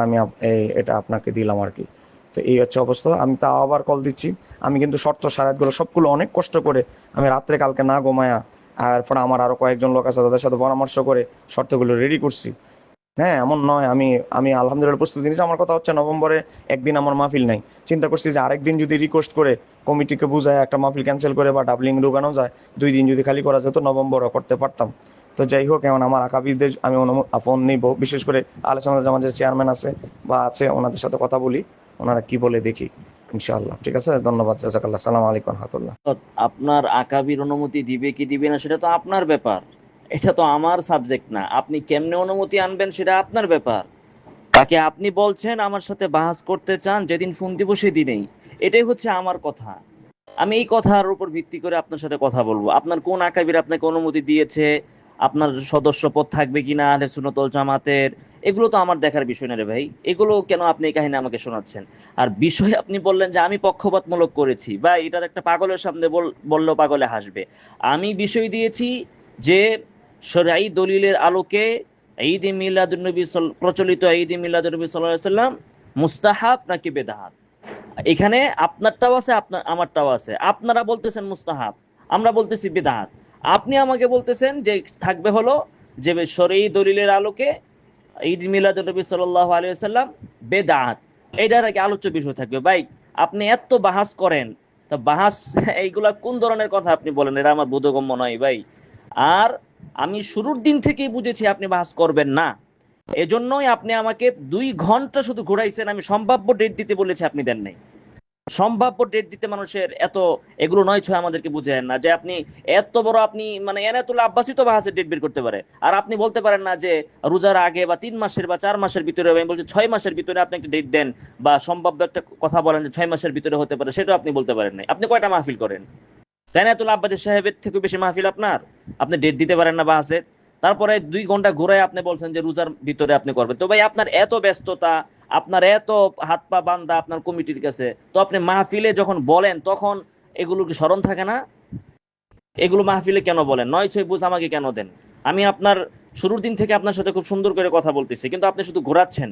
এটা আপনাকে দিলাম আর কি। তো এই হচ্ছে অবস্থা। আমি তাও আবার কল দিচ্ছি। আমি কিন্তু শর্ত সারাতগুলো সবগুলো অনেক কষ্ট করে আমি রাত্রে কালকে না ঘুমায়া, আর এরপর আমার আরো কয়েকজন লোক আছে তাদের সাথে পরামর্শ করে শর্তগুলো রেডি করছি। হ্যাঁ, এমন নয়। আমি আলহামদুলিল্লাহ প্রস্তুতি নিয়েছি। আমার কথা হচ্ছে নভেম্বরে একদিন আমার মাহফিল নাই, চিন্তা করছি যে আরেকদিন যদি রিকোয়েস্ট করে কমিটিকে বুঝায় একটা মাহফিল ক্যান্সেল করে বা ডাবলিং ঢুকানো যায়, 2 দিন যদি খালি করা যেত, নভেম্বরও করতে পারতাম। তো যাই হোক, এখন আমার আকাবিরদের আমি ফোন নিব, বিশেষ করে আলোচনা জামাতের চেয়ারম্যান আছে বা আছে, ওনাদের সাথে কথা বলি, ওনারা কি বলে দেখি ইনশাআল্লাহ। ঠিক আছে, ধন্যবাদ, জাযাকাল্লাহ, সালাম আলাইকুম রহমতুল্লাহ। আপনার আকাবির অনুমতি দিবে কি দিবে না সেটা তো আপনার ব্যাপার, এটা তো আমার সাবজেক্ট না। আপনি কেমনে অনুমতি আনবেন সেটা আপনার ব্যাপার। তাকে আপনি বলছেন আমার সাথে বাহাস করতে চান, যেদিন ফোন দিব সেদিনেই, এটাই হচ্ছে আমার কথা। আমি এই কথার উপর ভিত্তি করে আপনার সাথে কথা বলবো। আপনার কোন আকাবির আপনাকে অনুমতি দিয়েছে, আপনার সদস্য পদ থাকবে কিনা আহলে সুন্নাত ওয়াল জামাতের, এগুলো তো আমার দেখার বিষয় না রে ভাই। এগুলো কেন আপনি এই কাহিনী আমাকে শোনাচ্ছেন? আর বিষয় আপনি বললেন যে আমি পক্ষপাতমূলক করেছি, বা এটার একটা পাগলের সামনে বললেও পাগলে হাসবে। আমি বিষয় দিয়েছি যে শরঈ দলিলের আলোকে ঈদ এ মিলাদুন্নবী প্রচলিত ঈদ এ মিলাদুন্নবী সাল্লাল্লাহু আলাইহি সাল্লাম মুস্তাহাব নাকি বেদাত। এখানে আপনারটাও আছে, আমারটাও আছে। আপনারা বলতেছেন মুস্তাহাব, আমরা বলতেছি বিদআত। আপনি আমাকে বলতেছেন যে থাকবে হলো যে শরঈ দলিলের আলোকে ঈদ মিলাদুন নবী সাল্লাল্লাহু আলাইহি ওয়াসাল্লাম বেদআত। এইটার কি আলোচ্য বিষয় থাকবে? ভাই আপনি এত বাহাস করেন, তা বাহাস এইগুলা কোন ধরনের কথা আপনি বলেন? এটা আমার বোধগম্য নয় ভাই। আর আমি শুরুর দিন থেকেই বুঝেছি আপনি বাহাস করবেন না, এজন্যই আপনি আমাকে 2 ঘন্টা শুধু ঘুরাইছেন। আমি সম্ভাব্য ডেট দিতে বলেছি, আপনি দেন নাই। সম্ভাব্য ডেট দিতে মানুষের এত এগুলো নয় ছয় আমাদেরকে বুঝেন না যে আপনি এত বড়, আপনি মানে এনায়েতুল্লাহ আব্বাসী তো বাহাসের ডেট বের করতে পারে, আর আপনি বলতে পারেন না যে রোজার আগে বা 3 মাসের বা 4 মাসের ভিতরে। আমি বলছি 6 মাসের ভিতরে আপনি একটা ডেট দেন, বা সম্ভাব্য একটা কথা বলেন যে 6 মাসের ভিতরে হতে পারে, সেটাও আপনি বলতে পারেন নাই। আপনি কয়টা মাহফিল করেন? এনায়েতুল্লাহ আব্বাসী সাহেবের থেকে বেশি মাহফিল আপনার? আপনি ডেট দিতে পারেন না বাহাসের, তারপরে 2 ঘন্টা ঘুরায় আপনি বলছেন যে রোজার ভিতরে আপনি করবেন। তো ভাই আপনার এত ব্যস্ততা, আপনার এত হাত পা বান্ধা আপনার কমিটির কাছে, তো আপনি মাহফিলে যখন বলেন তখন এগুলো কি স্মরণ থাকে না? এগুলো মাহফিলে কেন বলেন? 9-6 বুঝ আমাকে কেন দেন? আমি আপনার শুরুর দিন থেকে আপনার সাথে খুব সুন্দর করে কথা বলতেছি, কিন্তু আপনি শুধু ঘোরাচ্ছেন।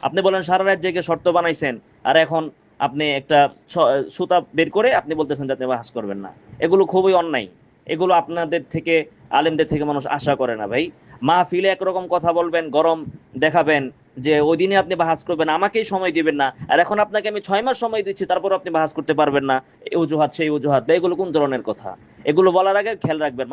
আপনি বলেন সারা রাত জেগে শর্ত বানাইছেন, আর এখন আপনি একটা সুতা বের করে আপনি বলতেছেন যাতে বাহাস করবেন না। এগুলো খুবই অন্যায়। এগুলো আপনাদের থেকে, আলেমদের থেকে মানুষ আশা করে না ভাই। মাহফিলে একরকম কথা বলবেন, গরম দেখাবেন, যে ওই দিনে আপনি বাহাস করবেন, আমাকেই সময় দিবেন না, আর এখন আপনাকে আমি 6 মাস সময় দিচ্ছি তারপর আপনি বাহাস করতে পারবেন না, এই অজুহাত সেই অজুহাত। ভাই এগুলো কোন ধরনের কথা? এগুলো বলার আগে খেয়াল রাখবেন,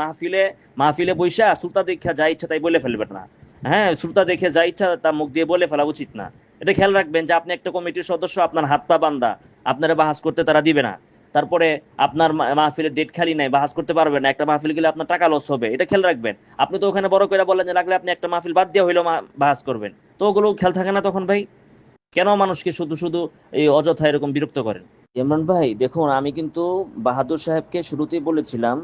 মাহফিলে বৈশা সুতা দীক্ষা যা ইচ্ছা তাই বলে ফেলবেন না। হ্যাঁ, শ্রোতা দেখে যা ইচ্ছা তা মুখ দিয়ে বলে ফেলা উচিত না। এটা খেয়াল রাখবেন যে আপনি একটা কমিটির সদস্য, আপনার হাত পা বান্ধা, আপনারা বাহাস করতে তারা দিবে না। তারপরে আপনার মাহফিলের ডেট খালি নাই, বাহাস করতে পারবেন না, একটা মাহফিল গেলে আপনার টাকা লস হবে, এটা খেয়াল রাখবেন। আপনি তো ওখানে বড় করে বললেন যে লাগলে আপনি একটা মাহফিল বাদ দিয়ে হইলেও বাহাস করবেন, তো ওগুলো খেয়াল থাকে না তখন ভাই? কেন মানুষকে শুধু শুধু এই অযথা এরকম বিরক্ত করেন? ইমরান ভাই দেখুন, আমি কিন্তু বাহাদুর সাহেবকে শুরুতেই বলেছিলাম,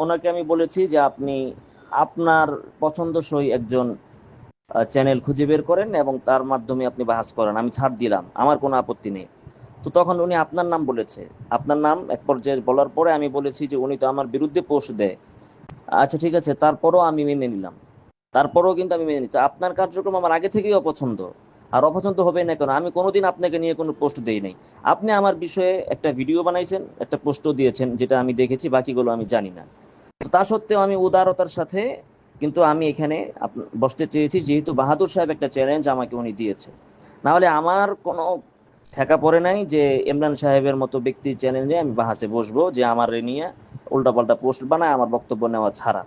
ওনাকে আমি বলেছি যে আপনি আপনার পছন্দসই একজন চ্যানেল খুঁজে বের করেন এবং তার মাধ্যমে আপনি বাহাস করেন, আমি ছাড় দিলাম, আমার কোনো আপত্তি নেই। তো তখন উনি আপনার নাম বলেছে, আপনার নাম এক পর্যায়ে বলার পরে আমি বলেছি যে উনি তো আমার বিরুদ্ধে পোস্ট দেয়। আচ্ছা ঠিক আছে, তারপরও আমি মেনে নিলাম, তারপরেও কিন্তু আমি মেনে নিচ্ছি আপনার কার্যক্রম আমার আগে থেকেই অপছন্দ। আর অপছন্দ হবে না কেন? আমি কোনোদিন আপনাকে নিয়ে কোনো পোস্ট দেই নাই। আপনি আমার বিষয়ে একটা ভিডিও বানাইছেন, একটা পোস্টও দিয়েছেন, যেটা আমি দেখেছি, বাকিগুলো আমি জানি না। তো তা সত্ত্বেও আমি উদারতার সাথে কিন্তু আমি এখানে বসতে চেয়েছি, যেহেতু বাহাদুর সাহেব একটা চ্যালেঞ্জ আমাকে উনি দিয়েছে। না হলে আমার কোনো ঠেকা পড়ে নাই যে ইমরান সাহেবের মতো ব্যক্তির চ্যালেঞ্জে আমি বাহাসে বসবো, যে আমার নিয়ে উল্টাপাল্টা পোস্ট বানায় আমার বক্তব্য নেওয়া ছাড়া।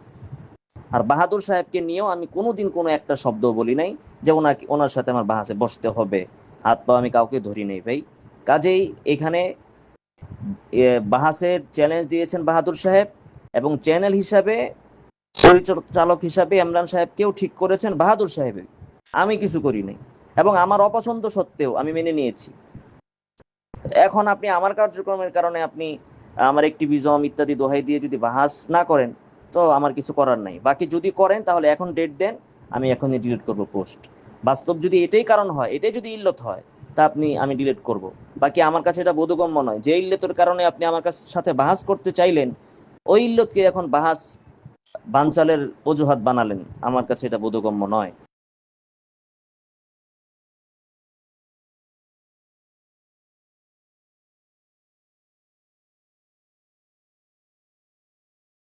আর বাহাদুর সাহেবকে নিয়েও আমি কোনোদিন কোনো একটা শব্দ বলি নাই যে ওনার সাথে আমার বাহাসে বসতে হবে। হাত পা আমি কাউকে ধরি নেই ভাই। কাজেই এখানে বাহাসের চ্যালেঞ্জ দিয়েছেন বাহাদুর সাহেব, এবং চ্যানেল হিসাবে, পরিচালক হিসাবে ইমরান সাহেবকেও ঠিক করেছেন বাহাদুর সাহেবের, আমি কিছু করি নাই। এবং আমার অপছন্দ সত্ত্বেও আমি মেনে নিয়েছি। এখন আপনি আমার কার্যক্রমের কারণে আপনি আমার অ্যাক্টিভিজম ইত্যাদি দোহাই দিয়ে যদি বাহাস না করেন, তো আমার কিছু করার নাই। বাকি যদি করেন তাহলে এখন ডেট দেন, আমি এখনই ডিলিট করব পোস্ট। বাস্তব যদি এটাই কারণ হয়, এটাই যদি ইল্লত হয়, তা আমি ডিলিট করব। বাকি আমার কাছে এটা বোধগম্য নয় যে ইল্লতের কারণে আপনি আমার সাথে বাহাস করতে চাইলেন, ওই ইল্লতকে এখন বাহাস বানচালের অজুহাত বানালেন, আমার কাছে এটা বোধগম্য নয়।